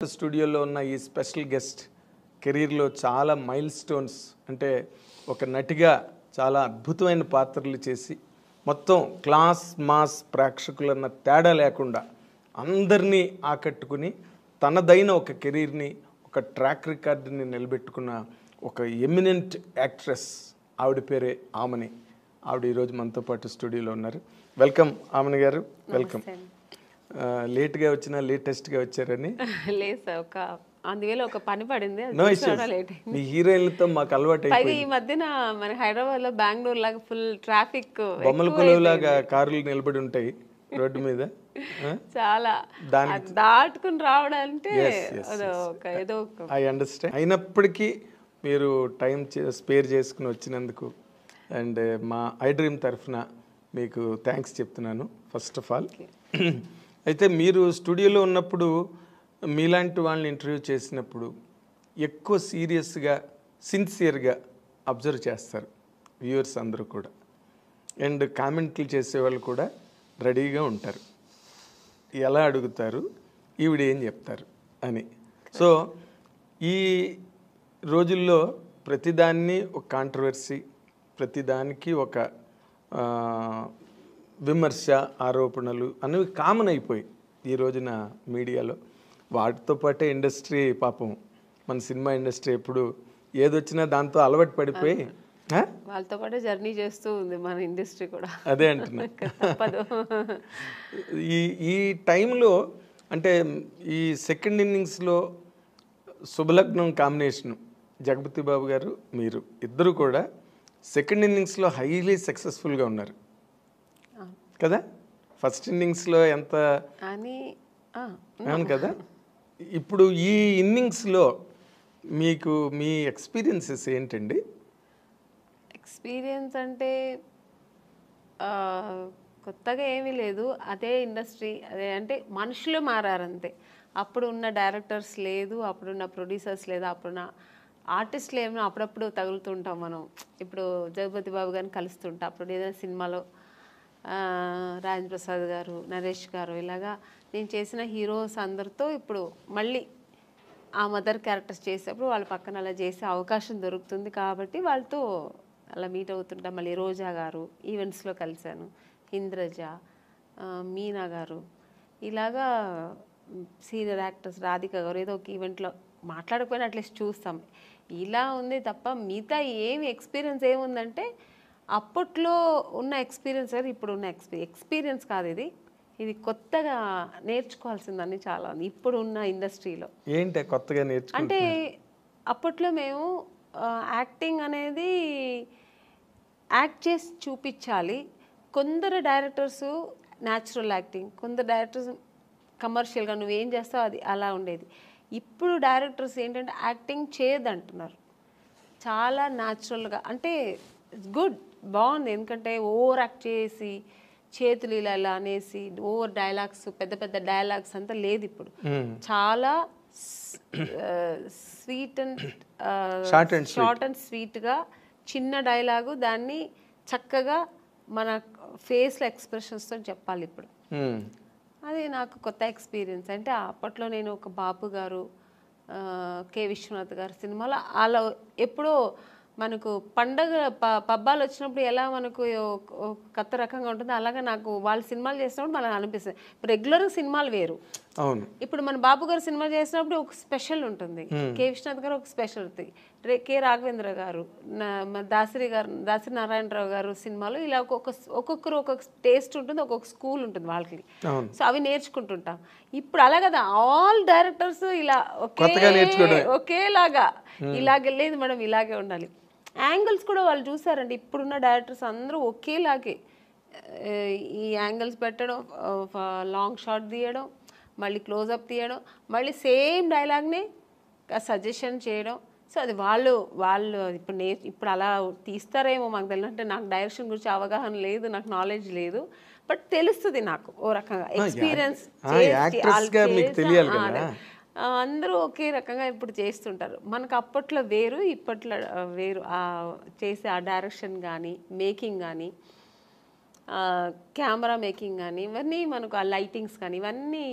స్టూడియోలో ఉన్న ఈ స్పెషల్ గెస్ట్ కెరీర్లో చాలా మైల్ స్టోన్స్ అంటే ఒక నటిగా చాలా అద్భుతమైన పాత్రలు చేసి మొత్తం క్లాస్ మాస్ ప్రేక్షకులన్న తేడా లేకుండా అందరినీ ఆకట్టుకుని తనదైన ఒక కెరీర్ని ఒక ట్రాక్ రికార్డుని నిలబెట్టుకున్న ఒక ఎమినెంట్ యాక్ట్రెస్ ఆవిడ పేరే ఆమని. ఆవిడ ఈరోజు మనతో పాటు స్టూడియోలో ఉన్నారు. వెల్కమ్ ఆమని గారు, వెల్కమ్. లేట్గా వచ్చినా లేటెస్ట్గా వచ్చారని లేదు సార్, ఒక అందువేళ ఒక పని పడింది, మీ హీరోయిన్లతో మాకు అలవాటు పైగా ఈ మధ్యన మన హైదరాబాద్ లో బెంగళూరు లాగా ఫుల్ ట్రాఫిక్ బొమ్మల కొలువులాగా కార్లు నిలబడి ఉంటాయి రోడ్డు మీద. చాలా దాటుకుని రావడాలంటే ఏదో ఐ అండర్స్టాండ్. అయినప్పటికీ మీరు టైం స్పేర్ చేసుకుని వచ్చినందుకు అండ్ మా ఐ డ్రీమ్ తరఫున మీకు థ్యాంక్స్ చెప్తున్నాను ఫస్ట్ ఆఫ్ ఆల్. అయితే మీరు స్టూడియోలో ఉన్నప్పుడు మీలాంటి వాళ్ళని ఇంటర్వ్యూ చేసినప్పుడు ఎక్కువ సీరియస్గా సిన్సియర్గా అబ్జర్వ్ చేస్తారు వ్యూవర్స్ అందరూ కూడా, అండ్ కామెంట్లు చేసేవాళ్ళు కూడా రెడీగా ఉంటారు. ఎలా అడుగుతారు, ఈవిడ ఏం చెప్తారు అని. సో ఈ రోజుల్లో ప్రతిదాన్ని ఒక కాంట్రవర్సీ, ప్రతిదానికి ఒక విమర్శ, ఆరోపణలు అనేవి కామన్ అయిపోయి ఈ రోజున మీడియాలో. వాటితో పాటే ఇండస్ట్రీ పాపం మన సినిమా ఇండస్ట్రీ ఎప్పుడు ఏదొచ్చినా దాంతో అలవాటు పడిపోయి వాళ్ళతో పాటు జర్నీ చేస్తూ ఉంది మన ఇండస్ట్రీ కూడా. అదే అంటున్నా. ఈ టైంలో అంటే ఈ సెకండ్ ఇన్నింగ్స్లో శుభలగ్నం కాంబినేషను జగపతి బాబు గారు మీరు ఇద్దరు కూడా సెకండ్ ఇన్నింగ్స్లో హైలీ సక్సెస్ఫుల్గా ఉన్నారు కదా. ఫస్ట్ ఇన్నింగ్స్లో ఎంత అవును కదా. ఇప్పుడు ఈ ఇన్నింగ్స్లో మీకు మీ ఎక్స్పీరియన్సెస్ ఏంటండి? ఎక్స్పీరియన్స్ అంటే కొత్తగా ఏమీ లేదు, అదే ఇండస్ట్రీ, అదే అంటే మనుషులు మారారంతే. అప్పుడు ఉన్న డైరెక్టర్స్ లేదు, అప్పుడున్న ప్రొడ్యూసర్స్ లేదు, అప్పుడున్న ఆర్టిస్టులు ఏమైనా అప్పుడప్పుడు తగులుతుంటాం మనం. ఇప్పుడు జగపతి బాబు గారిని కలుస్తుంటాం, అప్పుడు ఏదైనా సినిమాలో రాజేంద్ర ప్రసాద్ గారు, నరేష్ గారు, ఇలాగా నేను చేసిన హీరోస్ అందరితో ఇప్పుడు మళ్ళీ ఆ మదర్ క్యారెక్టర్స్ చేసేటప్పుడు వాళ్ళ పక్కన అలా చేసే అవకాశం దొరుకుతుంది కాబట్టి వాళ్ళతో అలా మీట్ అవుతుంటాం. మళ్ళీ రోజా గారు ఈవెంట్స్లో కలిశాను, ఇంద్రజ, మీనా గారు, ఇలాగా సీనియర్ యాక్టర్స్ రాధిక గారు ఏదో ఒక ఈవెంట్లో మాట్లాడకపోయినా అట్లీస్ట్ చూస్తాం. ఇలా ఉంది తప్ప మిగతా ఏమి ఎక్స్పీరియన్స్ ఏముందంటే అప్పట్లో ఉన్న ఎక్స్పీరియన్స్ కాదు, ఇప్పుడు ఉన్న ఎక్స్పీరియన్స్ కాదు. ఇది కొత్తగా నేర్చుకోవాల్సిందని చాలా ఉంది ఇప్పుడు ఉన్న ఇండస్ట్రీలో. ఏంటి కొత్తగా అంటే అప్పట్లో మేము యాక్టింగ్ అనేది యాక్ట్ చేసి చూపించాలి. కొందరు డైరెక్టర్స్ న్యాచురల్ యాక్టింగ్, కొందరు డైరెక్టర్స్ కమర్షియల్గా నువ్వేం చేస్తావు అది అలా ఉండేది. ఇప్పుడు డైరెక్టర్స్ ఏంటంటే యాక్టింగ్ చేయదంటున్నారు, చాలా న్యాచురల్గా. అంటే ఇట్స్ గుడ్, బాగుంది. ఎందుకంటే ఓవర్ యాక్ట్ చేసి చేతులు ఇలా ఇలా అనేసి ఓవర్ డైలాగ్స్, పెద్ద పెద్ద డైలాగ్స్ అంతా లేదు ఇప్పుడు. చాలా స్వీట్ అండ్ షార్ట్ అండ్ స్వీట్గా చిన్న డైలాగు దాన్ని చక్కగా మన ఫేస్లో ఎక్స్ప్రెషన్స్తో చెప్పాలి ఇప్పుడు. అది నాకు కొత్త ఎక్స్పీరియన్స్. అంటే అప్పట్లో నేను ఒక బాపు గారు, కె విశ్వనాథ్ గారు సినిమాలో అలా ఎప్పుడో మనకు పండగ పబ్బాలు వచ్చినప్పుడు ఎలా మనకు కొత్త రకంగా ఉంటుంది, అలాగే నాకు వాళ్ళ సినిమాలు చేసినప్పుడు మనకు అనిపిస్తుంది. రెగ్యులర్గా సినిమాలు వేరు, అవును. ఇప్పుడు మన బాబు గారు సినిమా చేసినప్పుడు ఒక స్పెషల్ ఉంటుంది, కె విశ్వనాథ్ గారు ఒక స్పెషల్ ఉంటుంది, కె రాఘవేంద్ర గారు, దాసరి నారాయణరావు గారు సినిమాలు ఇలా ఒక్కొక్కరు ఒక్కొక్క టేస్ట్ ఉంటుంది, ఒక్కొక్క స్కూల్ ఉంటుంది వాళ్ళకి. సో అవి నేర్చుకుంటుంటాం. ఇప్పుడు అలా కదా, ఆల్ డైరెక్టర్స్ ఇలా ఒకేలాగా ఇలాగే లేదు మేడం, ఇలాగే ఉండాలి. యాంగిల్స్ కూడా వాళ్ళు చూసారండి, ఇప్పుడున్న డైరెక్టర్స్ అందరూ ఒకేలాగే ఈ యాంగిల్స్ పెట్టడం, లాంగ్ షాట్ తీయడం, మళ్ళీ క్లోజప్ తీయడం, మళ్ళీ సేమ్ డైలాగ్ని సజెషన్ చేయడం. సో అది వాళ్ళు ఇప్పుడు అలా తీస్తారేమో మాకు తెలియదు. అంటే నాకు డైరెక్షన్ గురించి అవగాహన లేదు, నాకు నాలెడ్జ్ లేదు, బట్ తెలుస్తుంది నాకు ఓ రకంగా ఎక్స్పీరియన్స్. అందరూ ఒకే రకంగా ఇప్పుడు చేస్తుంటారు. మనకు అప్పట్లో వేరు, ఇప్పట్లో వేరు. చేసే ఆ డైరెక్షన్ కానీ, మేకింగ్ కానీ, కెమెరా మేకింగ్ కానీ, ఇవన్నీ మనకు ఆ లైటింగ్స్ కానీ ఇవన్నీ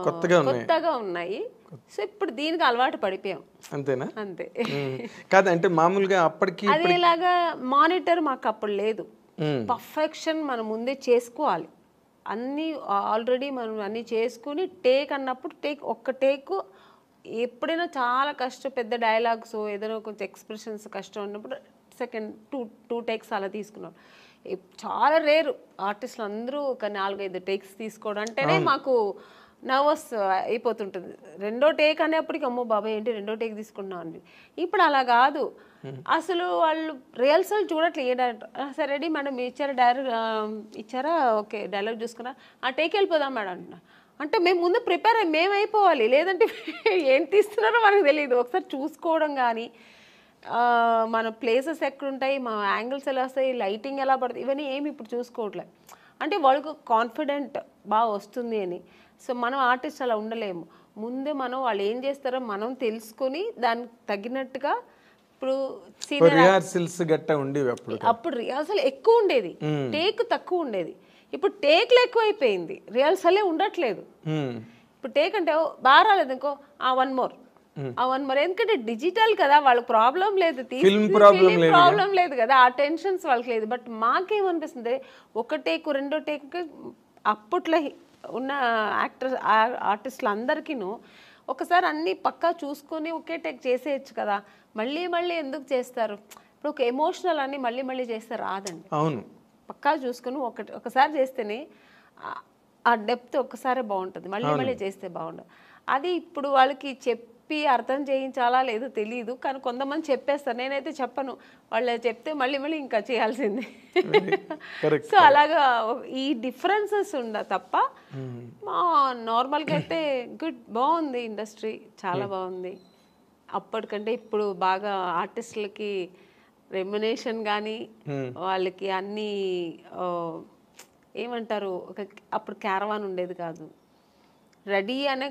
కొత్తగా ఉన్నాయి. సో ఇప్పుడు దీనికి అలవాటు పడిపోయాం అంతేనా? అంతే. కాదంటే మామూలుగా అప్పటికి అదేలాగా మానిటర్ మాకు అప్పుడు లేదు. పర్ఫెక్షన్ మనం ముందే చేసుకోవాలి అన్నీ. ఆల్రెడీ మనం అన్నీ చేసుకుని టేక్ అన్నప్పుడు ఒక్క టేక్ ఎప్పుడైనా చాలా కష్టం, పెద్ద డైలాగ్స్ ఏదైనా కొంచెం ఎక్స్ప్రెషన్స్ కష్టం ఉన్నప్పుడు సెకండ్ టూ టేక్స్ అలా తీసుకున్నాం. చాలా రేరు ఆర్టిస్టులు అందరూ ఒక 4-5 టేక్స్ తీసుకోవడం అంటేనే మాకు నర్వస్ అయిపోతుంటుంది. రెండో టేక్ అనేప్పటికి అమ్మో బాబాయ్ ఏంటి రెండో టేక్ తీసుకున్నాం అండి. ఇప్పుడు అలా కాదు, అసలు వాళ్ళు రిహర్సల్ చూడట్లేదు. ఏ డైరెక్టర్ సరే రెడీ మేడం ఇచ్చారా ఓకే డైలాగ్ చూసుకున్నా ఆ టేక్ వెళ్ళిపోదాం మేడం అంటున్నా. అంటే మేము ముందు ప్రిపేర్ అయ్యి మేము అయిపోవాలి, లేదంటే ఏం తీస్తున్నారో మనకు తెలియదు. ఒకసారి చూసుకోవడం కానీ మన ప్లేసెస్ ఎక్కడుంటాయి, మా యాంగిల్స్ ఎలా వస్తాయి, లైటింగ్ ఎలా పడుతుంది, ఇవన్నీ ఏమి ఇప్పుడు చూసుకోవట్లేదు. అంటే వాళ్ళకు కాన్ఫిడెంట్ బాగా వస్తుంది అని. సో మనం ఆర్టిస్ట్ అలా ఉండలేము. ముందే మనం వాళ్ళు ఏం చేస్తారో మనం తెలుసుకొని దానికి తగినట్టుగా ఇప్పుడు రిహార్సల్స్ గట్ట ఉండేవి అప్పుడు రిహార్సల్ ఎక్కువ ఉండేది, టేక్ తక్కువ ఉండేది. ఇప్పుడు టేక్లు ఎక్కువైపోయింది, రిహార్సలే ఉండట్లేదు. ఇప్పుడు టేక్ అంటే బాగా రాలేదు ఇంకో వన్ మోర్ ఎందుకంటే డిజిటల్ కదా, వాళ్ళకి ప్రాబ్లం లేదు, ప్రాబ్లం లేదు కదా, ఆ టెన్షన్స్ వాళ్ళకి లేదు. బట్ మాకేమనిపిస్తుంది ఒక టేక్ రెండో టేక్ అప్పట్లో ఉన్న ఆర్టిస్టులు అందరికీను ఒకసారి అన్నీ పక్కా చూసుకొని ఒకే టేక్ చేసేయచ్చు కదా, మళ్ళీ మళ్ళీ ఎందుకు చేస్తారు? ఇప్పుడు ఒక ఎమోషనల్ అని మళ్ళీ మళ్ళీ చేస్తే రాదండి. అవును, పక్కా చూసుకొని ఒకసారి చేస్తేనే ఆ డెప్త్ ఒక్కసారే బాగుంటుంది, మళ్ళీ మళ్ళీ చేస్తే బాగుండదు. అది ఇప్పుడు వాళ్ళకి చెప్పి అర్థం చేయించాలా లేదో తెలియదు, కానీ కొంతమంది చెప్పేస్తారు. నేనైతే చెప్పను, వాళ్ళు చెప్తే మళ్ళీ మళ్ళీ ఇంకా చేయాల్సిందే. సో అలాగా ఈ డిఫరెన్సెస్ తప్ప నార్మల్గా అయితే బాగుంది ఇండస్ట్రీ, చాలా బాగుంది. అప్పటికంటే ఇప్పుడు బాగా ఆర్టిస్టులకి రెమ్యునేషన్ కానీ వాళ్ళకి అన్నీ ఏమంటారు, అప్పుడు క్యారవాన్ ఉండేది కాదు, రెడీ అనే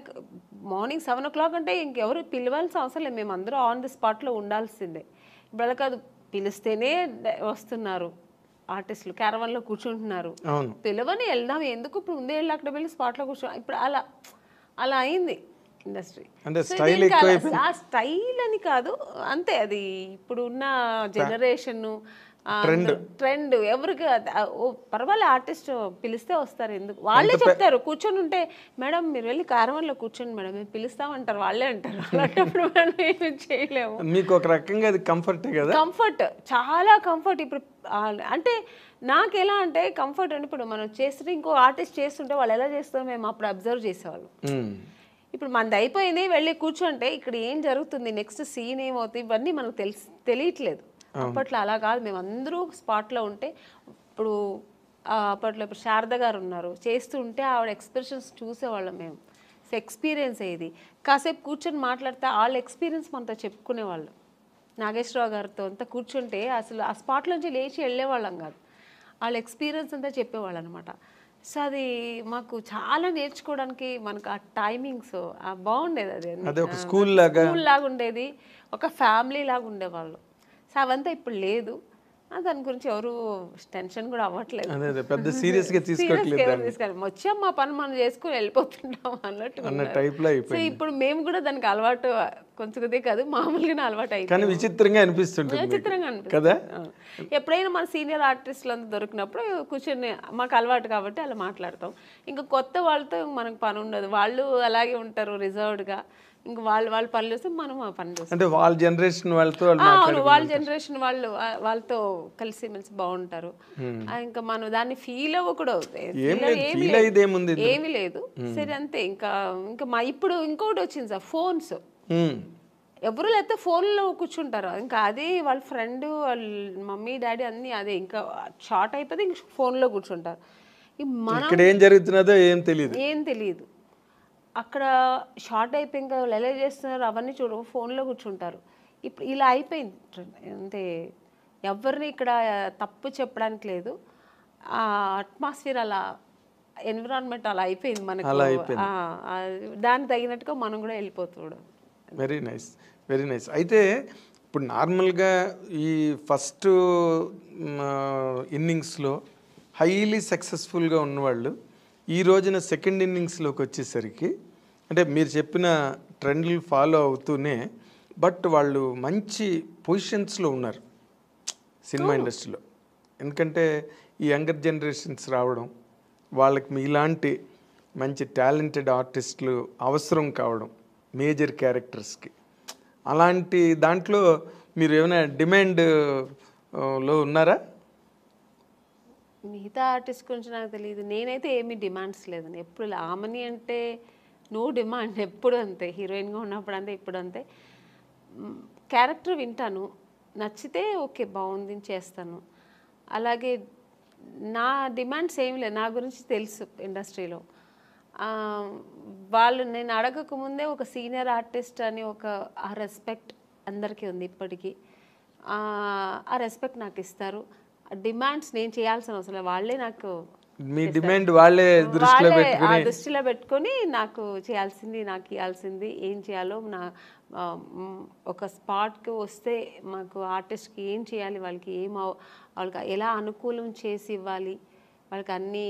మార్నింగ్ 7 o'clock అంటే ఇంకెవరు పిలవాల్సిన అవసరం లేదు, మేము అందరూ ఆన్ ది స్పాట్లో ఉండాల్సిందే. ఇప్పుడు అలా కాదు, పిలిస్తేనే వస్తున్నారు ఆర్టిస్టులు, క్యారవాన్లో కూర్చుంటున్నారు, పిలవని వెళ్దాం ఎందుకు, ఇప్పుడు ముందే వెళ్ళి అక్కడ వెళ్ళి స్పాట్లో కూర్చో, ఇప్పుడు అలా అయింది ఇండస్ట్రీ. ఆ స్టైల్ అని కాదు అంతే, అది ఇప్పుడు ఉన్న జనరేషన్ ట్రెండ్. ఎవరికి పర్వాలేదు ఆర్టిస్ట్ పిలిస్తే వస్తారు, ఎందుకు వాళ్ళే చెప్తారు. కూర్చొని ఉంటే మేడం మీరు వెళ్ళి క్యారవాన్లో కూర్చోండి మేడం మేము పిలుస్తామంటారు, వాళ్ళే అంటారు. అలాంటప్పుడు మనం ఏమి చేయలేము. మీకు ఒక రకంగా అది కంఫర్ట్ కదా, కంఫర్ట్ చాలా కంఫర్ట్. ఇప్పుడు అంటే నాకు ఎలా అంటే కంఫర్ట్ అని, ఇప్పుడు మనం చేస్తుంటే ఇంకో ఆర్టిస్ట్ చేస్తుంటే వాళ్ళు ఎలా చేస్తారో మేము అప్పుడు అబ్జర్వ్ చేసేవాళ్ళం. ఇప్పుడు మనది అయిపోయింది వెళ్ళి కూర్చుంటే ఇక్కడ ఏం జరుగుతుంది, నెక్స్ట్ సీన్ ఏమవుతుంది, ఇవన్నీ మనకు తెలియట్లేదు. అప్పట్లో అలా కాదు, మేము అందరూ స్పాట్లో ఉంటే. ఇప్పుడు అప్పట్లో ఇప్పుడు శారద గారు ఉన్నారు, చేస్తుంటే ఆవిడ ఎక్స్ప్రెషన్స్ చూసేవాళ్ళం మేము. సో ఎక్స్పీరియన్స్ అయ్యేది, కాసేపు కూర్చొని మాట్లాడితే వాళ్ళ ఎక్స్పీరియన్స్ మనతో చెప్పుకునేవాళ్ళం. నాగేశ్వరరావు గారితో అంతా కూర్చుంటే అసలు ఆ స్పాట్ నుంచి లేచి వెళ్ళేవాళ్ళం కాదు, వాళ్ళ ఎక్స్పీరియన్స్ అంతా చెప్పేవాళ్ళు అనమాట. సో అది మాకు చాలా నేర్చుకోవడానికి మనకు ఆ టైమింగ్స్ బాగుండేది. అది స్కూల్ లాగా ఉండేది, ఒక ఫ్యామిలీ లాగా ఉండేవాళ్ళు. సో అవంతా ఇప్పుడు లేదు, దాని గురించి ఎవరు టెన్షన్ కూడా అవ్వట్లేదు, పెద్ద సీరియస్గా వచ్చాం మా పని మనం చేసుకుని వెళ్ళిపోతుంటాం అన్నట్టు. సో ఇప్పుడు మేము కూడా దానికి అలవాటు కొంచెం కాదు, మామూలుగానే అలవాటు అయిపోయింది. విచిత్రంగా అనిపిస్తుంది కదా. ఎప్పుడైనా మన సీనియర్ ఆర్టిస్టులు అంతా దొరికినప్పుడు కూర్చొని మాకు అలవాటు కాబట్టి అలా మాట్లాడతాం. ఇంకా కొత్త వాళ్ళతో మనకు పని ఉండదు, వాళ్ళు అలాగే ఉంటారు రిజర్వ్డ్గా. ఇంకా వాళ్ళ పనులు చేస్తే మనం ఆ పని చేస్తాం. అంటే వాళ్ళ జనరేషన్ వాళ్ళతో కలిసి మెలిసి బాగుంటారు. ఇంకా మనం దాన్ని ఫీల్ అవ్వకూడదు, ఏమీ లేదు. సరే అంతే. ఇంకా ఇప్పుడు ఇంకోటి వచ్చింది సార్, ఫోన్స్. ఎవరు లేకపోతే ఫోన్లో కూర్చుంటారు, ఇంకా అదే వాళ్ళ ఫ్రెండ్ వాళ్ళ మమ్మీ డాడీ అన్నీ అదే, ఇంకా షార్ట్ అయిపోతే ఇంక ఫోన్లో కూర్చుంటారు. మనం ఏం జరుగుతున్నదో ఏం తెలియదు. అక్కడ షార్ట్ అయిపోయి ఇంకా వాళ్ళు ఎలా చేస్తున్నారు అవన్నీ ఫోన్లో కూర్చుంటారు. ఇప్పుడు ఇలా అయిపోయింది అంటే ఎవరిని ఇక్కడ తప్పు చెప్పడానికి లేదు, ఆ అట్మాస్ఫియర్ అలా, ఎన్విరాన్మెంట్ అలా అయిపోయింది మనకు. దానికి తగినట్టుగా మనం కూడా వెళ్ళిపోతున్నాం. Very nice. అయితే ఇప్పుడు నార్మల్గా ఈ ఫస్ట్ ఇన్నింగ్స్లో హైలీ సక్సెస్ఫుల్గా ఉన్నవాళ్ళు ఈ రోజున సెకండ్ ఇన్నింగ్స్లోకి వచ్చేసరికి, అంటే మీరు చెప్పిన ట్రెండ్లు ఫాలో అవుతూనే బట్ వాళ్ళు మంచి పొజిషన్స్లో ఉన్నారు సినిమా ఇండస్ట్రీలో. ఎందుకంటే ఈ యంగర్ జనరేషన్స్ రావడం, వాళ్ళకి మీలాంటి మంచి టాలెంటెడ్ ఆర్టిస్టులు అవసరం కావడం మేజర్ క్యారెక్టర్స్కి. అలాంటి దాంట్లో మీరు ఏమైనా డిమాండ్లో ఉన్నారా? మిగతా ఆర్టిస్ట్ గురించి నాకు తెలియదు. నేనైతే ఏమీ డిమాండ్స్ లేదండి. ఎప్పుడు ఆమని అంటే నో డిమాండ్, ఎప్పుడు అంతే. హీరోయిన్గా ఉన్నప్పుడు అంతే, ఇప్పుడు అంతే. క్యారెక్టర్ వింటాను, నచ్చితే ఓకే బాగుంది చేస్తాను. అలాగే నా డిమాండ్స్ ఏమి లేదు. నా గురించి తెలుసు ఇండస్ట్రీలో. వాళ్ళు నేను అడగకముందే ఒక సీనియర్ ఆర్టిస్ట్ అని ఆ రెస్పెక్ట్ అందరికీ ఉంది ఇప్పటికీ. ఆ రెస్పెక్ట్ నాకు ఇస్తారు. డిమాండ్స్ నేను చేయాల్సిన అవసరం లేదు, వాళ్ళే నాకు మీ డిమాండ్ వాళ్ళే దృష్టిలో పెట్టుకొని నాకు చేయాల్సింది, నాకు ఇవ్వాల్సింది ఏం చేయాలో ఒక స్పాట్కి వస్తే మాకు ఆర్టిస్ట్కి ఏం చేయాలి, వాళ్ళకి వాళ్ళకి ఎలా అనుకూలం చేసి ఇవ్వాలి, వాళ్ళకి అన్ని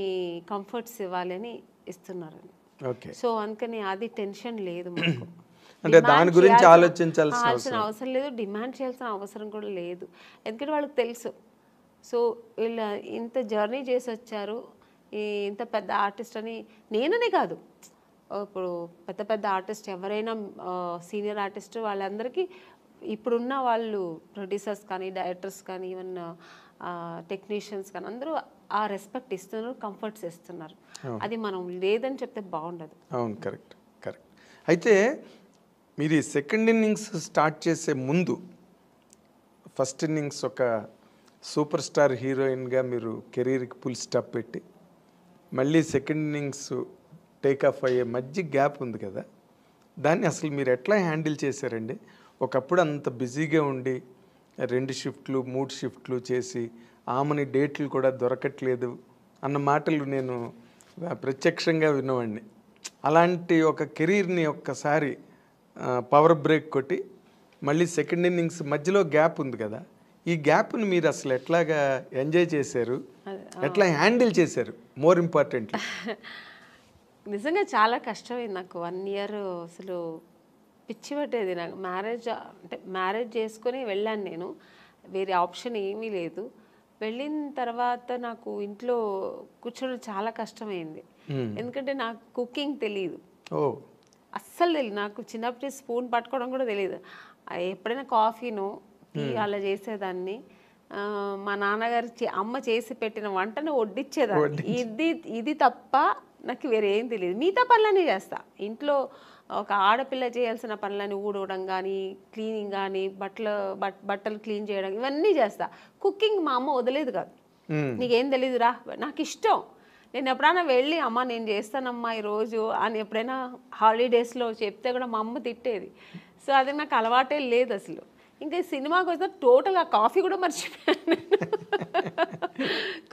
కంఫర్ట్స్ ఇవ్వాలి అని ఇస్తున్నారు. సో అందుకని అది టెన్షన్ లేదు మాకు. అంటే దాని గురించి ఆలోచించాల్సిన అవసరం లేదు, డిమాండ్ చేయాల్సిన అవసరం కూడా లేదు. ఎందుకంటే వాళ్ళకి తెలుసు. సో వీళ్ళు ఇంత జర్నీ చేసి వచ్చారు, ఇంత పెద్ద ఆర్టిస్ట్ అని. నేననే కాదు, ఇప్పుడు పెద్ద పెద్ద ఆర్టిస్ట్ ఎవరైనా సీనియర్ ఆర్టిస్ట్ వాళ్ళందరికీ ఇప్పుడున్న వాళ్ళు ప్రొడ్యూసర్స్ కానీ డైరెక్టర్స్ కానీ ఈవెన్ టెక్నీషియన్స్ కానీ అందరూ ఆ రెస్పెక్ట్ ఇస్తున్నారు, కంఫర్ట్స్ ఇస్తున్నారు. అది మనం లేదని చెప్తే బాగుండదు. అవును, కరెక్ట్ కరెక్ట్. అయితే మీరు ఈ సెకండ్ ఇన్నింగ్స్ స్టార్ట్ చేసే ముందు ఫస్ట్ ఇన్నింగ్స్ ఒక సూపర్ స్టార్ హీరోయిన్గా మీరు కెరీర్కి ఫుల్ స్టాప్ పెట్టి మళ్ళీ సెకండ్ ఇన్నింగ్స్ టేక్ ఆఫ్ అయ్యే మధ్య గ్యాప్ ఉంది కదా, దాన్ని అసలు మీరు ఎట్లా హ్యాండిల్ చేశారండి? ఒకప్పుడు అంత బిజీగా ఉండి 2 షిఫ్ట్లు 3 షిఫ్ట్లు చేసి ఆమెని డేట్లు కూడా దొరకట్లేదు అన్న మాటలు నేను ప్రత్యక్షంగా విన్నవాడిని. అలాంటి ఒక కెరీర్ని ఒక్కసారి పవర్ బ్రేక్ కొట్టి మళ్ళీ సెకండ్ ఇన్నింగ్స్ మధ్యలో గ్యాప్ ఉంది కదా, ఈ గ్యాప్ని మీరు అసలు ఎట్లాగా ఎంజాయ్ చేశారు, ఎట్లా హ్యాండిల్ చేశారు? మోర్ ఇంపార్టెంట్లీ నిజంగా చాలా కష్టమైంది నాకు. 1 ఇయర్ అసలు పిచ్చి పట్టేది నాకు. మ్యారేజ్ చేసుకొని వెళ్ళాను నేను, వేరే ఆప్షన్ ఏమీ లేదు. వెళ్ళిన తర్వాత నాకు ఇంట్లో కూర్చోడం చాలా కష్టమైంది. ఎందుకంటే నాకు కుకింగ్ తెలియదు, అస్సలు తెలియదు. నాకు చిన్నప్పటి స్పూన్ పట్టుకోవడం కూడా తెలియదు. ఎప్పుడైనా కాఫీను టీ అలా చేసేదాన్ని. మా నాన్నగారు అమ్మ చేసి పెట్టిన వంటను వడ్డిచ్చేదాన్ని. ఇది తప్ప నాకు వేరే ఏం తెలియదు. మిగతా పనులన్నీ చేస్తా ఇంట్లో. ఒక ఆడపిల్ల చేయాల్సిన పనులని ఊడవడం కానీ, క్లీనింగ్ కానీ, బట్టలు క్లీన్ చేయడం, ఇవన్నీ చేస్తా. కుకింగ్ మా అమ్మ వదిలేదు కాదు. నీకేం తెలీదురా, నాకు ఇష్టం. నేను ఎప్పుడైనా వెళ్ళి అమ్మ నేను చేస్తానమ్మా ఈరోజు అని ఎప్పుడైనా హాలిడేస్లో చెప్తే కూడా మా అమ్మ తిట్టేది. సో అది నాకు అలవాటే లేదు అసలు. ఇంకా సినిమాకి వస్తే టోటల్గా కాఫీ కూడా మర్చిపోయాను.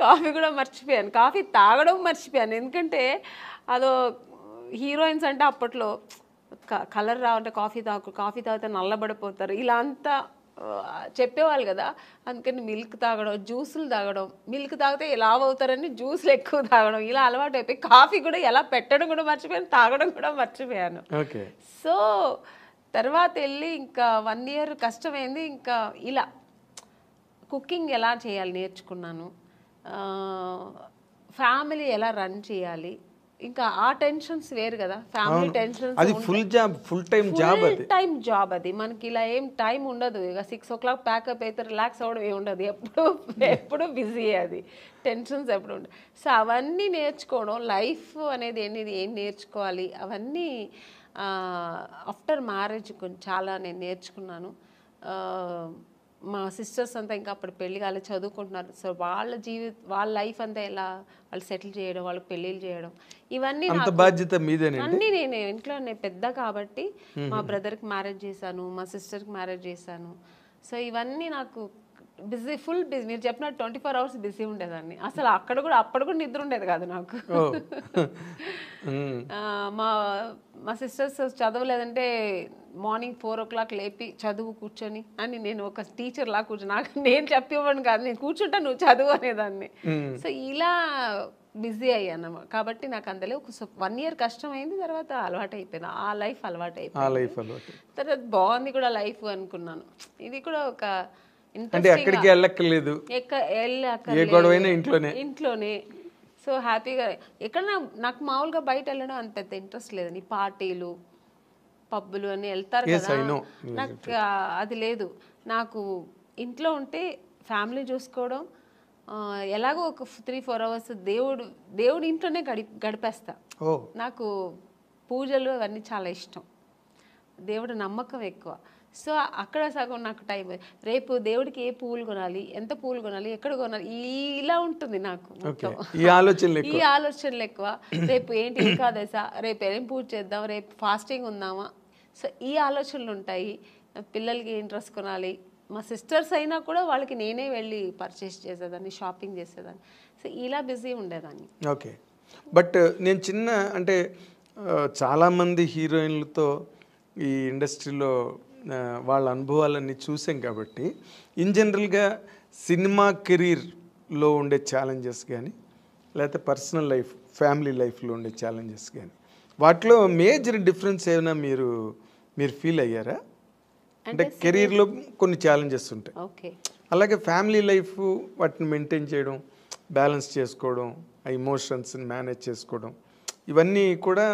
కాఫీ తాగడం మర్చిపోయాను. ఎందుకంటే అదో హీరోయిన్స్ అంటే అప్పట్లో కలర్ రావంటే కాఫీ తాగితే నల్లబడిపోతారు ఇలా అంతా చెప్పేవాళ్ళు కదా. అందుకని మిల్క్ తాగడం, జ్యూసులు తాగడం, మిల్క్ తాగితే లావ్ అవుతారని జ్యూసులు ఎక్కువ తాగడం, ఇలా అలవాటు అయిపోయి కాఫీ కూడా ఎలా పెట్టడం కూడా మర్చిపోయాను, తాగడం కూడా మర్చిపోయాను. సో తర్వాత వెళ్ళి ఇంకా 1 ఇయర్ కష్టమైంది. ఇంకా ఇలా కుకింగ్ ఎలా చేయాలి నేర్చుకున్నాను, ఫ్యామిలీ ఎలా రన్ చేయాలి. ఇంకా ఆ టెన్షన్స్ వేరు కదా, ఫ్యామిలీ టెన్షన్స్. అది ఫుల్ టైం జాబ్ అది. మనకి ఇలా ఏం టైం ఉండదు. ఇక 6 o'clock ప్యాకప్ అయితే రిలాక్స్ అవ్వడం ఏమి ఉండదు. ఎప్పుడు బిజీ, అది టెన్షన్స్ ఎప్పుడు ఉండదు. సో అవన్నీ నేర్చుకోవడం, లైఫ్ అనేది ఏం నేర్చుకోవాలి అవన్నీ ఆఫ్టర్ మ్యారేజ్ చాలా నేను నేర్చుకున్నాను. మా సిస్టర్స్ అంతా ఇంకా అప్పుడు పెళ్లి కాలేదు, చదువుకుంటున్నారు. సో వాళ్ళ లైఫ్ అంతా ఎలా వాళ్ళు సెటిల్ చేయడం, వాళ్ళకి పెళ్ళిళ్ళు చేయడం, ఇవన్నీ బాధ్యత మీదేనండి. అన్నీ నేను ఇంట్లో పెద్ద కాబట్టి మా బ్రదర్కి మ్యారేజ్ చేశాను, మా సిస్టర్కి మ్యారేజ్ చేశాను. సో ఇవన్నీ నాకు ఫుల్ బిజీ. మీరు చెప్పినట్టు 24 hours బిజీ ఉండేదాన్ని. అసలు అప్పుడు కూడా నిద్ర ఉండేది కాదు నాకు. మా సిస్టర్స్ చదవలేదంటే మార్నింగ్ 4 o'clock లేపి చదువు కూర్చొని అని నేను ఒక టీచర్ లా కూర్చొని నాకు నేను చెప్పివ్వను కాదు, నేను కూర్చుంటా నువ్వు చదువు అనేదాన్ని. సో ఇలా బిజీ అయ్యాను కాబట్టి నాకు అందులో ఒక 1 year కష్టమైంది, తర్వాత అలవాటు అయిపోయింది, ఆ లైఫ్ అలవాటు అయిపోయింది. తర్వాత బాగుంది కూడా లైఫ్ అనుకున్నాను. ఇది కూడా ఒక ఎక్కడికి వెళ్ళక్కర్లేదు, ఇంట్లోనే. సో హ్యాపీగా ఎక్కడ నాకు మామూలుగా బయట వెళ్ళడం అంత పెద్ద ఇంట్రెస్ట్ లేదని, పార్టీలు పబ్బులు అని వెళ్తారు కదా, నాకు అది లేదు. నాకు ఇంట్లో ఉంటే ఫ్యామిలీ చూసుకోవడం, ఎలాగో ఒక 3-4 hours దేవుడు ఇంట్లోనే గడిపేస్తా. నాకు పూజలు అవన్నీ చాలా ఇష్టం, దేవుడు నమ్మకం ఎక్కువ. సో అక్కడ సగం నాకు టైం, రేపు దేవుడికి ఏ పువ్వులు కొనాలి, ఎంత పువ్వులు కొనాలి, ఎక్కడ కొనాలి, ఇలా ఉంటుంది నాకు ఈ ఆలోచనలు ఎక్కువ. రేపు ఏంటి ఏకాదశ, రేపు ఏం పూజ చేద్దాం, రేపు ఫాస్టింగ్ ఉందామా, సో ఈ ఆలోచనలు ఉంటాయి. పిల్లలకి ఏం డ్రెస్ కొనాలి, మా సిస్టర్స్ అయినా కూడా వాళ్ళకి నేనే వెళ్ళి పర్చేస్ చేసేదాన్ని, షాపింగ్ చేసేదాన్ని. సో ఇలా బిజీ ఉండేదాన్ని. ఓకే, బట్ నేను అంటే చాలామంది హీరోయిన్లతో ఈ ఇండస్ట్రీలో వాళ్ళ అనుభవాలన్నీ చూసాం కాబట్టి ఇన్ జనరల్గా సినిమా కెరీర్లో ఉండే ఛాలెంజెస్ కానీ లేకపోతే పర్సనల్ లైఫ్ ఫ్యామిలీ లైఫ్లో ఉండే ఛాలెంజెస్ కానీ వాటిలో మేజర్ డిఫరెన్స్ ఏమైనా మీరు ఫీల్ అయ్యారా? అంటే కెరీర్లో కొన్ని ఛాలెంజెస్ ఉంటాయి, అలాగే ఫ్యామిలీ లైఫ్ వాటిని మెయింటైన్ చేయడం, బ్యాలెన్స్ చేసుకోవడం, ఆ ఎమోషన్స్ని మేనేజ్ చేసుకోవడం, ఇవన్నీ కూడా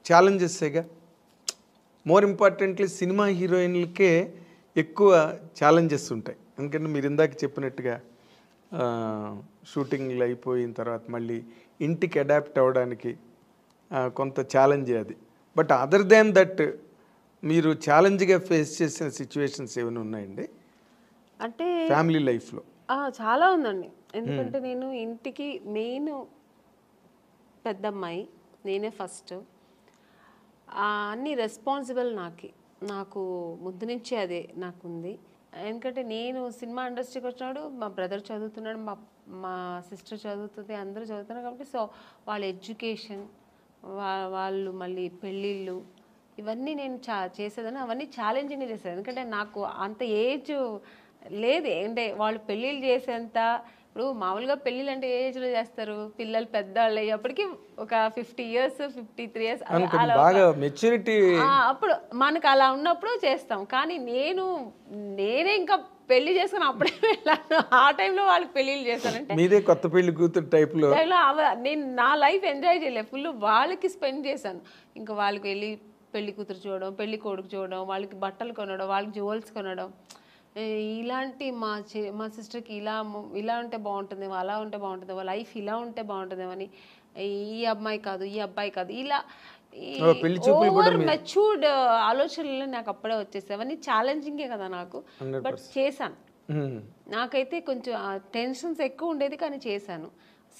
ఛాలెంజెస్సేగా. మోర్ ఇంపార్టెంట్లీ సినిమా హీరోయిన్లకే ఎక్కువ ఛాలెంజెస్ ఉంటాయి. ఎందుకంటే మీరు ఇందాక చెప్పినట్టుగా షూటింగ్లు అయిపోయిన తర్వాత మళ్ళీ ఇంటికి అడాప్ట్ అవ్వడానికి కొంత ఛాలెంజే అది. బట్ అదర్ దాన్ దట్ మీరు ఛాలెంజ్గా ఫేస్ చేసిన సిచ్యువేషన్స్ ఏమైనా ఉన్నాయండి అంటే ఫ్యామిలీ లైఫ్లో? చాలా ఉందండి. ఎందుకంటే నేను ఇంటికి మెయిన్ పెద్దమ్మాయి, నేనే ఫస్ట్, అన్ని రెస్పాన్సిబుల్ నాకు ముందు నుంచి అదే నాకుంది. ఎందుకంటే నేను సినిమా ఇండస్ట్రీకి వచ్చినాడు, మా బ్రదర్ చదువుతున్నాడు, మా సిస్టర్ చదువుతుంది, అందరూ చదువుతున్నారు కాబట్టి సో వాళ్ళ ఎడ్యుకేషన్, వాళ్ళు మళ్ళీ పెళ్ళిళ్ళు, ఇవన్నీ నేను చేసేదాన్ని. అవన్నీ ఛాలెంజింగ్గా చేసేది. ఎందుకంటే నాకు అంత ఏజ్ లేదు, అంటే వాళ్ళు పెళ్ళిళ్ళు చేసేంత. ఇప్పుడు మామూలుగా పెళ్ళిళ్ళు అంటే ఏ ఏజ్లో చేస్తారు, పిల్లలు పెద్దవాళ్ళు అయ్యేప్పటికి ఒక 50 years 53 years అప్పుడు మనకు అలా ఉన్నప్పుడు చేస్తాం. కానీ నేనే ఇంకా పెళ్లి చేసుకుని అప్పుడే వెళ్ళాను, ఆ టైంలో వాళ్ళకి పెళ్ళిళ్ళు చేశానంటే మీదే కొత్త పెళ్లి కూతురు టైప్లో నేను నా లైఫ్ ఎంజాయ్ చేయలేదు, ఫుల్ వాళ్ళకి స్పెండ్ చేశాను. ఇంకా వాళ్ళకి వెళ్ళి పెళ్లి కూతురు చూడడం, పెళ్లి కొడుకు చూడడం, వాళ్ళకి బట్టలు కొనడం, వాళ్ళకి జ్యువెల్స్ కొనడం, ఇలాంటి మా సిస్టర్కి ఇలా ఉంటే బాగుంటుందేమో, అలా ఉంటే బాగుంటుందేమో, లైఫ్ ఇలా ఉంటే బాగుంటుందేమో అని, ఈ అమ్మాయి కాదు ఈ అబ్బాయి కాదు, ఇలా ఓవర్ మెచ్యూర్డ్ ఆలోచనలు నాకు అప్పుడే వచ్చేసాయి. అవన్నీ ఛాలెంజింగే కదా నాకు, బట్ చేశాను. నాకైతే కొంచెం టెన్షన్స్ ఎక్కువ ఉండేది కానీ చేశాను.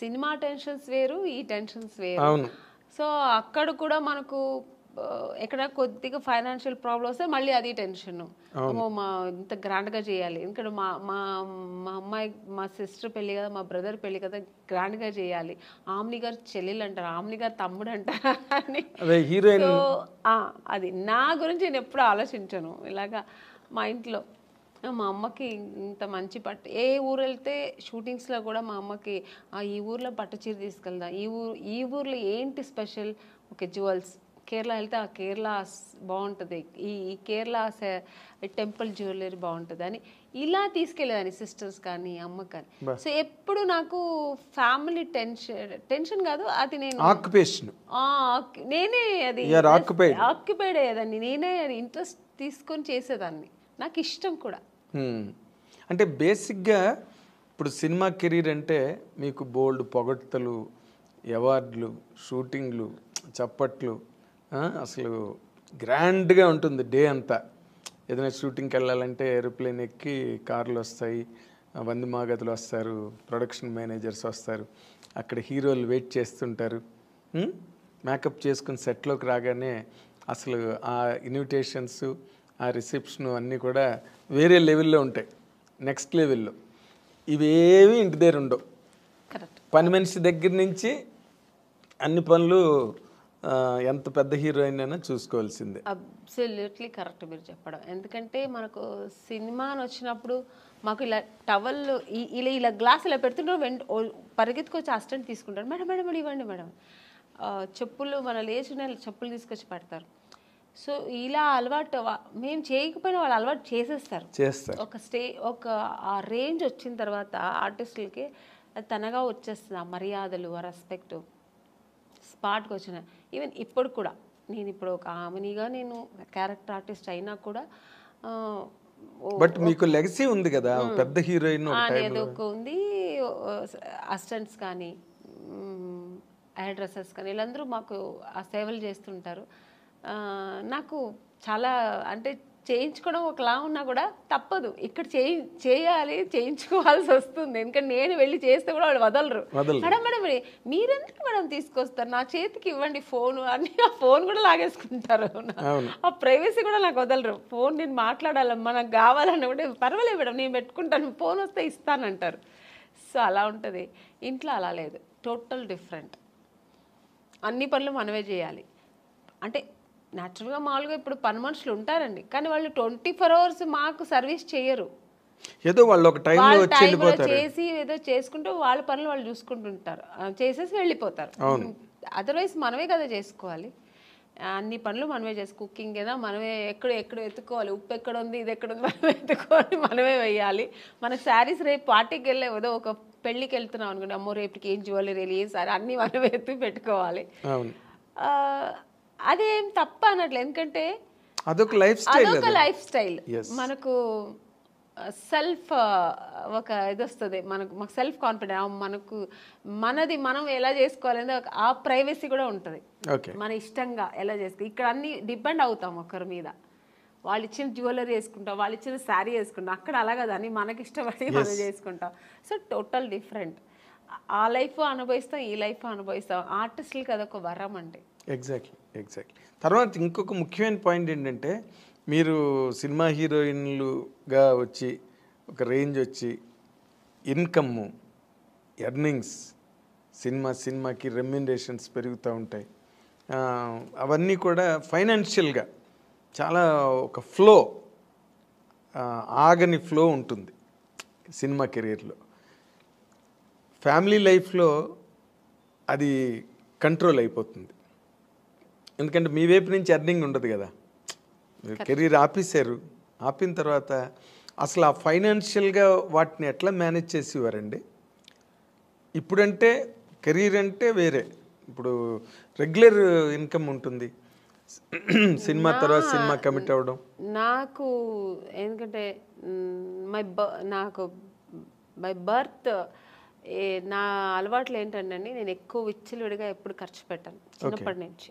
సినిమా టెన్షన్స్ వేరు, ఈ టెన్షన్స్ వేరు. సో అక్కడ కూడా మనకు ఎక్కడ కొద్దిగా ఫైనాన్షియల్ ప్రాబ్లమ్ వస్తే మళ్ళీ అది టెన్షన్, ఇంత గ్రాండ్గా చేయాలి. ఎందుకంటే మా అమ్మాయి, మా సిస్టర్ పెళ్ళి కదా, మా బ్రదర్ పెళ్ళి కదా, గ్రాండ్గా చేయాలి. ఆమ్ని గారు చెల్లెలు అంటారు, ఆమ్ని గారు తమ్ముడు అంటారు అని. సో అది నా గురించి నేను ఎప్పుడు ఆలోచించాను. ఇలాగా మా ఇంట్లో మా అమ్మకి ఇంత మంచి పట్టు, ఏ ఊరు వెళ్తే షూటింగ్స్లో కూడా మా అమ్మకి ఈ ఊర్లో పట్టు చీర తీసుకెళ్దాం, ఈ ఊర్లో ఏంటి స్పెషల్, ఓకే జ్యువెల్స్, కేరళ వెళ్తే ఆ కేరళ బాగుంటుంది, ఈ కేరళ టెంపుల్ జ్యువెలరీ బాగుంటుంది అని ఇలా తీసుకెళ్ళేదాన్ని, సిస్టర్స్ కానీ అమ్మ కానీ. సో ఎప్పుడు నాకు ఫ్యామిలీ టెన్షన్ కాదు, అది నేను నేనే అది ఆక్యుపైడ్ అయ్యేదాన్ని, నేనే అది ఇంట్రెస్ట్ తీసుకొని చేసేదాన్ని, నాకు ఇష్టం కూడా. అంటే బేసిక్గా ఇప్పుడు సినిమా కెరీర్ అంటే మీకు బోల్డ్ పొగడ్తలు, అవార్డులు, షూటింగ్లు, చప్పట్లు, అసలు గ్రాండ్గా ఉంటుంది డే అంతా. ఏదైనా షూటింగ్కి వెళ్ళాలంటే ఏరోప్లేన్ ఎక్కి కార్లు వస్తాయి, వంది మాగదులు వస్తారు, ప్రొడక్షన్ మేనేజర్స్ వస్తారు, అక్కడ హీరోలు వెయిట్ చేస్తుంటారు. మేకప్ చేసుకుని సెట్లోకి రాగానే అసలు ఆ ఇన్విటేషన్స్, ఆ రిసెప్షను అన్నీ కూడా వేరే లెవెల్లో ఉంటాయి, నెక్స్ట్ లెవెల్లో. ఇవేవి ఇంటి దగ్గర ఉండవు. పని మనిషి దగ్గర నుంచి అన్ని పనులు ఎంత పెద్ద హీరోయిన్ అయినా చూసుకోవాల్సిందే. అబ్సల్యూట్లీ కరెక్ట్ మీరు చెప్పడం. ఎందుకంటే మనకు సినిమా అని వచ్చినప్పుడు మాకు ఇలా టవల్ ఇలా ఇలా గ్లాస్ ఇలా పెడుతుంటే పరిగెత్తుకొచ్చి అసిస్టెంట్ తీసుకుంటారు. మేడం మేడం మేడం ఇవ్వండి మేడం. చెప్పులు మన లేచిన చెప్పులు తీసుకొచ్చి పెడతారు. సో ఇలా అలవాటు మేము చేయకపోయినా వాళ్ళు అలవాటు చేసేస్తారు. ఒక ఆ రేంజ్ వచ్చిన తర్వాత ఆర్టిస్టులకి అది తనగా వచ్చేస్తుంది. ఆ మర్యాదలు, ఆ రెస్పెక్ట్ స్పాట్కి వచ్చిన. ఈవెన్ ఇప్పుడు కూడా నేను ఇప్పుడు ఒక ఆమెనిగా నేను క్యారెక్టర్ ఆర్టిస్ట్ అయినా కూడా బట్ మీకు లెగసీ ఉంది కదా, పెద్ద హీరోయిన్ అనేది ఒక ఉంది. అసిస్టెంట్స్ కానీ హెయిర్ డ్రెస్సర్స్ కానీ వీళ్ళందరూ మాకు ఆ సేవలు చేస్తుంటారు. నాకు చాలా అంటే చేయించుకోవడం ఒకలా ఉన్నా కూడా తప్పదు, ఇక్కడ చేయాలి, చేయించుకోవాల్సి వస్తుంది. ఎందుకంటే నేను వెళ్ళి చేస్తే కూడా వాళ్ళు వదలరు. మేడం మేడం మీరెందుకు మేడం తీసుకొస్తారు, నా చేతికి ఇవ్వండి ఫోన్ అని. ఆ ఫోన్ కూడా లాగేసుకుంటారు. ఆ ప్రైవసీ కూడా నాకు వదలరు. ఫోన్ నేను మాట్లాడాలమ్మా, నాకు కావాలన్నా కూడా పర్వాలేదు మేడం నేను పెట్టుకుంటాను, ఫోన్ వస్తే ఇస్తానంటారు. సో అలా ఉంటుంది. ఇంట్లో అలా లేదు, టోటల్ డిఫరెంట్. అన్ని పనులు మనమే చేయాలి. అంటే న్యాచురల్గా మామూలుగా ఇప్పుడు పని మనుషులు ఉంటారండి, కానీ వాళ్ళు 24 hours మాకు సర్వీస్ చేయరు. ఏదో వాళ్ళు ఒక టైంలో చేసి ఏదో చేసుకుంటూ వాళ్ళ పనులు వాళ్ళు చూసుకుంటుంటారు, చేసేసి వెళ్ళిపోతారు. అదర్వైజ్ మనమే కదా చేసుకోవాలి. అన్ని పనులు మనమే కుకింగ్ ఏదో మనమే ఎక్కడ ఎత్తుకోవాలి, ఉప్పు ఎక్కడ ఉంది, ఇది ఎక్కడ ఉంది మనమే ఎత్తుకోవాలి, మనమే వేయాలి. మనకు శారీస్ రేపు పార్టీకి వెళ్ళే ఏదో ఒక పెళ్ళికి వెళ్తున్నాం అనుకోండి, అమ్మో రేపుకి ఏం జ్యువెలరీ ఏం సారీ అన్నీ మనమే ఎత్తి పెట్టుకోవాలి. అదేం తప్ప అనట్లేదు, ఎందుకంటే అదొక లైఫ్ స్టైల్. మనకు సెల్ఫ్ ఒక ఇది వస్తుంది, మాకు సెల్ఫ్ కాన్ఫిడెన్స్, మనది మనం ఎలా చేసుకోవాలనేది ఆ ప్రైవసీ కూడా ఉంటుంది. మన ఇష్టంగా ఎలా చేసుకో, ఇక్కడ అన్ని డిపెండ్ అవుతాం ఒకరి మీద. వాళ్ళు ఇచ్చిన జ్యువెలరీ వేసుకుంటాం, వాళ్ళు ఇచ్చిన శారీ వేసుకుంటాం. అక్కడ అలా కదా, అని మనకి ఇష్టపడి మనం చేసుకుంటాం. So total different. ఆ లైఫ్ అనుభవిస్తాం, ఈ లైఫ్ అనుభవిస్తాం. ఆర్టిస్టులకి అదొక వరం అంటే. ఎగ్జాక్ట్లీ. తర్వాత ఇంకొక ముఖ్యమైన పాయింట్ ఏంటంటే, మీరు సినిమా హీరోయిన్లుగా వచ్చి ఒక రేంజ్ వచ్చి ఇన్కమ్, ఎర్నింగ్స్, సినిమాకి రెమ్యునరేషన్స్ పెరుగుతూ ఉంటాయి. అవన్నీ కూడా ఫైనాన్షియల్గా చాలా ఒక ఫ్లో, ఆగని ఫ్లో ఉంటుంది సినిమా కెరీర్లో. ఫ్యామిలీ లైఫ్లో అది కంట్రోల్ అయిపోతుంది. ఎందుకంటే మీ వైపు నుంచి ఎర్నింగ్ ఉండదు కదా, కెరీర్ ఆపిన తర్వాత అసలు ఆ ఫైనాన్షియల్గా వాటిని ఎట్లా మేనేజ్ చేసేవారండి? ఇప్పుడంటే కెరీర్ అంటే వేరే, ఇప్పుడు రెగ్యులర్ ఇన్కమ్ ఉంటుంది, సినిమా తర్వాత సినిమా కమిట్ అవ్వడం. నాకు ఎందుకంటే నాకు బై బర్త్ నా అలవాట్లు ఏంటంటే నేను ఎక్కువ విచ్చలవిడిగా ఎప్పుడు ఖర్చు పెట్టాను చిన్నప్పటి నుంచి.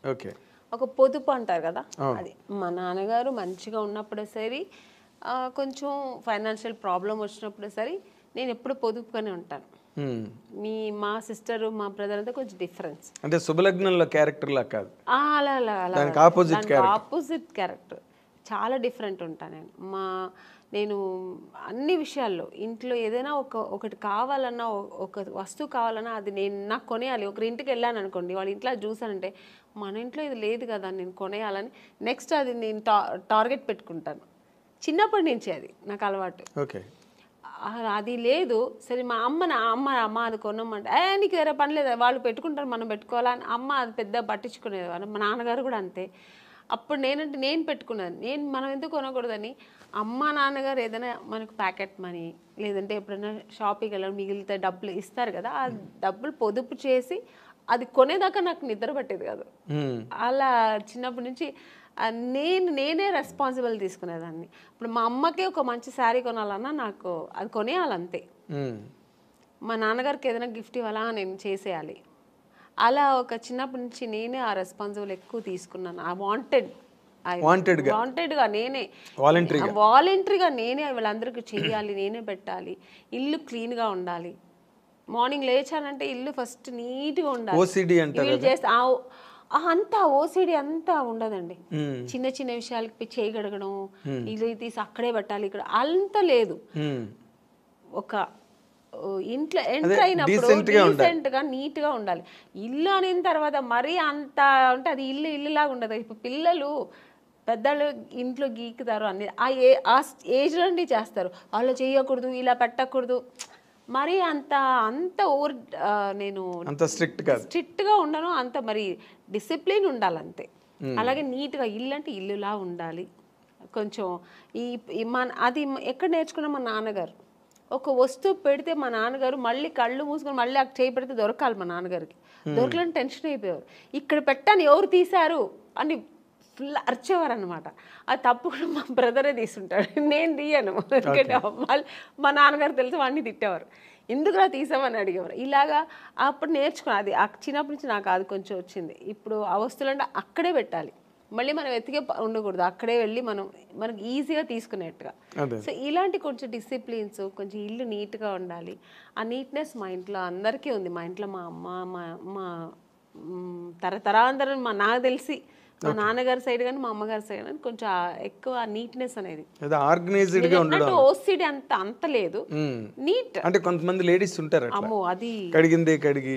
ఒక పొదుపు అంటారు కదా, అది మా నాన్నగారు మంచిగా ఉన్నప్పుడే సరే, కొంచెం ఫైనాన్షియల్ ప్రాబ్లం వచ్చినప్పుడు సరే నేను ఎప్పుడు పొదుపుగానే ఉంటాను. మా సిస్టర్ మా బ్రదర్ అంతా కొంచెం డిఫరెన్స్. అంటే శుభలగ్నంలో క్యారెక్టర్ లా కాదు, ఆపోజిట్ క్యారెక్టర్, చాలా డిఫరెంట్ ఉంటాను నేను అన్ని విషయాల్లో. ఇంట్లో ఏదైనా ఒకటి కావాలన్నా, ఒక వస్తువు కావాలన్నా అది నాకు కొనేయాలి. ఒకరి ఇంటికి వెళ్ళాను అనుకోండి, వాళ్ళ ఇంట్లో చూసానంటే మన ఇంట్లో ఇది లేదు కదా నేను కొనేయాలని నెక్స్ట్ అది నేను టార్గెట్ పెట్టుకుంటాను. చిన్నప్పటి నుంచి అది నాకు అలవాటు. అది లేదు సరే, మా అమ్మ అది కొనమంటే నీకు వేరే పని లేదా, వాళ్ళు పెట్టుకుంటారు మనం పెట్టుకోవాలని అమ్మ అది పెద్ద పట్టించుకునేది. మా నాన్నగారు కూడా అంతే. అప్పుడు నేను పెట్టుకున్నాను, మనం ఎందుకు కొనకూడదని. అమ్మ నాన్నగారు ఏదైనా మనకు ప్యాకెట్ మనీ లేదంటే ఎప్పుడైనా షాపింగ్కి వెళ్ళడం మిగిలితే డబ్బులు ఇస్తారు కదా, ఆ డబ్బులు పొదుపు చేసి అది కొనేదాకా నాకు నిద్ర పట్టేది కాదు. అలా చిన్నప్పటి నుంచి నేనే రెస్పాన్సిబుల్ తీసుకునేదాన్ని. ఇప్పుడు మా అమ్మకే ఒక మంచి శారీ కొనాలన్నా నాకు అది కొనేయాలంతే. మా నాన్నగారికి ఏదైనా గిఫ్ట్ ఇవ్వాలా నేను చేసేయాలి. అలా ఒక చిన్నప్పటి నుంచి నేనే ఆ రెస్పాన్సిబుల్ ఎక్కువ తీసుకున్నాను. ఆ వాంటెడ్గా నేనే వాలంటరీగా నేనే వీళ్ళందరికీ చెయ్యాలి, నేనే పెట్టాలి. ఇల్లు క్లీన్గా ఉండాలి. మార్నింగ్ లేచానంటే ఇల్లు ఫస్ట్ నీట్గా ఉండాలి. అంతా ఓసిడి అంతా ఉండదండి. చిన్న చిన్న విషయాలకి చేయగడగడం, ఇల్లు తీసి అక్కడే పెట్టాలి, ఇక్కడ అంత లేదు. ఒక ఇంట్లో ఎంటర్ అయినప్పుడు డీసెంట్ గా నీట్ గా ఉండాలి. ఇల్లు అనిన తర్వాత మరీ అంత అంటే అది ఇల్లులాగా ఉండదు. ఇప్పుడు పిల్లలు పెద్దలు ఇంట్లో గీకుతారు అన్ని ఆ ఏజ్ నుండి చేస్తారు. అలా చేయకూడదు, ఇలా పెట్టకూడదు, మరి అంత ఓవర్ నేను అంత స్ట్రిక్ట్ గా ఉండను, అంత మరి డిసిప్లిన్ ఉండాలి అంతే. అలాగే నీట్గా ఇల్లు అంటే ఇల్లులా ఉండాలి. కొంచెం అది ఎక్కడ నేర్చుకున్నా మా నాన్నగారు. ఒక వస్తువు పెడితే మా నాన్నగారు మళ్ళీ కళ్ళు మూసుకొని మళ్ళీ అక్కడ చేయి పెడితే దొరకాలి. మా నాన్నగారికి దొరకలని టెన్షన్ అయిపోయారు. ఇక్కడ పెట్టాను ఎవరు తీశారు అని ఫుల్ అరిచేవారు అనమాట. అది తప్పు కూడా మా బ్రదరే తీసుంటాడు, నేను తీయను. ఎందుకంటే వాళ్ళు మా నాన్నగారు తెలిసి వాడిని తిట్టేవారు, ఎందుకులా తీసామని అడిగేవారు. ఇలాగా అప్పుడు నేర్చుకున్నా. అది చిన్నప్పటి నుంచి నాకు అది కొంచెం వచ్చింది. ఇప్పుడు ఆ వస్తువులు అంటే అక్కడే పెట్టాలి, మళ్ళీ మనం వెతికే ఉండకూడదు, అక్కడే వెళ్ళి మనకి ఈజీగా తీసుకునేట్టుగా. సో ఇలాంటి కొంచెం డిసిప్లిన్స్, కొంచెం ఇల్లు నీట్గా ఉండాలి. ఆ నీట్నెస్ మా ఇంట్లో అందరికీ ఉంది. మా ఇంట్లో మా అమ్మ, మా తరతరాంతరం నాకు తెలిసి మా నాన్నగారి సైడ్ కానీ మా అమ్మగారి సైడ్ కానీ కొంచెం ఎక్కువ నీట్నెస్ అనేది, ఆర్గనైజ్డ్ గా ఉండడం. ఓసిడి అంత లేదు, నీట్. అంటే కొంతమంది లేడీస్ ఉంటారు, అమ్మో అది కడిగిందే కడిగి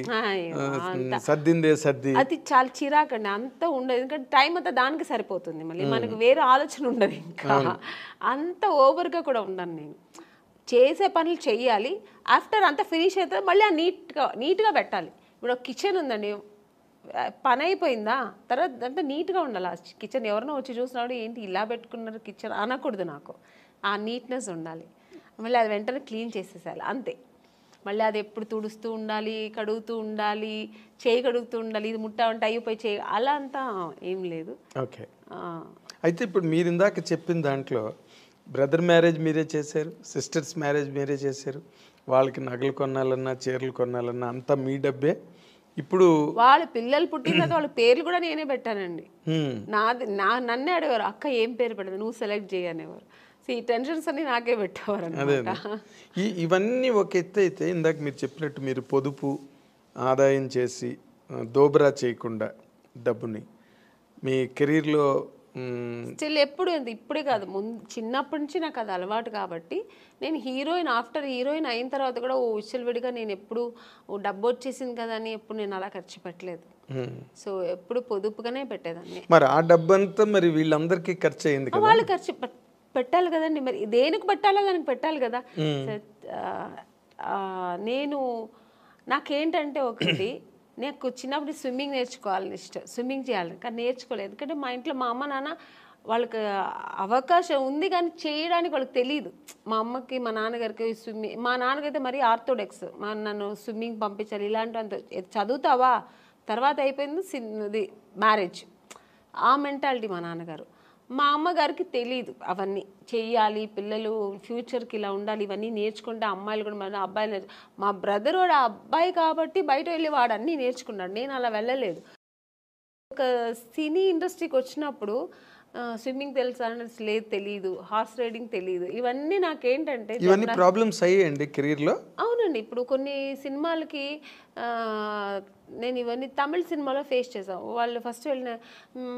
సర్దిందే సర్ది, అది చాలా చిరాకండి. అంత ఉండదు, ఎందుకంటే టైం అంతా దానికి సరిపోతుంది. మళ్ళీ మనకు వేరే ఆలోచన ఉండదు. ఇంకా అంత ఓవర్గా కూడా ఉండను నేను. చేసే పనులు చెయ్యాలి, ఆఫ్టర్ అంతా ఫినిష్ అవుతుంది మళ్ళీ ఆ నీట్గా పెట్టాలి. ఇప్పుడు కిచెన్ ఉందండి, పని అయిపోయిందా తర్వాత అంతా నీట్గా ఉండాలి. ఆ కిచెన్ ఎవరైనా వచ్చి చూసినాడు ఏంటి ఇలా పెట్టుకున్నారు కిచెన్ అనకూడదు. నాకు ఆ నీట్నెస్ ఉండాలి. మళ్ళీ అది వెంటనే క్లీన్ చేసేసాలి అంతే. మళ్ళీ అది ఎప్పుడు తుడుస్తూ ఉండాలి, కడుగుతూ ఉండాలి, చేయి కడుగుతూ ఉండాలి, ఇది ముట్ట ఉంటే అయిపోయి చేయి, అలా అంతా ఏం లేదు. ఓకే. అయితే ఇప్పుడు మీరు ఇందాక చెప్పిన దాంట్లో బ్రదర్ మ్యారేజ్ మీరే చేశారు, సిస్టర్స్ మ్యారేజ్ మీరే చేశారు, వాళ్ళకి నగలు కొనాలన్నా చీరలు కొనాలన్నా అంతా మీ డబ్బే. ఇప్పుడు వాళ్ళ పిల్లలు పుట్టిన తర్వాత వాళ్ళ పేర్లు కూడా నేనే పెట్టానండి. నన్నే అడిగారు, అక్క ఏం పేరు పెట్టదు నువ్వు సెలెక్ట్ చేయనేవారు. ఈ టెన్షన్స్ అన్ని నాకే పెట్టేవారు అన్నమాట. ఇవన్నీ ఒక ఎత్తు అయితే, ఇందాక మీరు చెప్పినట్టు మీరు పొదుపు ఆదాయం చేసి దోబరా చేయకుండా డబ్బుని మీ కెరీర్లో స్టిల్ ఎప్పుడు ఇప్పుడే కాదు, చిన్నప్పటి నుంచి నాకు అది అలవాటు. కాబట్టి నేను ఆఫ్టర్ హీరోయిన్ అయిన తర్వాత కూడా విచ్చలవిడిగా నేను ఎప్పుడు డబ్బు వచ్చేసింది కదా అని ఎప్పుడు నేను అలా ఖర్చు పెట్టలేదు. సో ఎప్పుడు పొదుపుగానే పెట్టేదాన్ని. మరి ఆ డబ్బు అంతా మరి వీళ్ళందరికీ ఖర్చు అయింది కదా, వాళ్ళు ఖర్చు పెట్టాలి కదండి. మరి దేనికి పెట్టాలో దానికి పెట్టాలి కదా. నాకేంటంటే ఒకటి, నాకు చిన్నప్పుడు స్విమ్మింగ్ నేర్చుకోవాలని ఇష్టం, స్విమ్మింగ్ చేయాలని, కానీ నేర్చుకోలేదు. ఎందుకంటే మా ఇంట్లో మా అమ్మ నాన్న వాళ్ళకి అవకాశం ఉంది కానీ చేయడానికి వాళ్ళకి తెలియదు. మా అమ్మకి మా నాన్నగారికి స్విమ్మింగ్, మా నాన్నగైతే మరీ ఆర్థోడాక్స్, నన్ను స్విమ్మింగ్ పంపించాలి ఇలాంటి చదువుతావా తర్వాత అయిపోయింది మ్యారేజ్, ఆ మెంటాలిటీ మా నాన్నగారు. మా అమ్మగారికి తెలియదు అవన్నీ చెయ్యాలి, పిల్లలు ఫ్యూచర్కి ఇలా ఉండాలి, ఇవన్నీ నేర్చుకుంటే అమ్మాయిలు కూడా మన అబ్బాయిలు మా బ్రదర్ వాడు అబ్బాయి కాబట్టి బయట వెళ్ళి వాడు అన్నీ నేర్చుకున్నాడు, నేను అలా వెళ్ళలేదు. ఒక సినీ ఇండస్ట్రీకి వచ్చినప్పుడు స్విమ్మింగ్ తెలుసా లేదు, తెలియదు, హార్స్ రైడింగ్ తెలియదు. ఇవన్నీ నాకేంటంటే ఇవన్నీ ప్రాబ్లమ్స్ అయ్యాయండి కెరీర్లో. అవునండి. ఇప్పుడు కొన్ని సినిమాలకి నేను ఇవన్నీ తమిళ సినిమాలో ఫేస్ చేసాం. వాళ్ళు ఫస్ట్ వెళ్ళిన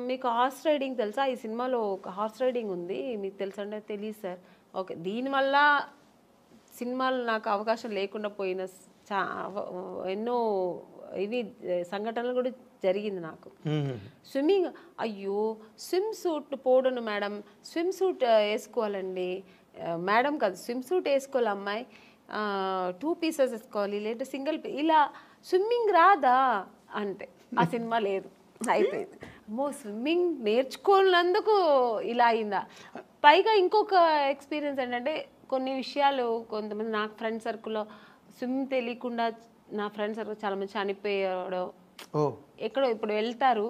మీకు హార్స్ రైడింగ్ తెలుసా, ఈ సినిమాలో ఒక హార్స్ రైడింగ్ ఉంది మీకు తెలుసా అంటే తెలియదు సార్. ఓకే, దీనివల్ల సినిమాలు నాకు అవకాశం లేకుండా పోయిన ఎన్నో ఇవి సంఘటనలు కూడా జరిగింది నాకు. స్విమ్మింగ్, అయ్యో స్విమ్ సూట్ పోడను మేడం, స్విమ్ సూట్ వేసుకోవాలండి మేడం, కాదు స్విమ్ సూట్ వేసుకోవాలి అమ్మాయి, 2 పీసెస్ వేసుకోవాలి లేదా సింగిల్, ఇలా స్విమ్మింగ్ రాదా అంటే ఆ సినిమా లేదు, అయిపోయింది. అమ్మో స్విమ్మింగ్ నేర్చుకోనందుకు ఇలా అయిందా. పైగా ఇంకొక ఎక్స్పీరియన్స్ ఏంటంటే కొన్ని విషయాలు కొంతమంది నాకు ఫ్రెండ్ సర్కిల్లో స్విమ్ తెలియకుండా నా ఫ్రెండ్ సర్కిల్ చాలామంది చనిపోయాడు. ఎక్కడో ఇప్పుడు వెళ్తారు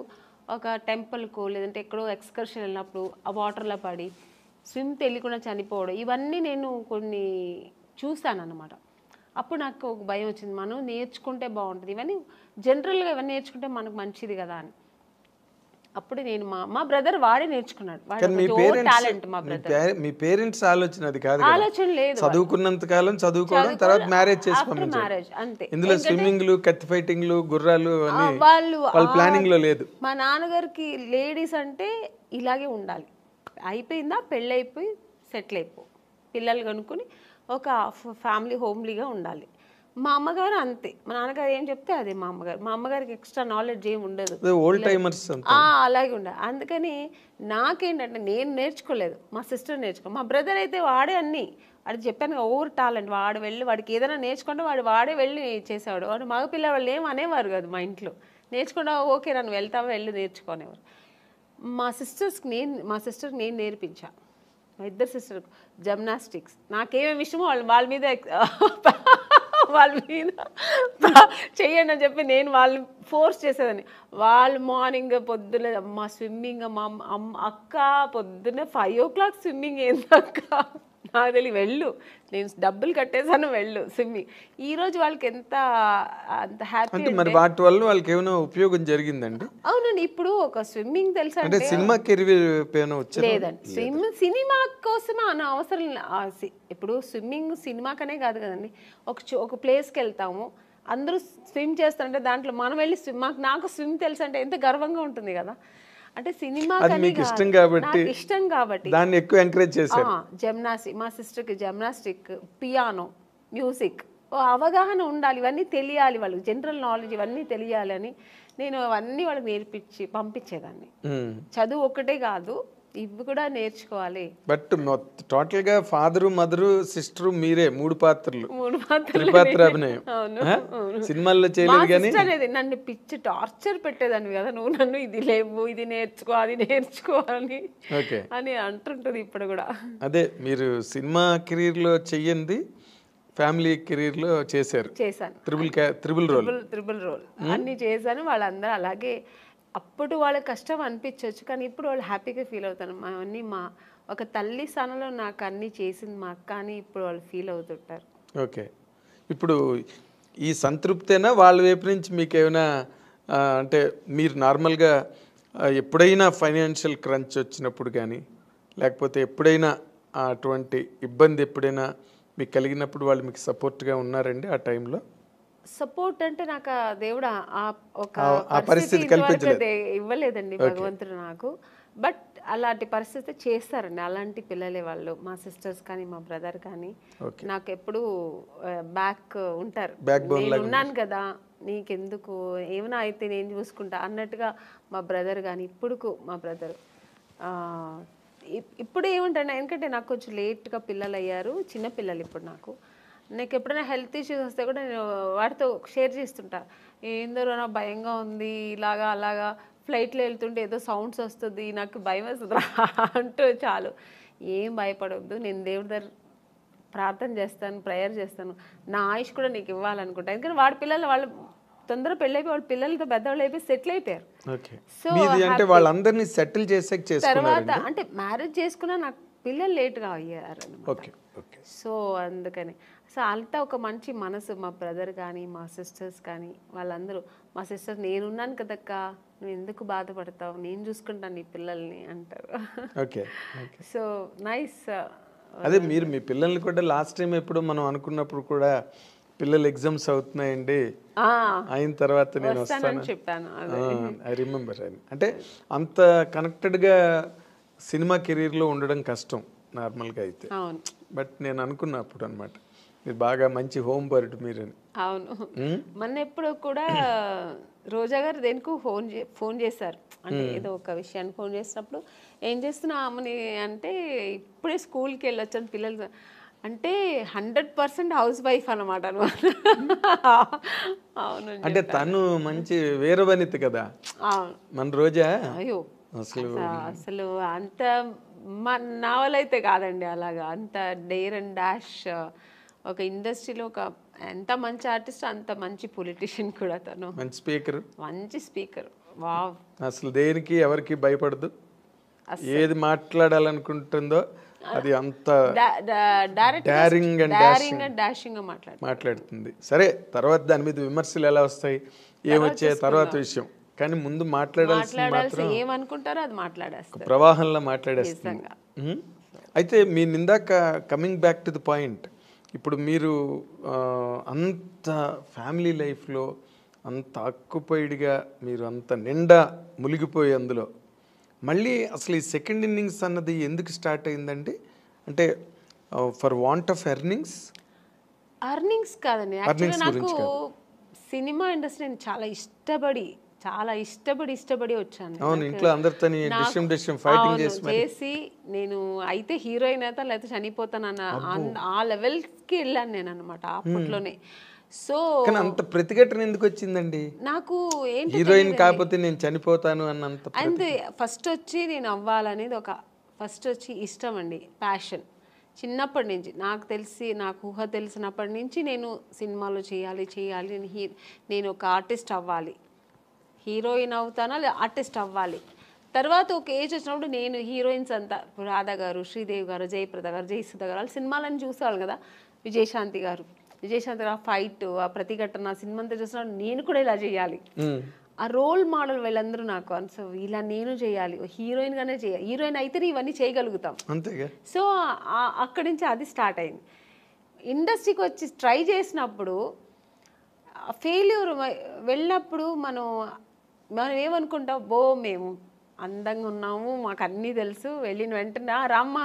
ఒక టెంపుల్కు లేదంటే ఎక్కడో ఎక్స్కర్షన్ వెళ్ళినప్పుడు ఆ వాటర్లో పడి స్విమ్ తెలియకుండా చనిపోవడం, ఇవన్నీ నేను కొన్ని చూశాను అన్నమాట. అప్పుడు నాకు ఒక భయం వచ్చింది, మనం నేర్చుకుంటే బాగుంటుంది, ఇవన్నీ జనరల్గా ఇవన్నీ నేర్చుకుంటే మనకు మంచిది కదా అని. అప్పుడు నేను మా బ్రదర్ వాడే నేర్చుకున్నాడు, టాలెంట్. మా బ్రదర్ మీ పేరెంట్స్ ఆలోచన అది కాదు, ఆలోచన లేదు, చదువుకున్నంత కాలం చదువుకోవడం, తర్వాత మ్యారేజ్ చేసి మ్యారేజ్ అంతే. ఇందులో స్విమ్మింగ్లు కత్తి ఫైటింగ్లు గుర్రాలు వాళ్ళ ప్లానింగ్ లో లేదు. మా నాన్నగారికి లేడీస్ అంటే ఇలాగే ఉండాలి, అయిపోయిందా పెళ్ళి అయిపోయి సెటిల్ అయిపో, పిల్లలు కనుక్కొని ఒక ఫ్యామిలీ హోమ్లీగా ఉండాలి. మా అమ్మగారు అంతే, మా నాన్నగారు ఏం చెప్తే అదే మా అమ్మగారికి ఎక్స్ట్రా నాలెడ్జ్ ఏమి ఉండదు. ఓల్డ్ టైమర్స్ అలాగే ఉండే. అందుకని నాకేంటంటే నేను నేర్చుకోలేదు, మా సిస్టర్ మా బ్రదర్ అయితే వాడే అన్నీ, వాడికి చెప్పాను కదా ఓవర్ టాలెంట్, వాడు వెళ్ళి వాడికి ఏదైనా నేర్చుకుంటే వాడే వెళ్ళి చేసేవాడు. వాడు మగపిల్ల వాళ్ళు ఏం అనేవారు కాదు మా ఇంట్లో, నేర్చుకున్నా ఓకే నన్ను వెళ్తావా వెళ్ళి నేర్చుకునేవారు. మా సిస్టర్కి నేను నేర్పించా, మా ఇద్దరు సిస్టర్ జిమ్నాస్టిక్స్. నాకేమేమి ఇష్టమో వాళ్ళ మీద చెయ్యండి అని చెప్పి నేను వాళ్ళని ఫోర్స్ చేసేదాన్ని. వాళ్ళు మార్నింగ్ పొద్దున మా స్విమ్మింగ్, మా అక్క పొద్దున్న 5 o'clock స్విమ్మింగ్ ఏందక్క నాకు తెలియ, వెళ్ళు నేను డబ్బులు కట్టేసాను వెళ్ళు స్విమ్మింగ్. ఈరోజు వాళ్ళకి అంత హ్యాపీ. మరి వాటి వల్ల వాళ్ళకి ఏమైనా ఉపయోగం జరిగిందండి? అవునండి, ఇప్పుడు ఒక స్విమ్మింగ్ తెలుసా అంటే సినిమా కెరీర్ లేదండి, సినిమా కోసమే అన్న అవసరం. ఇప్పుడు స్విమ్మింగ్ సినిమాకనే కాదు కదండి, ఒక ప్లేస్కి వెళ్తాము అందరూ స్విమ్ చేస్తారంటే దాంట్లో మనం వెళ్ళి నాకు స్విమ్ తెలుసు అంటే ఎంత గర్వంగా ఉంటుంది కదా. అంటే సినిమా ఇష్టం కాబట్టి దాన్ని ఎక్కువ ఎంకరేజ్ చేశారు. జిమ్నాస్టిక్, మా సిస్టర్కి జిమ్నాస్టిక్, పియానో, మ్యూజిక్ అవగాహన ఉండాలి, ఇవన్నీ తెలియాలి వాళ్ళకి, జనరల్ నాలెడ్జ్ ఇవన్నీ తెలియాలి అని నేను అవన్నీ వాళ్ళకి నేర్పించి పంపించేదాన్ని. చదువు ఒక్కటే కాదు, ఇవి కూడా నేర్చుకోవాలి. బట్ టోటల్ గా ఫాదరు మదరు సిస్టర్ మీరే 3 పాత్రలు, అభినయం సినిమాల్లో చేయలేదు. కానీ నన్ను పిచ్చి టార్చర్ పెట్టేదాన్ని కదా, నువ్వు నన్ను ఇది లేవు ఇది నేర్చుకో అది నేర్చుకోవాలి అని అంటుంటది ఇప్పుడు కూడా. అదే మీరు సినిమా కెరీర్ లో చెయ్యండి, ఫ్యామిలీ కెరీర్ లో చేశాను, త్రిబుల్ రోల్ అన్ని చేశాను. వాళ్ళందరూ అలాగే, అప్పుడు వాళ్ళకి కష్టం అనిపించవచ్చు కానీ ఇప్పుడు వాళ్ళు హ్యాపీగా ఫీల్ అవుతారు. అన్నీ ఒక తల్లి స్థానంలో నాకు అన్నీ చేసింది మా అక్క అని ఇప్పుడు వాళ్ళు ఫీల్ అవుతుంటారు. ఓకే, ఇప్పుడు ఈ సంతృప్తేనా వాళ్ళ వైపు నుంచి మీకు ఏమైనా అంటే మీరు నార్మల్గా ఎప్పుడైనా ఫైనాన్షియల్ క్రంచ్ వచ్చినప్పుడు కానీ లేకపోతే ఎప్పుడైనా అటువంటి ఇబ్బంది ఎప్పుడైనా మీకు కలిగినప్పుడు వాళ్ళు మీకు సపోర్ట్గా ఉన్నారండి ఆ టైంలో? సపోర్ట్ అంటే నాకు దేవుడు ఒక పరిస్థితి ఇవ్వలేదండి భగవంతుడు నాకు. బట్ అలాంటి పరిస్థితి చేస్తారండి, అలాంటి పిల్లలే వాళ్ళు, మా సిస్టర్స్ కానీ మా బ్రదర్ కానీ నాకు ఎప్పుడు బ్యాక్ ఉంటారు. నేను ఉన్నాను కదా నీకెందుకు, ఏమైనా అయితే నేను చూసుకుంటా అన్నట్టుగా మా బ్రదర్ కానీ మా బ్రదర్ ఇప్పుడు ఏముంటాను. ఎందుకంటే నాకు కొంచెం లేట్గా పిల్లలు అయ్యారు, చిన్న పిల్లలు ఇప్పుడు నాకు ఎప్పుడైనా హెల్త్ ఇష్యూస్ వస్తే కూడా నేను వాటితో షేర్ చేస్తుంటా. ఏందో నా భయంగా ఉంది, ఇలాగా అలాగా ఫ్లైట్లో వెళ్తుంటే ఏదో సౌండ్స్ వస్తుంది నాకు భయం వస్తుంది అంటూ చాలు, ఏం భయపడవద్దు, నేను దేవుడి దగ్గర ప్రార్థన చేస్తాను, ప్రేయర్ చేస్తాను, నా ఆయుష్ కూడా నీకు ఇవ్వాలనుకుంటా. ఎందుకంటే వాడి పిల్లలు వాళ్ళు తొందరగా పెళ్ళైపోయి వాళ్ళ పిల్లలతో పెద్దవాళ్ళు అయిపోయి సెటిల్ అయిపోయారు. సో వాళ్ళందరినీ సెటిల్ చేసే తర్వాత అంటే మ్యారేజ్ చేసుకున్నా నాకు పిల్లలు లేట్గా అయ్యారు అనమాట. సో అందుకని అంతా ఒక మంచి మనసు, మా బ్రదర్ కానీ మా సిస్టర్స్ కానీ వాళ్ళందరూ, మా సిస్టర్ నేనున్నాను కదక్క నువ్వు ఎందుకు బాధపడతావు, నేను చూసుకుంటాను నీ పిల్లల్ని అంటారు. So nice. అదే మీరు మీ పిల్లల్ని కూడా లాస్ట్ టైం ఎప్పుడు మనం అనుకున్నప్పుడు కూడా పిల్లలు ఎగ్జామ్స్ అవుతున్నాయండి అయిన తర్వాత నేను వస్తాను చెప్పాను, ఐ రిమెంబర్. అంటే అంత కనెక్టెడ్గా సినిమా కెరీర్లో ఉండడం కష్టం నార్మల్గా అయితే. బట్ నేను అనుకున్నప్పుడు అనమాట మీరు బాగా మంచి హోమ్ బర్డ్ మీరని. అవును, మొన్న ఎప్పుడు కూడా రోజా గారు దేనికి ఫోన్ చేశారు, అంటే ఏదో ఒక విషయాన్ని ఫోన్ చేసినప్పుడు ఏం చేస్తున్నా అమ్మని అంటే ఇప్పుడే స్కూల్కి వెళ్ళొచ్చాను పిల్లలు అంటే 100% హౌస్ వైఫ్ అనమాట. అవును, అంటే తను మంచి వీరవనిత కదా మన రోజా. అయ్యో అసలు అంత నా వల్ల అయితే కాదండి అలాగా, అంత డేర్ అండ్ డాష్, ఒక ఇండస్ట్రీలో ఒక ఎంత మంచి ఆర్టిస్ట్ అంత మంచి పొలిటీషియన్ కూడా తను. మంచి స్పీకర్ వావ్, అసలు దేనికి ఎవరికి భయపడదు, ఏది మాట్లాడాలనుకుంటుందో అది అంత డారింగ్ అండ్ డాషింగ్ మాట్లాడుతుంది. సరే తర్వాత దాని మీద విమర్శలు ఎలా వస్తాయి ఏమొచ్చే తర్వాత విషయం, కానీ ముందు మాట్లాడాల్సి ఏమనుకుంటారో అది మాట్లాడేస్తారు, ప్రవాహంలో మాట్లాడేస్తుంది. అయితే మీ ఇందాక coming back to the point, ఇప్పుడు మీరు అంత ఫ్యామిలీ లైఫ్లో అంత ఆక్యుపైడ్గా మీరు అంత నిండా మునిగిపోయి అందులో మళ్ళీ అసలు ఈ సెకండ్ ఇన్నింగ్స్ అన్నది ఎందుకు స్టార్ట్ అయిందండి? అంటే for want of earnings earnings కాదండి, యాక్చువల్గా నాకు సినిమా ఇండస్ట్రీ నేను చాలా ఇష్టపడి వచ్చాను. అవును, ఇంట్లో అందరితో ఫైటింగ్ చేసి నేను అయితే హీరోయిన్ అయితే లేకపోతే చనిపోతానన్న ఆ లెవెల్స్కి వెళ్ళాను నేను అనమాట అప్పట్లోనే. సో అంత ప్రతిఘటన ఎందుకు వచ్చిందండి? నాకు ఏంటి హీరోయిన్ కాకపోతే నేను చనిపోతాను అన్నంత. అంతే, ఫస్ట్ వచ్చి నేను అవ్వాలనేది ఫస్ట్ వచ్చి ఇష్టం అండి, ప్యాషన్. చిన్నప్పటి నుంచి నాకు ఊహ తెలిసినప్పటి నుంచి నేను సినిమాలో చేయాలి నేను ఒక ఆర్టిస్ట్ అవ్వాలి, హీరోయిన్ అవుతానా లేదా ఆర్టిస్ట్ అవ్వాలి. తర్వాత ఒక ఏజ్ వచ్చినప్పుడు నేను హీరోయిన్స్ అంతా రాధా గారు, శ్రీదేవి గారు, జయప్రద గారు, జయసుధ గారు వాళ్ళ సినిమాలను చూసేవాళ్ళు కదా, విజయశాంతి గారు ఫైట్, ఆ ప్రతిఘటన సినిమా అంతా చూసినప్పుడు నేను కూడా ఇలా చేయాలి, ఆ రోల్ మోడల్ వీళ్ళందరూ నాకు. సో ఇలా నేను చేయాలి, హీరోయిన్గానే చేయాలి, హీరోయిన్ అయితేనే ఇవన్నీ చేయగలుగుతాం. సో అక్కడి నుంచి అది స్టార్ట్ అయింది. ఇండస్ట్రీకి వచ్చి ట్రై చేసినప్పుడు ఫెయిల్యూర్ వెళ్ళినప్పుడు మనం ఏమనుకుంటాం, మేము అందంగా ఉన్నాము, మాకు అన్నీ తెలుసు, వెళ్ళిన వెంటనే రామ్మా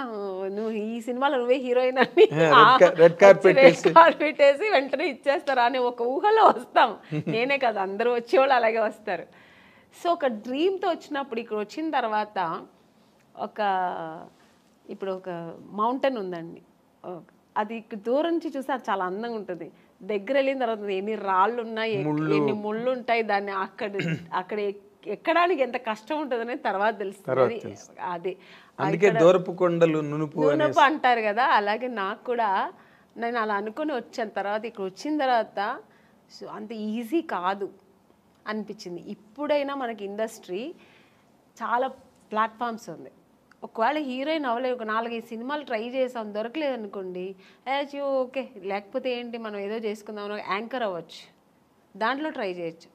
నువ్వు ఈ సినిమాలో నువ్వే హీరోయిన్ అని రెడ్ కార్పెట్ వేసి వెంటనే ఇచ్చేస్తారా అని ఒక ఊహలో వస్తాం. నేనే కదా, అందరూ వచ్చేవాళ్ళు అలాగే వస్తారు. సో ఒక డ్రీమ్తో వచ్చినప్పుడు ఇక్కడ వచ్చిన తర్వాత ఇప్పుడు ఒక మౌంటైన్ ఉందండి, అది దూరం నుంచి చూస్తే అది చాలా అందంగా ఉంటుంది. దగ్గర వెళ్ళిన తర్వాత ఎన్ని రాళ్ళు ఉన్నాయి, ఎన్ని ముళ్ళు ఉంటాయి, దాన్ని అక్కడ ఎక్కడానికి ఎంత కష్టం ఉంటుందనే తర్వాత తెలుస్తుంది. అది అందుకే దూరపు కొండలు నునుపు అంటారు కదా, అలాగే నాకు కూడా నేను అలా అనుకుని వచ్చాను. తర్వాత ఇక్కడ వచ్చిన తర్వాత అంత ఈజీ కాదు అనిపించింది. ఇప్పుడైనా మనకి ఇండస్ట్రీ చాలా ప్లాట్ఫామ్స్ ఉంది. ఒకవేళ హీరోయిన్ అవ్వలేదు, ఒక 4-5 సినిమాలు ట్రై చేసాం, దొరకలేదు అనుకోండి, ఓకే లేకపోతే ఏంటి మనం ఏదో చేసుకుందాం, యాంకర్ అవ్వచ్చు, దాంట్లో ట్రై చేయొచ్చు,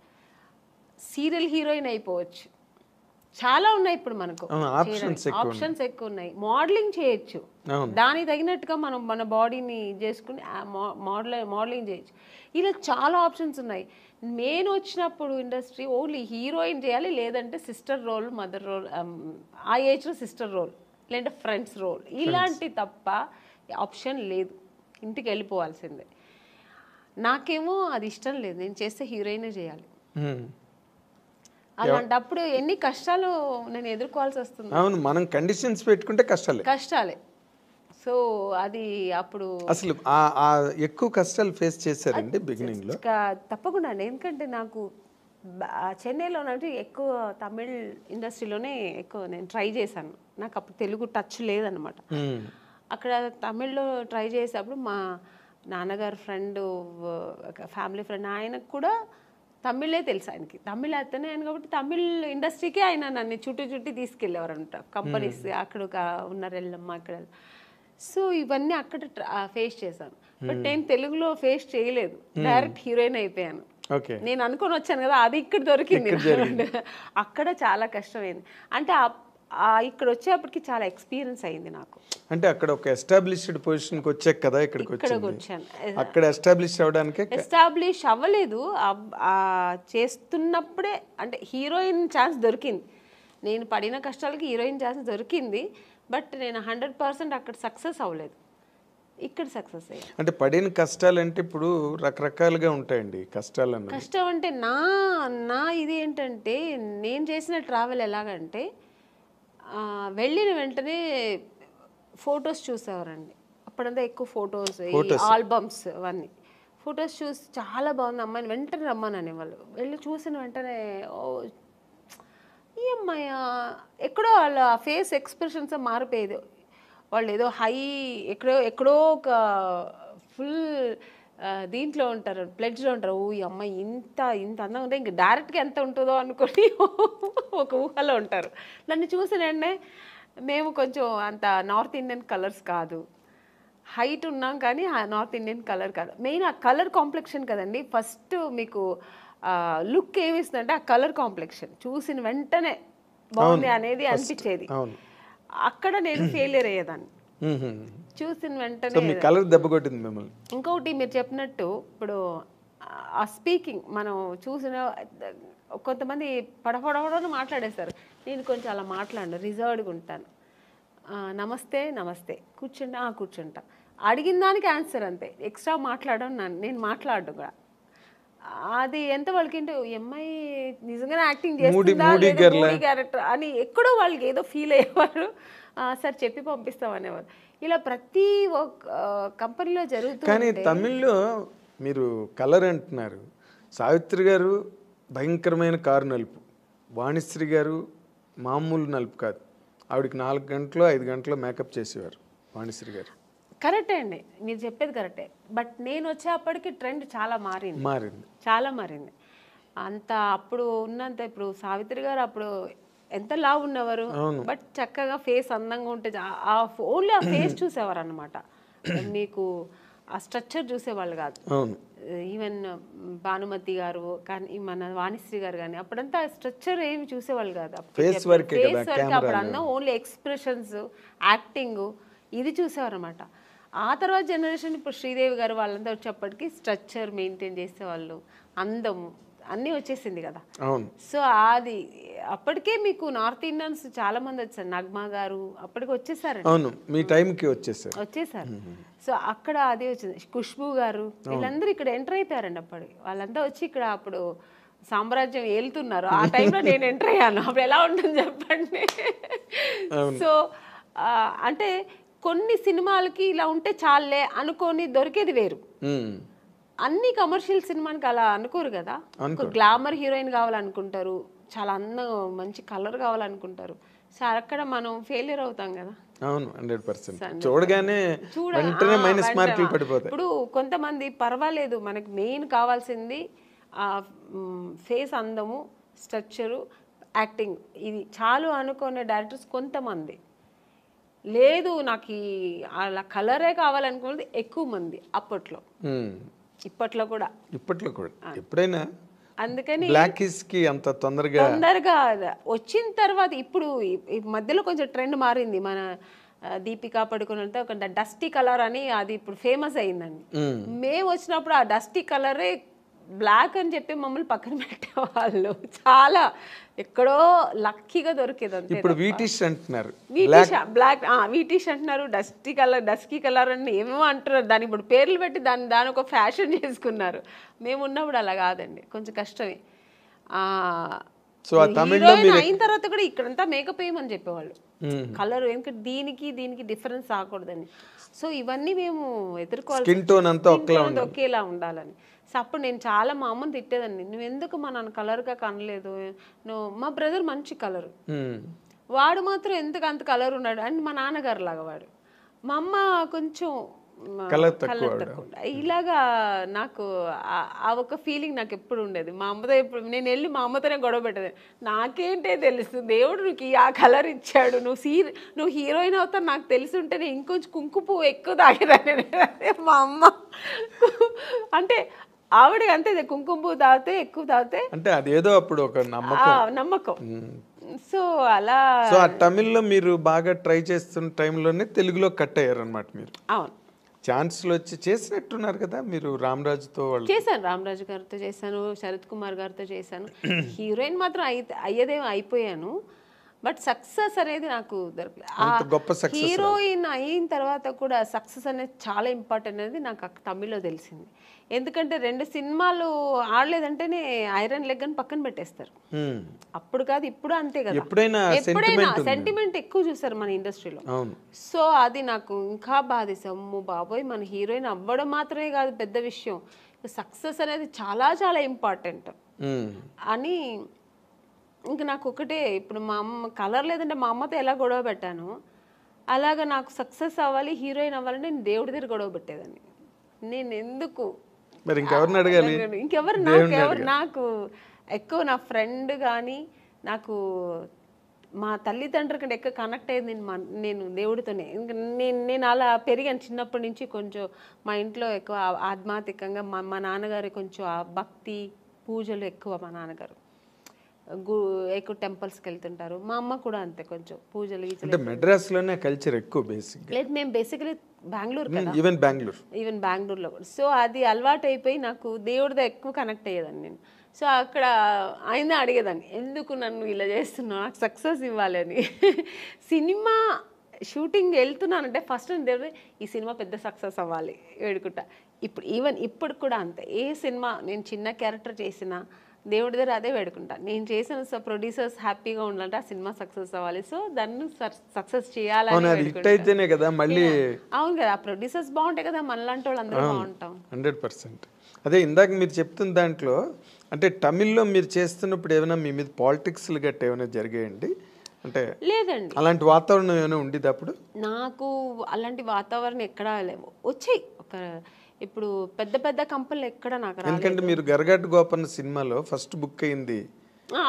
సీరియల్ హీరోయిన్ అయిపోవచ్చు, చాలా ఉన్నాయి ఇప్పుడు మనకు ఆప్షన్స్ ఎక్కువ ఉన్నాయి. మోడలింగ్ చేయొచ్చు, దానికి తగినట్టుగా మనం మన బాడీని చేసుకుని మోడలింగ్ చేయొచ్చు, ఇలా చాలా ఆప్షన్స్ ఉన్నాయి. నేను వచ్చినప్పుడు ఇండస్ట్రీ ఓన్లీ హీరోయిన్ చేయాలి, లేదంటే సిస్టర్ రోల్, మదర్ రోల్, ఆ ఏజ్లో సిస్టర్ రోల్, లేదంటే ఫ్రెండ్స్ రోల్, ఇలాంటి తప్ప ఆప్షన్ లేదు, ఇంటికి వెళ్ళిపోవాల్సిందే. నాకేమో అది ఇష్టం లేదు, నేను చేస్తే హీరోయినే చేయాలి. అలాంటప్పుడు ఎన్ని కష్టాలు నేను ఎదుర్కోవాల్సి వస్తుంది. అవును, మనం కండిషన్స్ పెట్టుకుంటే కష్టాలే. సో అది అప్పుడు అసలు ఎక్కువ కష్టాలు ఫేస్ చేశారండి బిగినింగ్ లో? తప్పకుండా అండి, ఎందుకంటే నాకు చెన్నైలో ఎక్కువ తమిళ్ ఇండస్ట్రీలోనే ఎక్కువ నేను ట్రై చేశాను. నాకు అప్పుడు తెలుగు టచ్ లేదనమాట. అక్కడ తమిళ్లో ట్రై చేసేటప్పుడు మా నాన్నగారు ఫ్రెండ్, ఫ్యామిలీ ఫ్రెండ్, ఆయనకు కూడా తమిళే తెలుసు, ఆయనకి తమిళ్ అతనే ఆయన కాబట్టి తమిళ్ ఇండస్ట్రీకే ఆయన నన్ను చుట్టి తీసుకెళ్ళేవారు అనమాట, కంపెనీస్ అక్కడ ఉన్నారు ఎల్లమ్మ అక్కడ. సో ఇవన్నీ అక్కడ ఫేస్ చేశాను. బట్ నేను తెలుగులో ఫేస్ చేయలేదు, డైరెక్ట్ హీరోయిన్ అయిపోయాను. నేను అనుకొని వచ్చాను కదా, అది ఇక్కడ దొరికింది. అక్కడ చాలా కష్టమైంది. అంటే ఇక్కడ వచ్చేప్పటికి చాలా ఎక్స్పీరియన్స్ అయింది నాకు. అంటే అక్కడ ఒక ఎస్టాబ్లిష్డ్ పొజిషన్కి వచ్చాక కదా ఇక్కడికి వచ్చాను. అక్కడ ఎస్టాబ్లిష్ అవ్వలేదు, చేస్తున్నప్పుడే అంటే హీరోయిన్ ఛాన్స్ దొరికింది. నేను పడిన కష్టాలకి హీరోయిన్ ఛాన్స్ దొరికింది, బట్ నేను 100% అక్కడ సక్సెస్ అవ్వలేదు, ఇక్కడ సక్సెస్ అయ్యా. అంటే పడిన కష్టాలు అంటే ఇప్పుడు రకరకాలుగా ఉంటాయండి కష్టాలు. కష్టం అంటే నా ఇది ఏంటంటే, నేను చేసిన ట్రావెల్ ఎలాగంటే వెళ్ళిన వెంటనే ఫొటోస్ చూసేవారండి. అప్పుడంతా ఎక్కువ ఫొటోస్, ఆల్బమ్స్, అవన్నీ ఫొటోస్ చూసి చాలా బాగుంది అమ్మాయిని వెంటనే రమ్మనని వాళ్ళు. వెళ్ళి చూసిన వెంటనే ఈ అమ్మాయి ఎక్కడో వాళ్ళ ఫేస్ ఎక్స్ప్రెషన్స్ మారిపోయేది. వాళ్ళు ఏదో ఎక్కడో ఒక ఫుల్ దీంట్లో ఉంటారు, ప్లెడ్జ్లో ఉంటారు. ఈ అమ్మాయి ఇంత అందంగా ఉంటే ఇంక డైరెక్ట్గా ఎంత ఉంటుందో అనుకొని ఒక ఊహలో ఉంటారు. నన్ను చూసిన వెంటనే మేము కొంచెం అంత నార్త్ ఇండియన్ కలర్స్ కాదు, హైట్ ఉన్నాం కానీ నార్త్ ఇండియన్ కలర్ కాదు. మెయిన్ ఆ కలర్ కాంప్లెక్షన్ కదండి ఫస్ట్ మీకు లుక్ ఏమిస్తుందంటే ఆ కలర్ కాంప్లెక్షన్ చూసిన వెంటనే బాగుంది అనేది అనిపించేది. అక్కడ నేను ఫెయిలియర్ అయ్యేదాన్ని, చూసిన వెంటనే కలర్ దెబ్బ కొట్టింది మిమ్మల్ని. ఇంకొకటి మీరు చెప్పినట్టు ఇప్పుడు ఆ స్పీకింగ్ మనం చూసిన కొంతమంది పడపడని మాట్లాడేస్తారు, నేను కొంచెం అలా మాట్లాడను, రిజర్వ్డ్గా ఉంటాను. నమస్తే నమస్తే కూర్చుంటా కూర్చుంటా అడిగిన దానికి ఆన్సర్ అంతే, ఎక్స్ట్రా మాట్లాడడం నేను మాట్లాడడం కూడా. అది ఎంత వాళ్ళకింటే అమ్మాయి నిజంగానే యాక్టింగ్ చేస్తుందా క్యారెక్టర్ అని ఎక్కడో వాళ్ళకి ఏదో ఫీల్ అయ్యేవారు. సార్ చెప్పి పంపిస్తామనేవారు. ఇలా ప్రతి ఒక్క కంపెనీలో జరుగుతుంది. కానీ తమిళ్లో మీరు కలర్ అంటున్నారు, సావిత్రి గారు భయంకరమైన కారు నలుపు, వాణిశ్రీ గారు మామూలు నలుపు కాదు, ఆవిడకి 4 గంటలు 5 గంటలు మేకప్ చేసేవారు వాణిశ్రీ గారు. కరెక్టే అండి, మీరు చెప్పేది కరెక్టే. బట్ నేను వచ్చేప్పటికి ట్రెండ్ చాలా మారింది, చాలా మారింది. అంత అప్పుడు ఉన్నంత ఇప్పుడు సావిత్రి గారు అప్పుడు ఎంత లావు ఉన్నవారు, బట్ చక్కగా ఫేస్ అందంగా ఉంటే ఓన్లీ ఆ ఫేస్ చూసేవారు అనమాట. మీకు ఆ స్ట్రక్చర్ చూసేవాళ్ళు కాదు. ఈవెన్ భానుమతి గారు కానీ మన వాణిశ్రీ గారు కానీ అప్పుడంతా స్ట్రక్చర్ ఏమి చూసేవాళ్ళు కాదు. ఫేస్ వరకు అప్పుడు అందం ఓన్లీ ఎక్స్ప్రెషన్స్, యాక్టింగ్ ఇది చూసేవారు అనమాట. ఆ తర్వాత జనరేషన్ ఇప్పుడు శ్రీదేవి గారు వాళ్ళంతా వచ్చేప్పటికి స్ట్రక్చర్ మెయింటైన్ చేసేవాళ్ళు, అందము అన్నీ వచ్చేసింది కదా. సో అది అప్పటికే మీకు నార్త్ ఇండియన్స్ చాలా మంది వచ్చారు. నగ్మా గారు అప్పటికి వచ్చేసారు, మీ టైంకి వచ్చేసారు. సో అక్కడ అది వచ్చింది. ఖుష్బూ గారు వీళ్ళందరూ ఇక్కడ ఎంటర్ అయిపోయారండి. అప్పటికి వాళ్ళంతా వచ్చి ఇక్కడ అప్పుడు సామ్రాజ్యం ఏలుతున్నారు. ఆ టైంలో నేను ఎంటర్ అయ్యాను. అప్పుడు ఎలా ఉంటుంది చెప్పండి. సో అంటే కొన్ని సినిమాలకి ఇలా ఉంటే చాలే అనుకొని దొరికేది వేరు. అన్ని కమర్షియల్ సినిమానికి అలా అనుకోరు కదా. గ్లామర్ హీరోయిన్ కావాలనుకుంటారు, చాలా అందం మంచి కలర్ కావాలనుకుంటారు. సో అక్కడ మనం ఫెయిలియర్ అవుతాం కదా. అవును, 100%. చూడగానే వెంటనే మైనస్ మార్కులు పడిపోతాయి. ఇప్పుడు కొంతమంది పర్వాలేదు, మనకి మెయిన్ కావాల్సింది ఆ ఫేస్ అందము, స్ట్రక్చరు, యాక్టింగ్ ఇది చాలు అనుకునే డైరెక్టర్స్ కొంతమంది. లేదు నాకు అలా కలరే కావాలనుకున్నది ఎక్కువ మంది అప్పట్లో, ఇప్పట్లో కూడా ఎప్పుడైనా. అందుకని బ్లాకీస్కి అంత తొందరగా వచ్చిన తర్వాత ఇప్పుడు మధ్యలో కొంచెం ట్రెండ్ మారింది. మన దీపికా పడుకుని ఒక డస్టీ కలర్ అని అది ఇప్పుడు ఫేమస్ అయిందండి. మేము వచ్చినప్పుడు ఆ డస్టీ కలరే బ్లాక్ అని చెప్పి మమ్మల్ని పక్కన పెట్టేవాళ్ళు. చాలా ఎక్కడో లక్కీగా దొరికేది అంతే. ఇప్పుడు వీటిష్ అంటున్నారు, బ్లాక్ వీటిష్ అంటున్నారు, డస్కీ కలర్ అని ఏమేమో అంటున్నారు. దాని ఇప్పుడు పేర్లు పెట్టి దాని ఒక ఫ్యాషన్ చేసుకున్నారు. మేము ఉన్నప్పుడు అలా కాదండి, కొంచెం కష్టమే. అయిన తర్వాత కూడా ఇక్కడంతా మేకప్ వేయమని చెప్పేవాళ్ళు, కలర్ ఎందుకంటే దీనికి డిఫరెన్స్ రాకూడదని. సో ఇవన్నీ మేము ఎదుర్కోవాలి, ఒకేలా ఉండాలని. సో అప్పుడు నేను చాలా మా అమ్మని తిట్టేదాన్ని, నువ్వు ఎందుకు మా నాన్న కలర్గా కనలేదు, నువ్వు మా బ్రదర్ మంచి కలరు, వాడు మాత్రం ఎందుకు అంత కలర్ ఉన్నాడు అని మా నాన్నగారు లాగా వాడు, మా అమ్మ కొంచెం కలర్ తక్కువ. ఇలాగా నాకు ఆ ఒక ఫీలింగ్ నాకు ఎప్పుడు ఉండేది. మా అమ్మతో ఎప్పుడు నేను వెళ్ళి మా అమ్మతోనే గొడవ పెట్టేది, నాకేంటే తెలుసు దేవుడు నీకు ఆ కలర్ ఇచ్చాడు, నువ్వు హీరోయిన్ అవుతావు నాకు తెలిసి ఉంటేనే ఇంకొంచెం కుంకుమ పువ్వు ఎక్కువ తాగేదాన్ని. మా అమ్మ అంటే ఆవిడకి అంతే, కుంకుమ పువ్వు తాగితే ఎక్కువ తాగితే అంటే అదేదో అప్పుడు ఒక నమ్మకం. సో అలా తమిళ్లో మీరు బాగా ట్రై చేస్తున్న టైంలోనే తెలుగులో కట్ అయ్యారు అనమాట మీరు. అవును, ఛాన్స్లు వచ్చి చేసినట్టున్నారు కదా మీరు. రామరాజుతో చేశాను, రామరాజు గారితో చేశాను, శరత్ కుమార్ గారితో చేశాను. హీరోయిన్ మాత్రం అయ్యేదేమో అయిపోయాను, బట్ సక్సెస్ అనేది నాకు దొరకలేదు. హీరోయిన్ అయిన తర్వాత కూడా సక్సెస్ అనేది చాలా ఇంపార్టెంట్ అనేది నాకు తమిళ్లో తెలిసింది. ఎందుకంటే 2 సినిమాలు ఆడలేదంటేనే ఐరన్ లెగ్ అని పక్కన పెట్టేస్తారు. అప్పుడు కాదు ఇప్పుడు అంతే కదా, ఎప్పుడైనా సెంటిమెంట్ ఎక్కువ చూస్తారు మన ఇండస్ట్రీలో. సో అది నాకు ఇంకా బాధేసాము, బాబోయ్ మన హీరోయిన్ అవ్వడం మాత్రమే కాదు పెద్ద విషయం, సక్సెస్ అనేది చాలా చాలా ఇంపార్టెంట్ అని. ఇంకా నాకు ఒకటే, ఇప్పుడు మా అమ్మ కలర్ లేదంటే మా అమ్మతో ఎలా గొడవ పెట్టాను, అలాగా నాకు సక్సెస్ అవ్వాలి, హీరోయిన్ అవ్వాలంటే నేను దేవుడి దగ్గర గొడవ పెట్టేదాన్ని. నేను ఎందుకు ఇంకెవరు నాకు ఎక్కువ నా ఫ్రెండ్ కానీ నాకు మా తల్లిదండ్రుల కంటే ఎక్కువ కనెక్ట్ అయ్యేది నేను దేవుడితోనే. నేను అలా పెరిగాను చిన్నప్పటి నుంచి. కొంచెం మా ఇంట్లో ఎక్కువ ఆధ్యాత్మికంగా మా నాన్నగారు కొంచెం భక్తి పూజలు ఎక్కువ. మా నాన్నగారు ఎక్కువ టెంపుల్స్కి వెళ్తుంటారు, మా అమ్మ కూడా అంతే కొంచెం పూజలు. మెడ్రాస్లోనే కల్చర్ ఎక్కువ బేసిక్. లేదు మేము బేసికలీ బెంగళూరు కదా, ఈవెన్ బెంగళూరులో. సో అది అలవాటు అయిపోయి నాకు దేవుడితో ఎక్కువ కనెక్ట్ అయ్యేదాన్ని నేను. సో అక్కడ ఆయన అడిగేదాన్ని, ఎందుకు నన్ను ఇలా చేస్తున్నావు, నాకు సక్సెస్ ఇవ్వాలి అని. సినిమా షూటింగ్ వెళ్తున్నానంటే ఫస్ట్ దేవుడు ఈ సినిమా పెద్ద సక్సెస్ అవ్వాలి వేడుకుంటా. ఇప్పుడు కూడా అంతే, ఏ సినిమా నేను చిన్న క్యారెక్టర్ చేసినా దేవుడి దగ్గర అదే వేడుకుంటా. నేను చేసిన ప్రొడ్యూసర్స్ హ్యాపీగా ఉండాలంటే ఆ సినిమా సక్సెస్ అవ్వాలి, సో దాన్ని సక్సెస్ చేయాలని అయితేనే కదా మళ్ళీ. అవును కదా, ఆ ప్రొడ్యూసర్స్ బాగుంటాయి కదా, మనలాంటి వాళ్ళు అందరూ బాగుంటాం. 100%. అదే ఇందాక మీరు చెప్తున్న దాంట్లో అంటే తమిళ్లో మీరు చేస్తున్నప్పుడు ఏమైనా మీ మీద పాలిటిక్స్లు గట్ట ఏమైనా జరిగాయండి? అంటే లేదండి, అలాంటి వాతావరణం ఏమైనా ఉండేది అప్పుడు? నాకు అలాంటి వాతావరణం ఎక్కడా లేవు. వచ్చాయి ఇప్పుడు పెద్ద పెద్ద కంపెనీలు ఎక్కడ నాకు రాలేదు. ఎందుకంటే మీరు గరగట్టు గోపన్న సినిమాలో ఫస్ట్ బుక్ అయింది,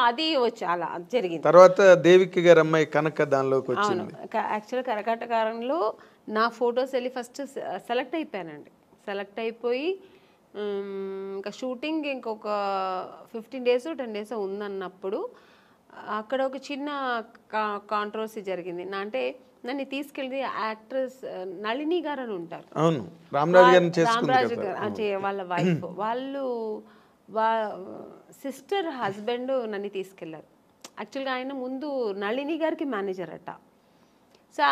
అది వచ్చి అలా జరిగింది. తర్వాత దేవికి గారి అమ్మాయి కనక దానిలోకి వచ్చింది. యాక్చువల్గా కరకట్టకారంలో నా ఫొటోస్ వెళ్ళి ఫస్ట్ సెలెక్ట్ అయిపోయానండి. సెలెక్ట్ అయిపోయి ఇంకా షూటింగ్ ఇంకొక 15 days 10 days ఉందన్నప్పుడు అక్కడ ఒక చిన్న కాంట్రవర్సీ జరిగింది. అంటే నన్ను తీసుకెళ్ళి యాక్ట్రెస్ నళిని గారు అని ఉంటారు, అవును, రామరాజు గారు వాళ్ళ వైఫ్, వాళ్ళు సిస్టర్ హస్బెండ్ నన్ను తీసుకెళ్లారు. యాక్చువల్గా ఆయన ముందు నళిని గారికి మేనేజర్ అట. సో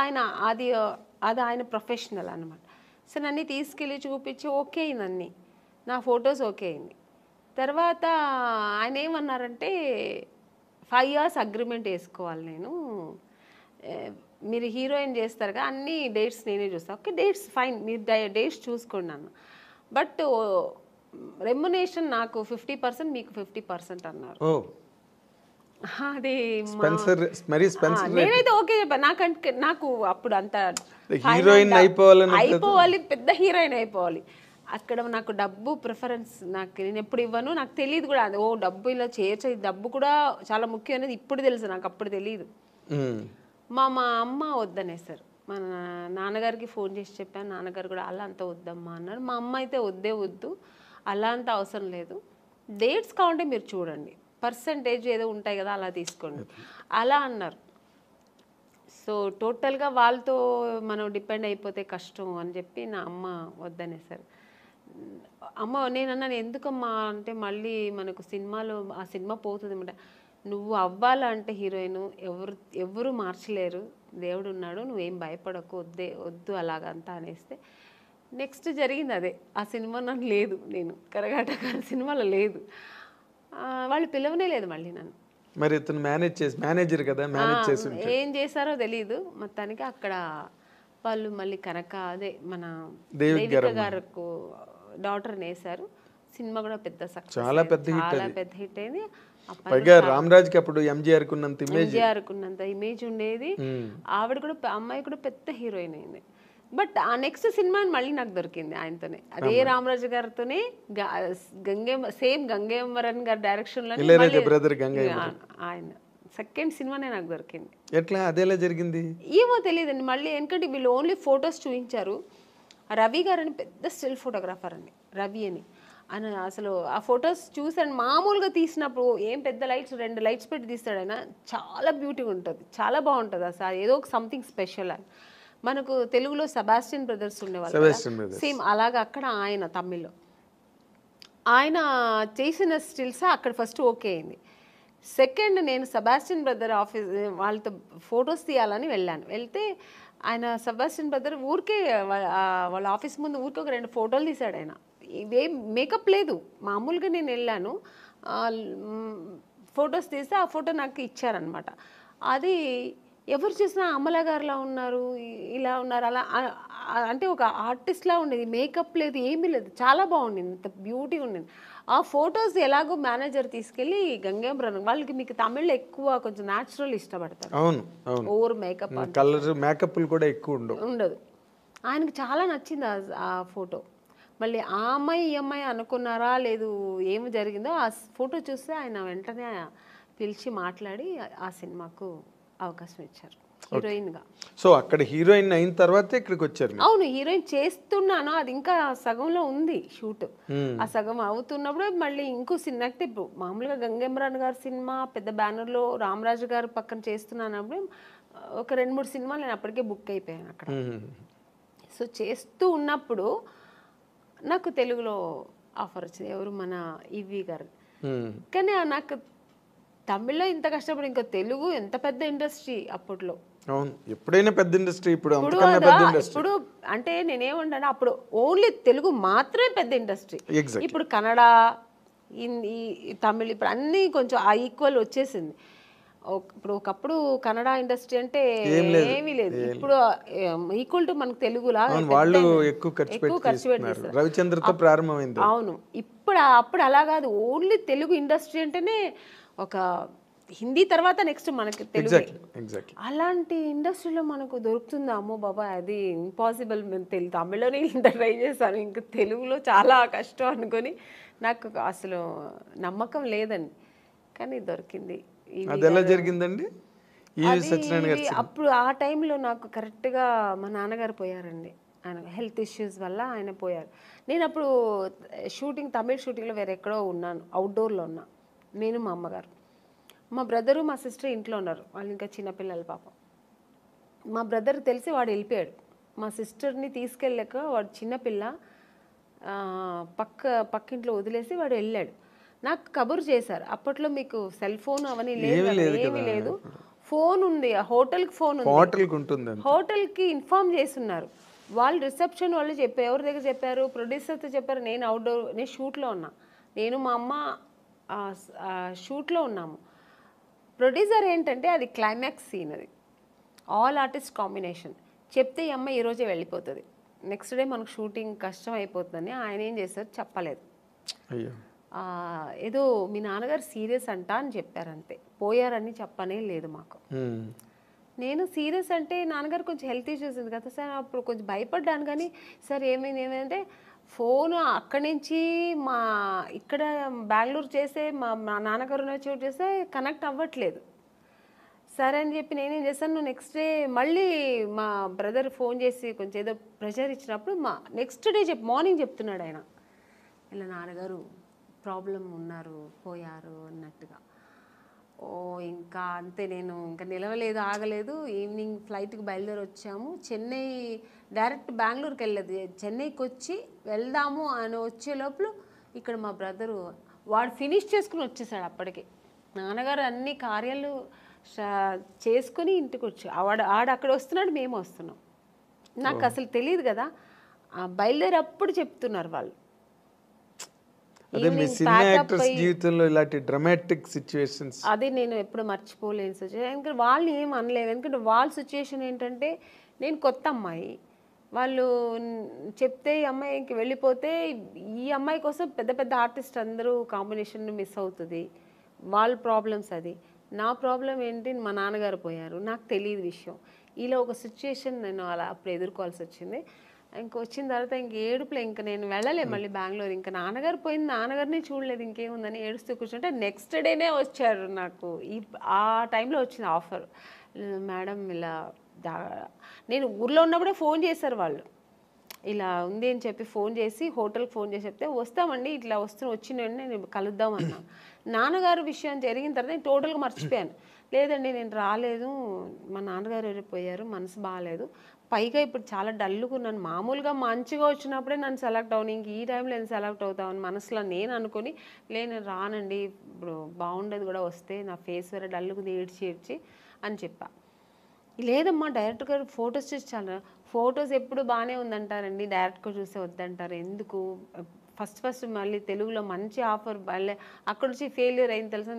అది ఆయన ప్రొఫెషనల్ అనమాట. సో నన్ను తీసుకెళ్ళి చూపించి ఓకే అయింది, నా ఫొటోస్ ఓకే అయింది. తర్వాత ఆయన ఏమన్నారంటే 5 years అగ్రిమెంట్ వేసుకోవాలి, నేను మీరు హీరోయిన్ చేస్తారుగా అన్ని డేట్స్ నేనే చూస్తాను. ఓకే డేట్స్ ఫైన్, మీరు డేట్స్ చూసుకోండి అన్న, బట్ రెమ్యునేషన్ నాకు 50% మీకు 50% అన్నారు. అది నేనైతే ఓకే చెప్పాను. నాకు అప్పుడు అంత హీరోయిన్ అయిపోవాలి, పెద్ద హీరోయిన్ అయిపోవాలి. అక్కడ నాకు డబ్బు ప్రిఫరెన్స్ నేను ఎప్పుడు ఇవ్వను, నాకు తెలియదు కూడా అది. డబ్బు ఇలా చేయొచ్చు, డబ్బు కూడా చాలా ముఖ్యం అనేది ఇప్పుడు తెలుసు, నాకు అప్పుడు తెలియదు. మా అమ్మ వద్దనేసారు. మా నాన్నగారికి ఫోన్ చేసి చెప్పాను, నాన్నగారు కూడా అలా అంత వద్దమ్మా అన్నారు. మా అమ్మ అయితే వద్దు, అలా అంత అవసరం లేదు, డేట్స్ కావాలంటే మీరు చూడండి, పర్సంటేజ్ ఏదో ఉంటాయి కదా అలా తీసుకోండి అలా అన్నారు. సో టోటల్గా వాళ్ళతో మనం డిపెండ్ అయిపోతే కష్టం అని చెప్పి నా అమ్మ వద్దనేసారు. అమ్మ నేనన్నాను ఎందుకమ్మా అంటే, మళ్ళీ మనకు సినిమాలో ఆ సినిమా పోతుంది అనమాట, నువ్వు అవ్వాలంటే హీరోయిన్ ఎవరు మార్చలేరు, దేవుడు ఉన్నాడు, నువ్వేం భయపడకు, వద్దు అలాగంతా అనేస్తే నెక్స్ట్ జరిగింది అదే. ఆ సినిమా నాకు లేదు, నేను కరగాటకార సినిమాలో లేదు, వాళ్ళు పిలవనే లేదు మళ్ళీ నన్ను. మరి ఇతను మేనేజర్ కదా, మేనేజ్ చేసి ఏం చేశారో తెలియదు. మొత్తానికి అక్కడ వాళ్ళు మళ్ళీ కనక అదే మన దేవిక గారికి డాటర్ని వేశారు. సినిమా కూడా పెద్ద సక్సెస్, చాలా పెద్ద హిట్ అయింది. పైగా రామరాజ్కి అప్పుడు ఎంజీఆర్ కున్నంత ఇమేజ్ ఉండేది. ఆవిడ కూడా అమ్మాయి కూడా పెద్ద హీరోయిన్ అయింది. బట్ ఆ నెక్స్ట్ సినిమా మళ్ళీ నాకు దొరికింది ఆయనతోనే, అదే రామరాజు గారితోనే, సేమ్ గంగేమరన్ గారి డైరెక్షన్ లో ఆయన సెకండ్ సినిమానే నాకు దొరికింది. ఎట్లా అదేలా జరిగింది ఏమో తెలియదండి. మళ్ళీ ఎందుకంటే వీళ్ళు ఓన్లీ ఫొటోస్ చూపించారు. రవి గారు అని పెద్ద స్టిల్ ఫోటోగ్రాఫర్ అండి, రవి అని. ఆయన అసలు ఆ ఫొటోస్ చూసాను, మామూలుగా తీసినప్పుడు ఏం పెద్ద లైట్స్ 2 lights పెట్టి తీస్తాడు ఆయన, చాలా బ్యూటీగా ఉంటుంది, చాలా బాగుంటుంది అసలు, ఏదో ఒక సంథింగ్ స్పెషల్. అని మనకు తెలుగులో సెబాస్టియన్ బ్రదర్స్ ఉండేవాళ్ళు, సేమ్ అలాగా అక్కడ ఆయన తమిళ్లో ఆయన చేసిన స్టిల్స్ అక్కడ ఫస్ట్ ఓకే అయింది. సెకండ్ నేను సెబాస్టియన్ బ్రదర్ ఆఫీస్ వాళ్ళతో ఫొటోస్ తీయాలని వెళ్తే ఆయన సెబాస్టియన్ బ్రదర్ ఊరికే వాళ్ళ ఆఫీస్ ముందు ఊరికే ఒక 2 photos తీశాడు. ఆయన ఇవేం మేకప్ లేదు, మామూలుగా నేను వెళ్ళాను, ఫొటోస్ తీస్తే ఆ ఫోటో నాకు ఇచ్చారనమాట. అది ఎవరు చూసినా అమలా గారులా ఉన్నారు, ఇలా ఉన్నారు, అలా అంటే ఒక ఆర్టిస్ట్లా ఉండేది, మేకప్ లేదు, ఏమీ లేదు, చాలా బాగుండింది, ఇంత బ్యూటీగా ఉండింది. ఆ ఫొటోస్ ఎలాగో మేనేజర్ తీసుకెళ్ళి గంగేమరన్ వాళ్ళకి, మీకు తమిళ్లో ఎక్కువ కొంచెం న్యాచురల్ ఇష్టపడతారు, ఓవర్ మేకప్, మేకప్ కూడా ఎక్కువ ఉండదు. ఆయనకు చాలా నచ్చింది ఆ ఫోటో. మళ్ళీ ఆ అమ్మాయి ఈ అమ్మాయి అనుకున్నారా లేదు ఏమి జరిగిందో, ఆ ఫోటో చూస్తే ఆయన వెంటనే పిలిచి మాట్లాడి ఆ సినిమాకు అవకాశం ఇచ్చారు హీరోయిన్గా. సో అక్కడ హీరోయిన్ అయిన తర్వాత ఇక్కడికి వచ్చారు? అవును, హీరోయిన్ చేస్తున్నాను, అది ఇంకా సగంలో ఉంది షూట్. ఆ సగం అవుతున్నప్పుడు మళ్ళీ ఇంకో సినిమా, ఇప్పుడు మామూలుగా గంగేమరన్ గారి సినిమా పెద్ద బ్యానర్లో రామరాజు గారు పక్కన చేస్తున్నానప్పుడు ఒక 2-3 సినిమాలు నేను అప్పటికే బుక్ అయిపోయాను అక్కడ. సో చేస్తూ ఉన్నప్పుడు నాకు తెలుగులో ఆఫర్ వచ్చింది, ఎవరు మన ఈవి గారు. కానీ నాకు తమిళ్లో ఇంత కష్టపడి ఇంకా తెలుగు ఎంత పెద్ద ఇండస్ట్రీ అప్పట్లో, అవును, ఎప్పుడైనా పెద్ద ఇండస్ట్రీ, ఇప్పుడు ఇప్పుడు అంతకన్నా పెద్ద ఇండస్ట్రీ. ఇప్పుడు అంటే నేనేమంటాను, అప్పుడు ఓన్లీ తెలుగు మాత్రమే పెద్ద ఇండస్ట్రీ. ఎగ్జాక్ట్. ఇప్పుడు కన్నడ, హిందీ, తమిళ్ ఇప్పుడు అన్నీ కొంచెం ఆ ఈక్వల్ వచ్చేసింది. ఇప్పుడు ఒకప్పుడు కన్నడ ఇండస్ట్రీ అంటే ఏమీ లేదు. ఇప్పుడు ఈక్వల్ టు మనకు తెలుగులా వాళ్ళు ఎక్కువ ఖర్చు ఎక్కువ పెట్టి ఖర్చు పెట్టి తీస్తున్నారు. తీస్తారు. రవిచంద్రతో ప్రారంభమైంది. అవును. అప్పుడు అలా కాదు, ఓన్లీ తెలుగు ఇండస్ట్రీ అంటేనే ఒక హిందీ తర్వాత నెక్స్ట్ మనకి తెలుగు. ఎగ్జాక్ట్లీ. అలాంటి ఇండస్ట్రీలో మనకు దొరుకుతుందా? అమ్మో బాబా, అది ఇంపాసిబుల్. మేము తమిళ్లోనే ఇంత ట్రై చేశాను, ఇంకా తెలుగులో చాలా కష్టం అనుకొని నాకు అసలు నమ్మకం లేదండి. కానీ దొరికింది. అది ఎలా జరిగిందండి? ఈవి సత్యనారాయణ గారి అప్పుడు ఆ టైంలో నాకు కరెక్ట్గా మా నాన్నగారు పోయారండి. ఆయన హెల్త్ ఇష్యూస్ వల్ల ఆయన పోయారు. నేను అప్పుడు తమిళ్ షూటింగ్లో వేరే ఎక్కడో ఉన్నాను, అవుట్డోర్లో ఉన్నా, నేను మా అమ్మగారు. మా బ్రదరు మా సిస్టర్ ఇంట్లో ఉన్నారు, వాళ్ళు ఇంకా చిన్నపిల్లలు పాపం. మా బ్రదర్ తెలిసి వాడు వెళ్ళిపోయాడు. మా సిస్టర్ని తీసుకెళ్ళాక వాడు చిన్నపిల్ల పక్కింట్లో వదిలేసి వాడు వెళ్ళాడు. నాకు కబురు చేశారు. అప్పట్లో మీకు సెల్ ఫోన్ అవన్నీ ఏమీ లేదు. ఫోన్ ఉంది, హోటల్కి ఫోన్ ఉంది, హోటల్కి ఇన్ఫార్మ్ చేస్తున్నారు. వాళ్ళు రిసెప్షన్ వాళ్ళు చెప్పారు. ఎవరి దగ్గర చెప్పారు? ప్రొడ్యూసర్తో చెప్పారు. నేను షూట్లో ఉన్నా, నేను మా అమ్మ షూట్లో ఉన్నాము. ప్రొడ్యూసర్ ఏంటంటే అది క్లైమాక్స్ సీన్, అది ఆల్ ఆర్టిస్ట్ కాంబినేషన్. చెప్తే ఈ అమ్మాయి ఈరోజే వెళ్ళిపోతుంది, నెక్స్ట్ డే మనకు షూటింగ్ కష్టం అయిపోతుందని ఆయన ఏం చేశారు, చెప్పలేదు. ఏదో మీ నాన్నగారు సీరియస్ అంట అని చెప్పారు, అంతే. పోయారని చెప్పనే లేదు మాకు. నేను సీరియస్ అంటే నాన్నగారు కొంచెం హెల్త్ ఇష్యూస్ ఉంది కదా సార్, అప్పుడు కొంచెం భయపడ్డాను. కానీ సార్ ఏమైందంటే ఫోన్ అక్కడి నుంచి ఇక్కడ బెంగళూరు చేసే మా నాన్నగారు చోటు చేస్తే కనెక్ట్ అవ్వట్లేదు. సరే అని చెప్పి నేనేం చేశాను, నెక్స్ట్ డే మళ్ళీ మా బ్రదర్ ఫోన్ చేసి కొంచెం ఏదో ప్రెషర్ ఇచ్చినప్పుడు నెక్స్ట్ డే మార్నింగ్ చెప్తున్నాడు ఆయన, ఇలా నాన్నగారు ప్రాబ్లం ఉన్నారు, పోయారు అన్నట్టుగా. ఇంకా అంతే, నేను ఇంకా నిలవలేదు, ఆగలేదు. ఈవినింగ్ ఫ్లైట్కి బయలుదేరి వచ్చాము. చెన్నై డైరెక్ట్ బెంగళూరుకి వెళ్ళలేదు, చెన్నైకి వచ్చి వెళ్దాము అని వచ్చే లోపల ఇక్కడ మా బ్రదరు వాడు ఫినిష్ చేసుకుని వచ్చేసాడు. అప్పటికి నాన్నగారు అన్ని కార్యాలు చేసుకుని ఇంటికి వచ్చి ఆడ అక్కడ వస్తున్నాడు, మేము వస్తున్నాం. నాకు అసలు తెలియదు కదా, బయలుదేరి అప్పుడు చెప్తున్నారు వాళ్ళు. జీవితంలో ఇలాంటి డ్రామాటిక్ సిచ్యువేషన్స్ అది నేను ఎప్పుడు మర్చిపోలేని సిచ్యువేషన్. ఎందుకంటే వాళ్ళు ఏం అనలేదు, ఎందుకంటే వాళ్ళ సిచ్యువేషన్ ఏంటంటే నేను కొత్త అమ్మాయి, వాళ్ళు చెప్తే ఈ అమ్మాయికి వెళ్ళిపోతే ఈ అమ్మాయి కోసం పెద్ద పెద్ద ఆర్టిస్ట్ అందరూ కాంబినేషన్ మిస్ అవుతుంది, వాళ్ళ ప్రాబ్లమ్స్. అది నా ప్రాబ్లం ఏంటి, మా నాన్నగారు పోయారు, నాకు తెలియదు విషయం. ఇలా ఒక సిచ్యువేషన్ నేను అలా అప్పుడు ఎదుర్కోవాల్సి వచ్చింది. ఇంక వచ్చిన తర్వాత ఇంక ఏడుపులే, ఇంక నేను వెళ్ళలే మళ్ళీ బెంగళూరు. ఇంకా నాన్నగారు పోయింది, నాన్నగారిని చూడలేదు, ఇంకేముందని ఏడుస్తూ కూర్చుంటే నెక్స్ట్ డేనే వచ్చారు నాకు. ఆ టైంలో వచ్చింది ఆఫర్, మేడం ఇలా నేను ఊర్లో ఉన్నప్పుడే ఫోన్ చేశారు వాళ్ళు, ఇలా ఉంది అని చెప్పి ఫోన్ చేసి హోటల్కి ఫోన్ చేసి చెప్తే వస్తామండి, ఇట్లా వచ్చిన నేను కలుద్దామన్నా. నాన్నగారు విషయం జరిగిన తర్వాత నేను టోటల్గా మర్చిపోయాను. లేదండి నేను రాలేదు, మా నాన్నగారు వెళ్ళిపోయారు, మనసు బాగాలేదు, పైగా ఇప్పుడు చాలా డల్గా ఉన్నాను. మామూలుగా మంచిగా వచ్చినప్పుడే నన్ను సెలెక్ట్ అవును, ఇంక ఈ టైంలో నేను సెలెక్ట్ అవుతామని మనసులో నేను అనుకుని, నేను రానండి, ఇప్పుడు బాగుండేది కూడా వస్తే, నా ఫేస్ వేరే డల్గా ఏడ్చి అని చెప్పా. లేదమ్మా డైరెక్టర్ గారు ఫొటోస్ చూసి చాలా, ఫొటోస్ ఎప్పుడు బాగానే ఉందంటారండి, డైరెక్ట్గా చూస్తే వద్దంటారు ఎందుకు? ఫస్ట్ మళ్ళీ తెలుగులో మంచి ఆఫర్, మళ్ళీ అక్కడ నుంచి ఫెయిల్యూర్ అయింది తెలుసా.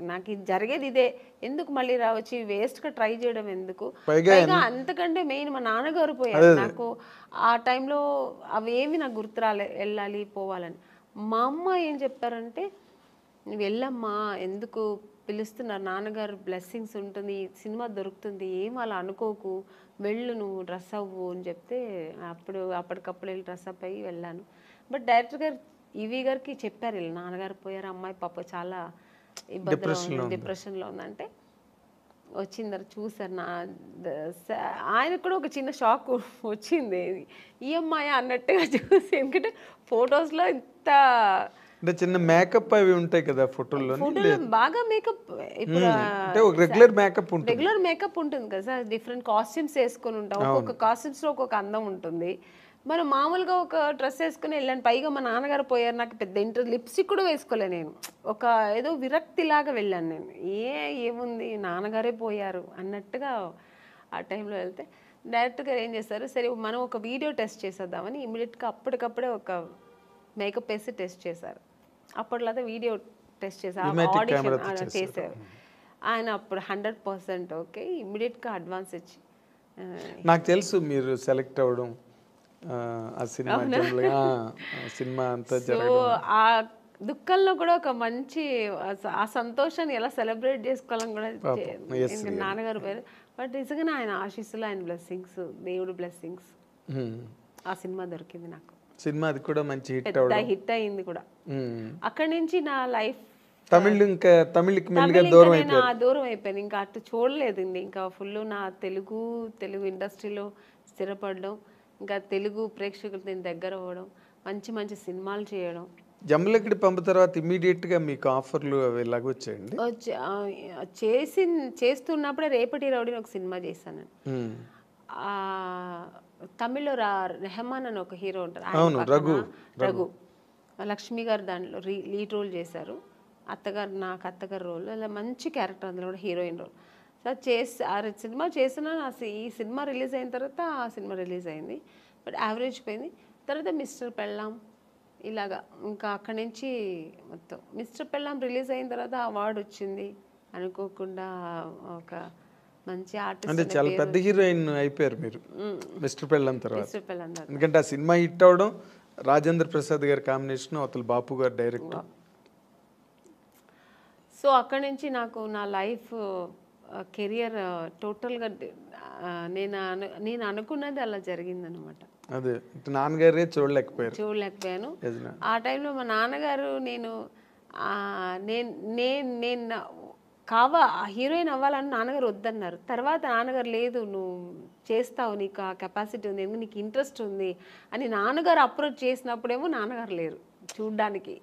నాకు ఇది జరిగేది ఇదే, ఎందుకు మళ్ళీ రావచ్చు, వేస్ట్గా ట్రై చేయడం ఎందుకు? పైగా అంతకంటే మెయిన్ మా నాన్నగారు పోయారు. నాకు ఆ టైంలో అవేమి నాకు గుర్తు వెళ్ళాలి పోవాలని. మా అమ్మ ఏం చెప్పారంటే, నువ్వు వెళ్ళమ్మా, ఎందుకు పిలుస్తున్నారు, నాన్నగారు బ్లెస్సింగ్స్ ఉంటుంది, సినిమా దొరుకుతుంది, ఏం అలా అనుకోకు, వెళ్ళు నువ్వు, డ్రెస్ అవ్వు అని చెప్తే అప్పటికప్పుడు వెళ్ళి డ్రెస్ అప్ అయ్యి వెళ్ళాను. బట్ డైరెక్టర్ గారు ఈవీ గారికి చెప్పారు, ఇలా నాన్నగారు పోయారు, అమ్మాయి పాప చాలా ఇబ్బందిలో ఉంది, డిప్రెషన్లో ఉందంటే వచ్చిన తర్వాత చూసారు. ఆయనకు కూడా ఒక చిన్న షాక్ వచ్చింది, ఈ అమ్మాయి అన్నట్టుగా చూసి. ఎందుకంటే ఫొటోస్లో ఇంత చిన్న మేకప్ అవి ఉంటాయి కదా ఫోటోలో, బాగా మేకప్, ఇప్పుడు రెగ్యులర్ మేకప్ ఉంటుంది కదా సార్, డిఫరెంట్ కాస్ట్యూమ్స్ వేసుకొని ఉంటాం, ఒక్కొక్క కాస్ట్యూమ్స్లో ఒక్కొక్క అందం ఉంటుంది. మనం మామూలుగా ఒక డ్రెస్ వేసుకుని వెళ్ళాను, పైగా మా నాన్నగారు పోయారు, నాకు పెద్ద లిప్స్టిక్ కూడా వేసుకోలే, నేను ఒక ఏదో విరక్తిలాగా వెళ్ళాను. నేను ఏముంది నాన్నగారే పోయారు అన్నట్టుగా ఆ టైంలో వెళ్తే డైరెక్టర్ గారు ఏం చేస్తారు, సరే మనం ఒక వీడియో టెస్ట్ చేసేద్దామని ఇమీడియట్గా అప్పటికప్పుడే ఒక మేకప్ వేసి టెస్ట్ చేశారు. అప్పట్లో అయితే వీడియో టెస్ట్ చేశారు, ఆడిషన్ చేశారు. ఆయన అప్పుడు 100% ఓకే, ఇమీడియట్గా అడ్వాన్స్ ఇచ్చి నాకు తెలుసు మీరు సెలెక్ట్ అవ్వడం, ఆ సినిమా అంతా సో ఆ దుఃఖంలో కూడా ఒక మంచి ఆ సంతోషాన్ని ఎలా సెలబ్రేట్ చేసుకోవాలని కూడా ఇంకా నాన్నగారు పేరు. బట్ నిజంగానే ఆయన ఆశీస్సులు, ఆయన బ్లెస్సింగ్స్, దేవుడు బ్లెస్సింగ్స్ ఆ సినిమా దొరికింది నాకు. సినిమా అది కూడా మంచి హిట్ అయింది కూడా. అక్కడి నుంచి నా లైఫ్ తమిళకి దూరం అయిపోయింది. ఇంకా అటు చూడలేదు. ఇంకా ఫుల్ నా తెలుగు ఇండస్ట్రీలో స్థిరపడడం, ఇంకా తెలుగు ప్రేక్షకులతో నేను దగ్గర అవ్వడం, మంచి మంచి సినిమాలు చేయడం. జమ్మలకిడి పంపు తర్వాత ఇమీడియట్ గా మీకు ఆఫర్లు అవి ఎలాగ వచ్చాయండి? చేస్తున్నప్పుడే రేపటి రౌడీని ఒక సినిమా చేశాను. తమిళ్లో రెహమాన్ అని ఒక హీరో ఉంటారు, రఘు లక్ష్మి గారు దాంట్లో లీడ్ రోల్ చేశారు. నాకు అత్తగారు రోల్, అలా మంచి క్యారెక్టర్, అందులో కూడా హీరోయిన్ రోల్. సో ఆ సినిమా చేసిన, ఈ సినిమా రిలీజ్ అయిన తర్వాత ఆ సినిమా రిలీజ్ అయింది. బట్ యావరేజ్ పోయింది. తర్వాత మిస్టర్ పెళ్ళాం ఇలాగా, ఇంకా అక్కడి నుంచి మొత్తం మిస్టర్ పెళ్ళాం రిలీజ్ అయిన తర్వాత అవార్డు వచ్చింది అనుకోకుండా. ఒక మంచి ఆర్టిస్ట్, అంటే చాలా పెద్ద హీరోయిన్ అయిపోయారు మీరు మిస్టర్ పెళ్ళాం తర్వాత. ఎందుకంటే ఆ సినిమా హిట్ అవడం, రాజేంద్ర ప్రసాద్ గారి కాంబినేషన్, అవతల బాపు గారు డైరెక్టర్. సో అక్కడి నుంచి నాకు నా లైఫ్ కెరియర్ టోటల్గా నేను అనుకున్నది అలా జరిగిందనమాట. అదే నాన్నగారే చూడలేకపోయాను. ఆ టైంలో మా నాన్నగారు నేను హీరోయిన్ అవ్వాలని నాన్నగారు వద్దన్నారు. తర్వాత నాన్నగారు లేదు, నువ్వు చేస్తావు, నీకు ఆ కెపాసిటీ ఉంది, నీకు ఇంట్రెస్ట్ ఉంది అని నాన్నగారు అప్రోచ్ చేసినప్పుడేమో నాన్నగారు లేరు చూడ్డానికి.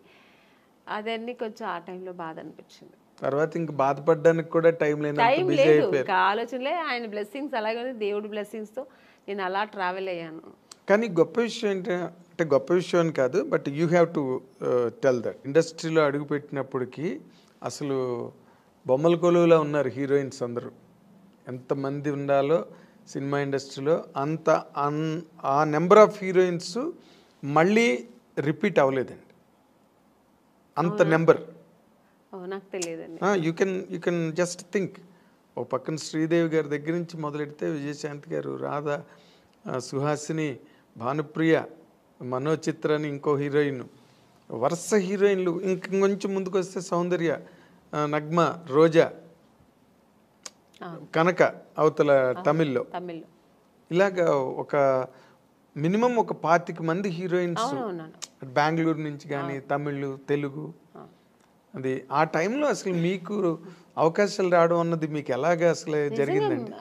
అదన్నీ కొంచెం ఆ టైంలో బాధ అనిపించింది. తర్వాత ఇంకా బాధపడడానికి కూడా టైం లేదు, ఇంకా ఆలోచనలే. ఆయన బ్లెస్సింగ్స్ అలాగే, దేవుడి బ్లెస్సింగ్స్తో నేను అలా ట్రావెల్ అయ్యాను. కానీ గొప్ప విషయం ఏంటంటే, గొప్ప విషయం అని కాదు, but you have to tell that ఇండస్ట్రీలో అడుగుపెట్టినప్పటికీ అసలు బొమ్మల కొలువులా ఉన్నారు హీరోయిన్స్ అందరూ. ఎంతమంది ఉండాలో సినిమా ఇండస్ట్రీలో అంత ఆ నెంబర్ ఆఫ్ హీరోయిన్స్ మళ్ళీ రిపీట్ అవ్వలేదండి, అంత నెంబర్. నాకు తెలియదండి. You can just think. ఓ పక్కన శ్రీదేవి గారి దగ్గర నుంచి మొదలెడితే విజయశాంతి గారు, రాధా, సుహాసిని, భానుప్రియ, మనోచిత్ర అని ఇంకో హీరోయిన్, వరుస హీరోయిన్లు. ఇంకొంచెం ముందుకు వస్తే సౌందర్య, నగ్మ, రోజా, కనక అవతల తమిళ్లో. ఇలాగా ఒక మినిమం ఒక 25 మంది హీరోయిన్స్ బెంగళూరు నుంచి కానీ, తమిళ్, తెలుగు. అది ఆ టైంలో అసలు మీకు అవకాశాలు రావడం అన్నది మీకు ఎలాగా అసలు జరిగిందండి?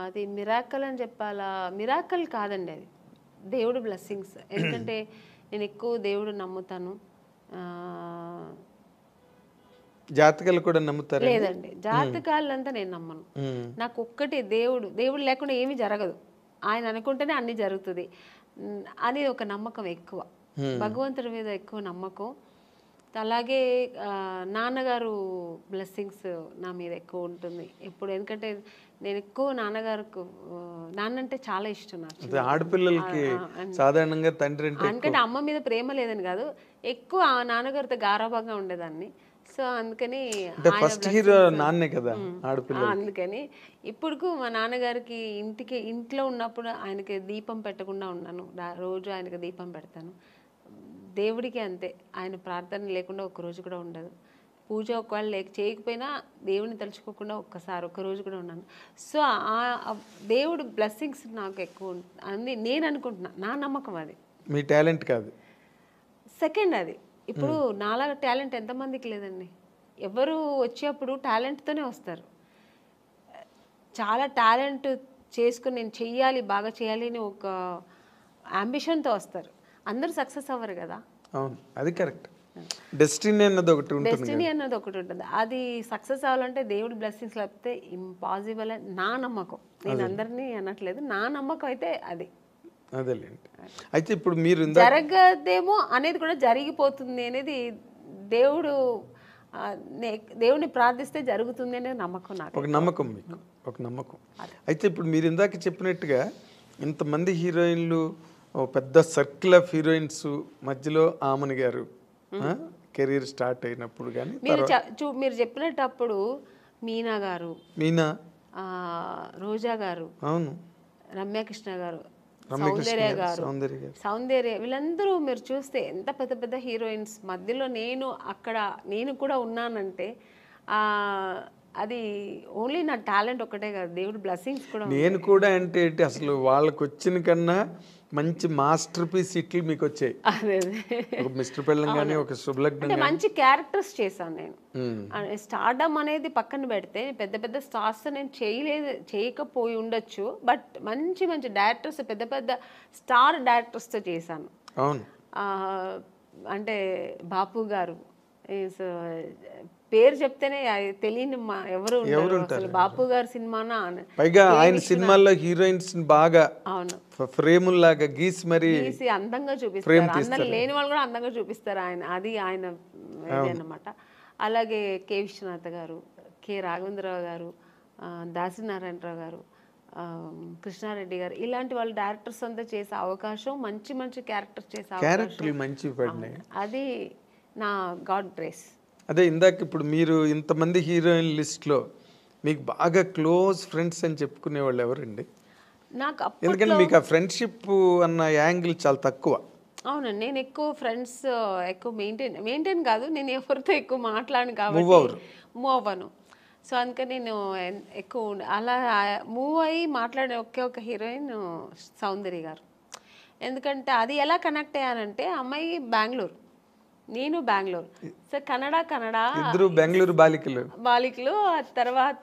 అది మిరాకల్ అని చెప్పాలా? మిరాకల్ కాదండి, అది దేవుడు బ్లెస్సింగ్స్. ఎందుకంటే నేను ఎక్కువ దేవుడు నమ్ముతాను. జాతకాలు కూడా నమ్ముతారు? లేదండి, జాతకాలంతా నేను నమ్మను. నాకు ఒక్కటి దేవుడు లేకుండా ఏమీ జరగదు, ఆయన అనుకుంటేనే అన్ని జరుగుతుంది అని ఒక నమ్మకం ఎక్కువ, భగవంతుడి మీద ఎక్కువ నమ్మకం. అలాగే నాన్నగారు బ్లెస్సింగ్స్ నా మీద ఎక్కువ ఉంటుంది ఎప్పుడు. ఎందుకంటే నేను ఎక్కువ నాన్న అంటే చాలా ఇష్టం నాకు. ఆడపిల్లలకి సాధారణంగా తండ్రి ఎందుకంటే అమ్మ మీద ప్రేమ లేదని కాదు, ఎక్కువ నాన్నగారితో గారాభంగా ఉండేదాన్ని. సో అందుకని ఫస్ట్ హీరో నాన్నే కదా ఆడపిల్ల. అందుకని ఇప్పుడు మా నాన్నగారికి ఇంట్లో ఉన్నప్పుడు ఆయనకి దీపం పెట్టకుండా ఉన్నాను. రోజు ఆయనకి దీపం పెడతాను. దేవుడికి అంతే, ఆయన ప్రార్థన లేకుండా ఒక్కరోజు కూడా ఉండదు. పూజ ఒకవేళ చేయకపోయినా దేవుడిని తలుచుకోకుండా ఒక్కరోజు కూడా ఉన్నాను. సో ఆ దేవుడు బ్లెస్సింగ్స్ నాకు ఎక్కువ అని నేను అనుకుంటున్నా, నా నమ్మకం అది. మీ టాలెంట్ కాదు, సెకండ్ అది. ఇప్పుడు నాలాగా టాలెంట్ ఎంతమందికి లేదండి. ఎవరు వచ్చేప్పుడు టాలెంట్తోనే వస్తారు. చాలా టాలెంట్ చేసుకుని నేను చెయ్యాలి, బాగా చేయాలి అని ఒక అంబిషన్తో వస్తారు. అందరూ సక్సెస్ అవ్వరు కదా. అవును, అది కరెక్ట్. డెస్టినీ అన్నది ఒకటి ఉంటుంది. అది సక్సెస్ అవ్వాలంటే దేవుడి బ్లెస్సింగ్స్ లేకపోతే ఇంపాసిబుల్ అని నా నమ్మకం. నేను అందరినీ అనట్లేదు, నా నమ్మకం అయితే అది. అదేలేండి. అయితే ఇప్పుడు మీరు జరగదేమో అనేది కూడా జరిగిపోతుంది అనేది దేవుడిని ప్రార్థిస్తే జరుగుతుంది అనే నమ్మకం నాకు. ఒక నమ్మకం మీకు. ఒక నమ్మకం. అయితే ఇప్పుడు మీరు ఇందాక చెప్పినట్టుగా ఇంతమంది హీరోయిన్లు, ఓ పెద్ద సర్కిల్ ఆఫ్ హీరోయిన్స్ మధ్యలో ఆమని గారు కెరీర్ స్టార్ట్ అయినప్పుడు కానీ మీరు చెప్పినప్పుడు మీనా గారు, మీనా, రోజా గారు, అవును, రమ్యకృష్ణ గారు, సౌందర్య సౌందర్య, వీళ్ళందరూ మీరు చూస్తే ఎంత పెద్ద పెద్ద హీరోయిన్స్ మధ్యలో నేను కూడా ఉన్నానంటే అది ఓన్లీ నా టాలెంట్ ఒకటే కాదు, దేవుడు బ్లెస్సింగ్స్ కూడా. నేను కూడా అంటే అసలు వాళ్ళకి వచ్చిన కన్నా మంచి మాస్టర్ పీస్ ఇట్లు మీకు వచ్చాయి. ఒక మిస్టర్ పెళ్ళం కానీ, ఒక శుభలగ్నం, మంచి క్యారెక్టర్స్ చేశాను నేను. స్టార్డమ్ అనేది పక్కన పెడితే పెద్ద పెద్ద స్టార్స్ నేను చేయకపోయి ఉండొచ్చు, బట్ మంచి మంచి డైరెక్టర్స్, పెద్ద పెద్ద స్టార్ డైరెక్టర్స్తో చేశాను. అవును, అంటే బాపు గారు పేరు చెప్తేనే తెలియని ఎవరు ఉంటారు. బాపు గారి సినిమానా, పైగా ఆయన సినిమాల్లో హీరోయిన్స్ బాగా అవును ఫ్రేముల్లాగా గీసి మరి అందంగా చూపిస్తారు. అందం లేని వాళ్ళు కూడా అందంగా చూపిస్తారు అది ఆయన అన్నమాట. అలాగే కె విశ్వనాథ్ గారు, కె రాఘవేంద్రరావు గారు, దాసినారాయణరావు గారు, కృష్ణారెడ్డి గారు, ఇలాంటి వాళ్ళు డైరెక్టర్స్ అంతా చేసే అవకాశం, మంచి మంచి క్యారెక్టర్స్ చేసే అవకాశం, అది నా గాడ్ గ్రేస్. అదే ఇందాక ఇప్పుడు మీరు ఇంతమంది హీరోయిన్ లిస్ట్లో మీకు బాగా క్లోజ్ ఫ్రెండ్స్ అని చెప్పుకునే వాళ్ళు ఎవరండి? నాకు ఎందుకంటే మీకు ఆ ఫ్రెండ్షిప్ అన్న యాంగిల్ చాలా తక్కువ. అవునండి, నేను ఎక్కువ ఫ్రెండ్స్ ఎక్కువ మెయింటైన్ కాదు, నేను ఎవరితో ఎక్కువ మాట్లాడను కాబట్టి మూవ్ అవ్వను. సో అందుకని నేను ఎక్కువ అలా మూవ్ అయ్యి మాట్లాడే ఒక హీరోయిన్ సౌందర్య గారు. ఎందుకంటే అది ఎలా కనెక్ట్ అయ్యానంటే, అమ్మాయి బెంగళూరు, నేను బెంగళూరు, సో కన్నడ ఇద్దరు బెంగళూరు బాలికలు. తర్వాత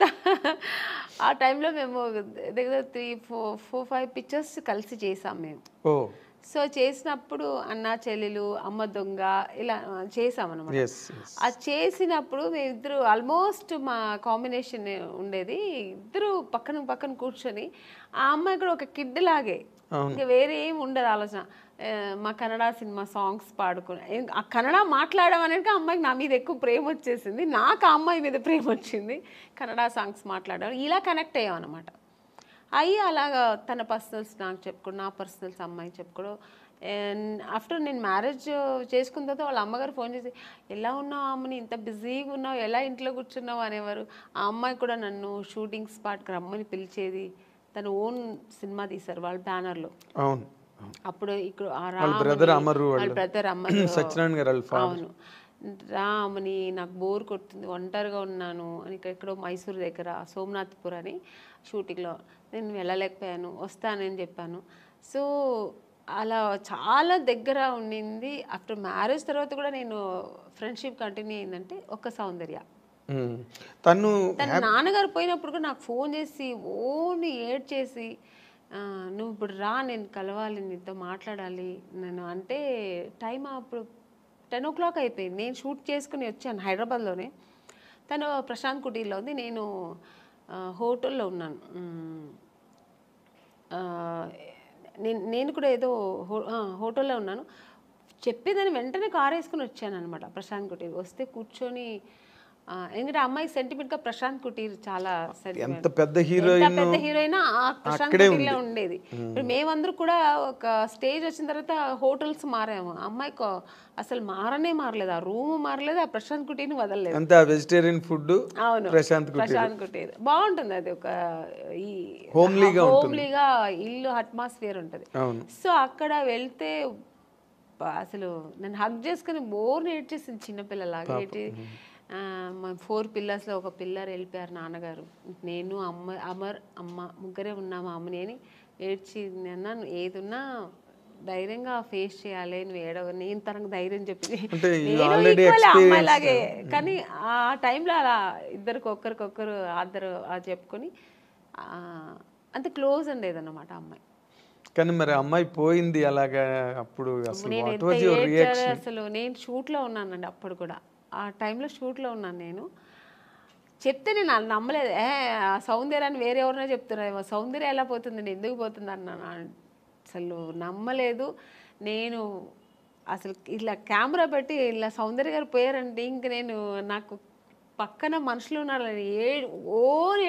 ఆ టైంలో మేము దగ్గర 3-4-5 పిక్చర్స్ కలిసి చేసాం మేము. సో చేసినప్పుడు అన్నా చెల్లెలు, అమ్మ దొంగ ఇలా చేసామన్నమాట. అది చేసినప్పుడు మేమిద్దరు ఆల్మోస్ట్ మా కాంబినేషన్ ఉండేది, ఇద్దరు పక్కన పక్కన కూర్చొని, ఆ అమ్మాయి కూడా ఒక కిడ్ లాగే, ఇంకా వేరే ఏం ఉండదు ఆలోచన. మా కన్నడ సినిమా సాంగ్స్ పాడుకుని, ఆ కన్నడ మాట్లాడడం అనేది అమ్మాయికి నా మీద ఎక్కువ ప్రేమ వచ్చేసింది, నాకు ఆ అమ్మాయి మీద ప్రేమ వచ్చింది. కన్నడ సాంగ్స్ మాట్లాడడం ఇలా కనెక్ట్ అయ్యాం అనమాట. అయ్యి అలాగా తన పర్సనల్స్ నాకు చెప్పుకోవడం, నా పర్సనల్స్ అమ్మాయి చెప్పుకోవడం. ఆఫ్టర్ నేను మ్యారేజ్ చేసుకున్న తర్వాత వాళ్ళ అమ్మగారు ఫోన్ చేసి, ఎలా ఉన్నావు అమ్మని, ఇంత బిజీగా ఉన్నావు, ఎలా ఇంట్లో కూర్చున్నావు అనేవారు. ఆ అమ్మాయి కూడా నన్ను షూటింగ్ స్పాట్కి రమ్మని పిలిచేది. తను ఓన్ సినిమా తీశారు వాళ్ళ బ్యానర్లో. అప్పుడు ఇక్కడ బ్రదర్ అమరు, అవును, రామని నాకు బోర్ కొడుతుంది, ఒంటరిగా ఉన్నాను అని, ఎక్కడో మైసూరు దగ్గర సోమనాథ్పూర్ అని షూటింగ్లో నేను వెళ్ళలేకపోయాను, వస్తానని చెప్పాను. సో అలా చాలా దగ్గర ఉండింది. ఆఫ్టర్ మ్యారేజ్ తర్వాత కూడా నేను ఫ్రెండ్షిప్ కంటిన్యూ అయిందంటే ఒక సౌందర్య. తన నాన్నగారు పోయినప్పుడు కూడా నాకు ఫోన్ చేసి ఓన్లీ ఏడ్ చేసి, నువ్వు ఇప్పుడు రా, నేను కలవాలి, నీతో మాట్లాడాలి నేను అంటే. టైం అప్పుడు 10 o'clock అయిపోయింది, నేను షూట్ చేసుకుని వచ్చాను హైదరాబాద్లోనే. తను ప్రశాంత్ కుటీర్లో ఉంది, నేను హోటల్లో ఉన్నాను. నేను కూడా ఏదో హోటల్లో ఉన్నాను. చెప్పేదాన్ని వెంటనే కారు వేసుకుని వచ్చాను అనమాట ప్రశాంత్ కుటీర్. వస్తే కూర్చొని, ఎందుకంటే అమ్మాయి సెంటిమెంట్గా ప్రశాంత్ కుటీర్ చాలా ఎంత పెద్ద హీరోయిన్ ప్రశాంత్ కుటీర్లో ఉండేది. ఇప్పుడు మేమందరూ కూడా ఒక స్టేజ్ వచ్చిన తర్వాత హోటల్స్ మారాము, అమ్మాయికి అసలు మారలేదు, ఆ రూమ్ మారలేదు, ఆ ప్రశాంత్ కుటీర్ని వదలలేదు. Vegetarian food. అవును, ప్రశాంత్ కుటీర్ బాగుంటుంది, అది ఒక ఈ హోమ్లీగా ఇల్లు అట్మాస్ఫియర్ ఉంటుంది. సో అక్కడ వెళ్తే అసలు నన్ను హగ్ చేసుకుని బోర్ నేర్చేసింది, చిన్నపిల్లలాగా ఏటి. మా 4 పిల్లర్స్లో ఒక పిల్లర్ వెళ్ళిపోయారు నాన్నగారు, నేను అమ్మ ముగ్గురే ఉన్నాము అమ్మని అని ఏడ్చి, అన్నాను ఏదున్నా ధైర్యంగా ఫేస్ చేయాలి, నువ్వు ఏడవ, నేను తనకు ధైర్యం చెప్పింది, నేను అమ్మాయిలాగే. కానీ ఆ టైంలో అలా ఒకరికొకరు ఆద్దరు చెప్పుకొని అంత క్లోజ్ ఉండేది అన్నమాట అమ్మాయి. కానీ మరి అమ్మాయి పోయింది అలాగా, అప్పుడు అసలు నేను షూట్లో ఉన్నానండి అప్పుడు కూడా, ఆ టైంలో షూట్లో ఉన్నాను నేను. చెప్తే నేను నమ్మలేదు, సౌందర్య అని వేరే ఎవరైనా చెప్తున్నారు, సౌందర్య ఎలా పోతుందండి, ఎందుకు పోతుంది అన్నాను. అసలు నమ్మలేదు నేను. అసలు ఇలా కెమెరా పెట్టి ఇలా సౌందర్య గారు పోయారంటే ఇంక నాకు పక్కన మనుషులు ఉన్నారని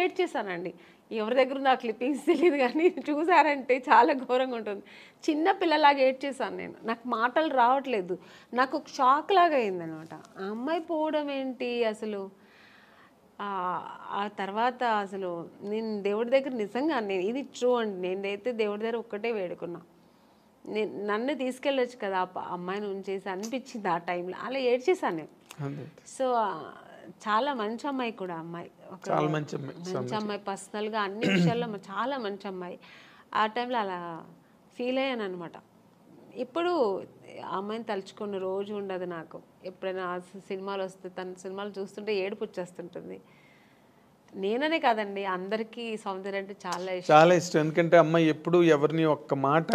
ఏడ్చేసానండి. ఎవరి దగ్గర ఉందో ఆ క్లిప్పింగ్స్ తెలియదు కానీ చూసారంటే చాలా ఘోరంగా ఉంటుంది. చిన్న పిల్లలాగా ఏడ్చేసాను నేను. నాకు మాటలు రావట్లేదు. నాకు ఒక షాక్ లాగా అయిందనమాట. ఆ అమ్మాయి పోవడం ఏంటి అసలు. ఆ తర్వాత అసలు నేను దేవుడి దగ్గర నిజంగా నేను ఇది ట్రూ అండి, నేనైతే దేవుడి దగ్గర ఒక్కటే వేడుకున్నా, నన్ను తీసుకెళ్ళొచ్చు కదా అమ్మాయిని ఉంచేసి అనిపించింది ఆ టైంలో. అలా ఏడ్చేసాను నేను. సో చాలా మంచి అమ్మాయి కూడా, అమ్మాయి ఒక మంచి అమ్మాయి, పర్సనల్గా అన్ని విషయాల్లో చాలా మంచి అమ్మాయి. ఆ టైంలో అలా ఫీల్ అయ్యాను అనమాట. ఇప్పుడు ఆ అమ్మాయిని తలుచుకున్న రోజు ఉండదు నాకు. ఎప్పుడైనా సినిమాలు వస్తే తన సినిమాలు చూస్తుంటే ఏడుపు వచ్చేస్తుంటుంది. నేననే కాదండి, అందరికీ సౌందర్య అంటే చాలా ఇష్టం. ఎందుకంటే అమ్మాయి ఎప్పుడు ఎవరిని ఒక్క మాట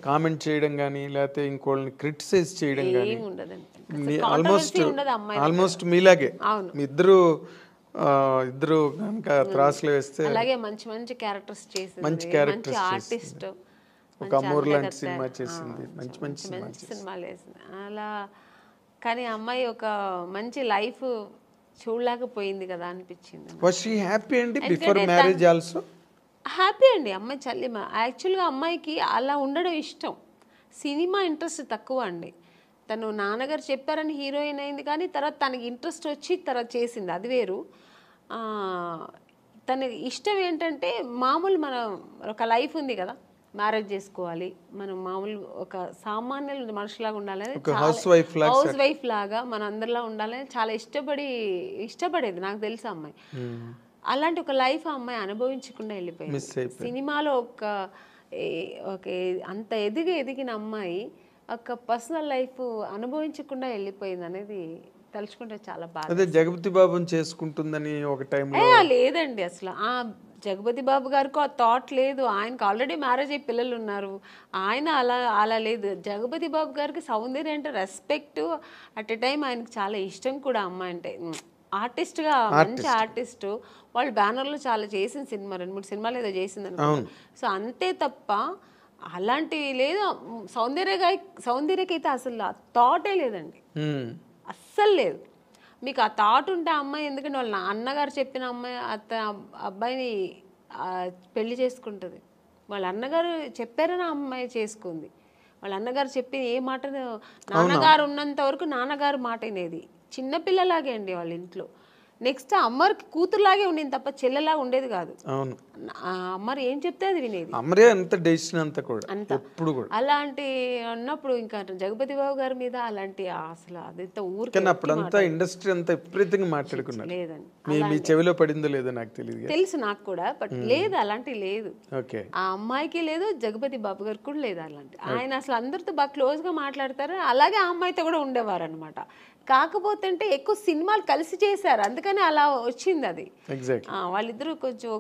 కామెంట్ చేయడం కానీ లేకపోతే ఇంకోళ్ళని క్రిటిసైజ్ చేయడం కానీ ఉండదండి. ఆల్మోస్ట్ మీలాగే మీ ఇద్దరు కనుక త్రాసులు వేస్తే అలాగే మంచి మంచి క్యారెక్టర్స్ చేసింది, మంచి ఆర్టిస్ట్, ఒక అమూర్ లాంటి సినిమా చేసింది, మంచి మంచి సినిమాలు వేసింది అలా. కానీ అమ్మాయి ఒక మంచి లైఫ్ చూడలేకపోయింది కదా అనిపించింది. వాస్ షీ హ్యాపీ అండి బిఫోర్ మ్యారేజ్ ఆల్సో? హ్యాపీ అండి. అమ్మాయి చల్లిమ యాక్చువల్గా అమ్మాయికి అలా ఉండడం ఇష్టం. సినిమా ఇంట్రెస్ట్ తక్కువ అండి. తను నాన్నగారు చెప్పారని హీరోయిన్ అయింది, కానీ తర్వాత తనకి ఇంట్రెస్ట్ వచ్చి తర్వాత చేసింది, అది వేరు. తన ఇష్టం ఏంటంటే మామూలు మన ఒక లైఫ్ ఉంది కదా, మ్యారేజ్ చేసుకోవాలి, మనం మామూలు ఒక సామాన్య మనుషులాగా ఉండాలని, హౌస్ వైఫ్ లాగా మన అందరిలా ఉండాలని చాలా ఇష్టపడేది నాకు తెలుసు అమ్మాయి. అలాంటి ఒక లైఫ్ ఆ అమ్మాయి అనుభవించకుండా వెళ్ళిపోయింది. సినిమాలో ఒక అంత ఎదిగిన అమ్మాయి ఒక పర్సనల్ లైఫ్ అనుభవించకుండా వెళ్ళిపోయింది అనేది తలుచుకుంటే చాలా బాధ. అదే జగపతి బాబుని చేసుకుంటుందని ఒక టైంలో లేదండి. అసలు ఆ జగపతి బాబు గారికి ఆ థాట్ లేదు. ఆయనకు ఆల్రెడీ మ్యారేజ్ అయ్యి పిల్లలు ఉన్నారు. ఆయన అలా లేదు. జగపతి బాబు గారికి సౌందర్య అంటే రెస్పెక్ట్, అట్ ఎ టైం ఆయనకు చాలా ఇష్టం కూడా అమ్మాయి అంటే. ఆర్టిస్ట్గా మంచి ఆర్టిస్టు, వాళ్ళు బ్యానర్లో చాలా చేసిన సినిమా 2-3 సినిమాలు ఏదో చేసింది అనుకో. సో అంతే తప్ప అలాంటివి లేదు. సౌందర్యకైతే అసలు ఆ థాటే లేదండి, అస్సలు లేదు. మీకు ఆ థాట్ ఉంటే ఆ అమ్మాయి, ఎందుకంటే వాళ్ళ అన్నగారు చెప్పిన అమ్మాయి అబ్బాయిని పెళ్లి చేసుకుంటుంది. వాళ్ళ అన్నగారు చెప్పారని ఆ అమ్మాయి చేసుకుంది. వాళ్ళ అన్నగారు చెప్పి ఏ మాట, నాన్నగారు ఉన్నంత వరకు నాన్నగారు మాట వినేది. చిన్నపిల్లలాగే అండి వాళ్ళ ఇంట్లో. నెక్స్ట్ అమ్మకి కూతురులాగే ఉండేది తప్ప చెల్లెలాగా ఉండేది కాదు. అమ్మరు ఏం చెప్తే అది వినేది. అలాంటి అన్నప్పుడు ఇంకా జగపతి బాబు గారి మీద అలాంటి అసలు అదంతా ఊరికి ఇండస్ట్రీ అంతా విపరీతంగా మాట్లాడుకున్నారు. లేదండి, చెవిలో పడిందో లేదో నాకు తెలియదు, తెలుసు నాకు కూడా, బట్ లేదు అలాంటి లేదు. ఆ అమ్మాయికి లేదు, జగపతి బాబు గారికి కూడా లేదు అలాంటి. ఆయన అసలు అందరితో బాగా క్లోజ్ గా మాట్లాడతారు. అలాగే ఆ అమ్మాయితో కూడా ఉండేవారు అనమాట. కాకపోతే అంటే ఎక్కువ సినిమాలు కలిసి చేశారు, అందుకని అలా వచ్చింది అది. వాళ్ళిద్దరూ కొంచెం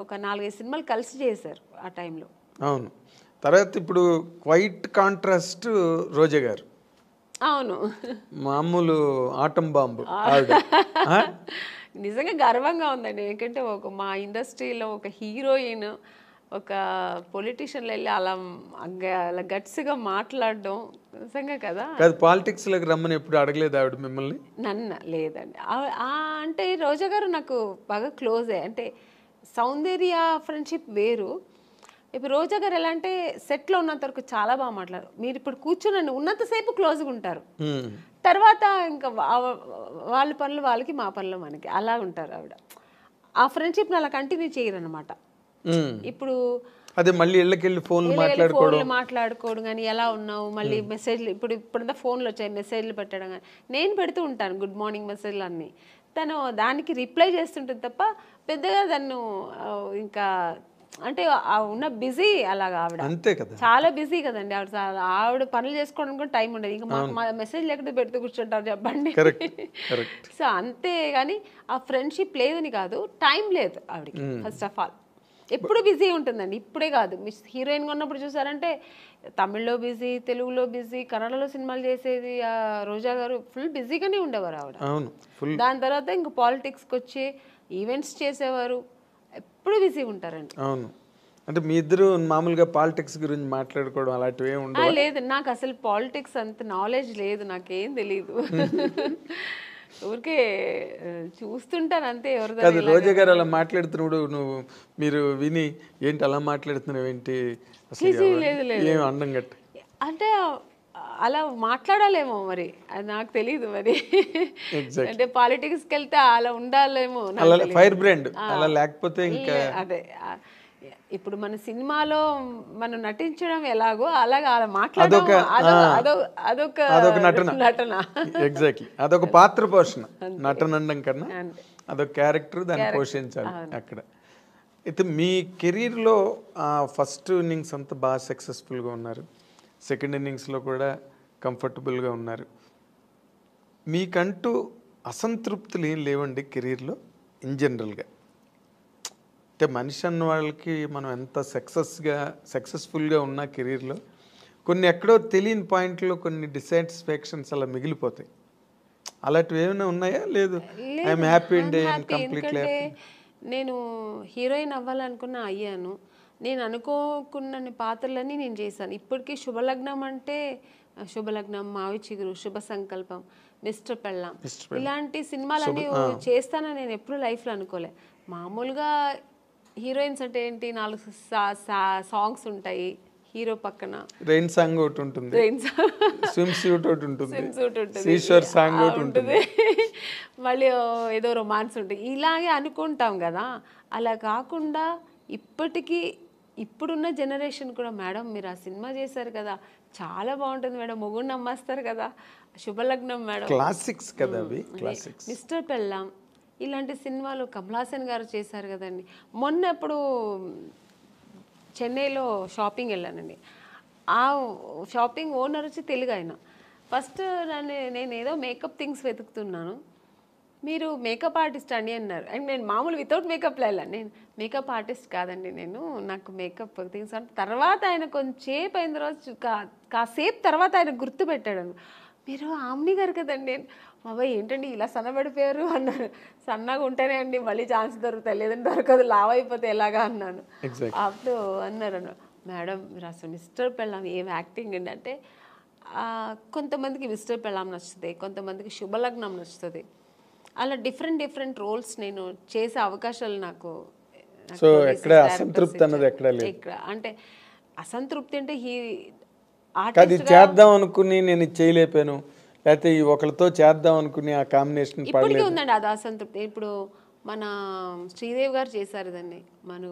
ఒక 4-5 సినిమాలు కలిసి చేశారు ఆ టైంలో. అవును. తర్వాత ఇప్పుడు క్వైట్ కాంట్రాస్ట్ రోజా గారు. అవును, మామూలు ఆటం బాంబు. నిజంగా గర్వంగా ఉందండి. ఎందుకంటే మా ఇండస్ట్రీలో ఒక హీరోయిన్ ఒక పొలిటీషియన్లు వెళ్ళి అలా గట్స్గా మాట్లాడడం నిజంగా కదా. పాలిటిక్స్ లోకి రమ్మని ఎప్పుడు అడగలేదు ఆవిడ మిమ్మల్ని? నన్ను లేదండి. అంటే రోజా గారు నాకు బాగా క్లోజే. అంటే సౌందర్య ఫ్రెండ్షిప్ వేరు. ఇప్పుడు రోజా గారు ఎలా అంటే సెట్లో ఉన్నంత వరకు చాలా బాగా మాట్లాడారు. మీరు ఇప్పుడు కూర్చుని ఉన్నంతసేపు క్లోజ్గా ఉంటారు, తర్వాత ఇంకా వాళ్ళ పనులు వాళ్ళకి, మా పనులు మనకి, అలా ఉంటారు ఆవిడ. ఆ ఫ్రెండ్షిప్ని అలా కంటిన్యూ చేయరు అనమాట. ఇప్పుడు అదే మళ్ళీ ఇళ్ళకెళ్ళి ఫోన్లు మాట్లాడుకోవడం కానీ, ఎలా ఉన్నావు, మళ్ళీ మెసేజ్లు, ఇప్పుడంతా ఫోన్లు వచ్చాయి, మెసేజ్లు పెట్టడం కానీ నేను పెడుతూ ఉంటాను, గుడ్ మార్నింగ్ మెసేజ్లు అన్నీ. తను దానికి రిప్లై చేస్తుంటుంది తప్ప పెద్దగా తను ఇంకా అంటే ఉన్న బిజీ అలాగా ఆవిడ. అంతే కదా, చాలా బిజీ కదండి ఆవిడ పనులు చేసుకోవడానికి కూడా టైం ఉండదు. ఇంకా మాకు మెసేజ్ లేకుండా పెడుతూ కూర్చుంటారు చెప్పండి. సో అంతే కానీ ఆ ఫ్రెండ్షిప్ లేదని కాదు, టైం లేదు ఆవిడకి. ఫస్ట్ ఆఫ్ ఆల్ ఎప్పుడు బిజీ ఉంటుందండి. ఇప్పుడే కాదు, హీరోయిన్గా ఉన్నప్పుడు చూసారంటే తమిళ్లో బిజీ, తెలుగులో బిజీ, కన్నడలో సినిమాలు చేసేది రోజా గారు. ఫుల్ బిజీగానే ఉండేవారు ఆవిడ. దాని తర్వాత ఇంకా పాలిటిక్స్కి వచ్చి ఈవెంట్స్ చేసేవారు, ఎప్పుడు బిజీగా ఉంటారండి. అవును. అంటే మీ ఇద్దరు మామూలుగా పాలిటిక్స్ గురించి మాట్లాడుకోవడం అలాంటివి ఉండవు? లేదు, నాకు అసలు పాలిటిక్స్ అంత నాలెడ్జ్ లేదు, నాకేం తెలీదు. ఊరికే చూస్తుంటాను అంతే. ఎవరిదో కాదు, రోజా గారు అలా మాట్లాడుతున్నప్పుడు మీరు విని ఏంటి అలా మాట్లాడుతున్నావు ఏంటి అసలు ఏం అండం గట్ట అంటే అలా మాట్లాడాలేమో మరి, అది నాకు తెలియదు మరి. అంటే పాలిటిక్స్కి వెళ్తే అలా ఉండాలేమో, అలా ఫైర్ బ్రాండ్ అలా లేకపోతే ఇంకా అదే. ఇప్పుడు మన సినిమాలో మనం నటించడం ఎలాగో అలాగా అలా మాట్లాడడం అదొక నటన. ఎగ్జాక్ట్లీ, అదొక పాత్ర పోషణ. నటన అనడం కన్నా అదొక క్యారెక్టర్, దాన్ని పోషించాలి అక్కడ. అయితే మీ కెరీర్లో ఫస్ట్ ఇన్నింగ్స్ అంతా బాగా సక్సెస్ఫుల్గా ఉన్నారు, సెకండ్ ఇన్నింగ్స్లో కూడా కంఫర్టబుల్గా ఉన్నారు. మీకంటూ అసంతృప్తులు ఏం లేవండి కెరీర్లో ఇన్ జనరల్గా? అంటే మనిషి అన్న వాళ్ళకి మనం ఎంత సక్సెస్ఫుల్గా ఉన్న కెరీర్లో కొన్ని ఎక్కడో తెలియని పాయింట్లో కొన్ని డిసాటిస్ఫాక్షన్స్ అలా మిగిలిపోతాయి. అలాంటివి ఏమైనా ఉన్నాయా? లేదు, ఐఎమ్ హ్యాపీ అండి, కంప్లీట్లీ. నేను హీరోయిన్ అవ్వాలనుకున్నా, అయ్యాను. నేను అనుకోకున్న పాత్రలన్నీ నేను చేశాను. ఇప్పటికీ శుభలగ్నం అంటే శుభలగ్నం, మావి చిగురు, శుభ సంకల్పం, మిస్టర్ పెళ్ళాం, ఇలాంటి సినిమాలన్నీ చేస్తానని నేను ఎప్పుడు లైఫ్లో అనుకోలే. మామూలుగా హీరోయిన్స్ అంటే ఏంటి, 4 సాంగ్స్ ఉంటాయి, హీరో పక్కన రెయిన్ సాంగ్ ఒకటి ఉంటుంది, స్విమ్ సూట్ ఒకటి ఉంటుంది, సీషోర్ సాంగ్ ఒకటి ఉంటుంది, మళ్ళీ ఏదో రొమాన్స్ ఉంటుంది, ఇలాగే అనుకుంటాం కదా. అలా కాకుండా ఇప్పుడున్న జనరేషన్ కూడా, మేడం మీరు ఆ సినిమా చేశారు కదా, చాలా బాగుంటుంది మేడం, మొగుడు నమ్మేస్తారు కదా, శుభలగ్నం మేడం, క్లాసిక్స్ కదా అవి, క్లాసిక్స్, మిస్టర్ పెళ్ళాం, ఇలాంటి సినిమాలు కమల్ హాసన్ గారు చేశారు కదండి. మొన్న ఎప్పుడు చెన్నైలో షాపింగ్ వెళ్ళానండి. ఆ షాపింగ్ ఓనర్ వచ్చి తెలుగు ఆయన. ఫస్ట్ నేను ఏదో మేకప్ థింగ్స్ వెతుకుతున్నాను, మీరు మేకప్ ఆర్టిస్ట్ అండి అన్నారు. అండ్ నేను మామూలు వితౌట్ మేకప్లో వెళ్ళాను. నేను మేకప్ ఆర్టిస్ట్ కాదండి, నాకు మేకప్ థింగ్స్ అంటే. తర్వాత ఆయన కొంచెంసేపు అయిన తర్వాత, కాసేపు తర్వాత ఆయన గుర్తుపెట్టాడు, మీరు ఆమ్ని గారు కదండి. బాబాయ్ ఏంటండి ఇలా సన్నబడిపోయారు అన్నారు. సన్నగా ఉంటేనే అండి మళ్ళీ ఛాన్స్ దొరుకుతాయి, లేదంటే దొరకదు, లావ్ అయిపోతే ఎలాగా అన్నాను. అప్పుడు అన్నారు, మేడం మీరు అసలు మిస్టర్ పెళ్ళాం ఏం యాక్టింగ్ అండి అంటే, కొంతమందికి మిస్టర్ పెళ్ళాం నచ్చుతుంది, కొంతమందికి శుభలగ్నం నచ్చుతుంది. అలా డిఫరెంట్ రోల్స్ నేను చేసే అవకాశాలు నాకు. సో ఎక్కడ అసంతృప్తి అన్నది ఎక్కడ లేదు. అంటే అసంతృప్తి అంటే అది చేద్దాం అనుకుని నేను చేయలేపాను, లేకపోతే ఒకరితో చేద్దాం అనుకుని ఆ కాంబినేషన్ ఇప్పటికీ ఉందండి అది అసంతృప్తి. ఇప్పుడు మన శ్రీదేవి గారు చేశారు దాన్ని, మన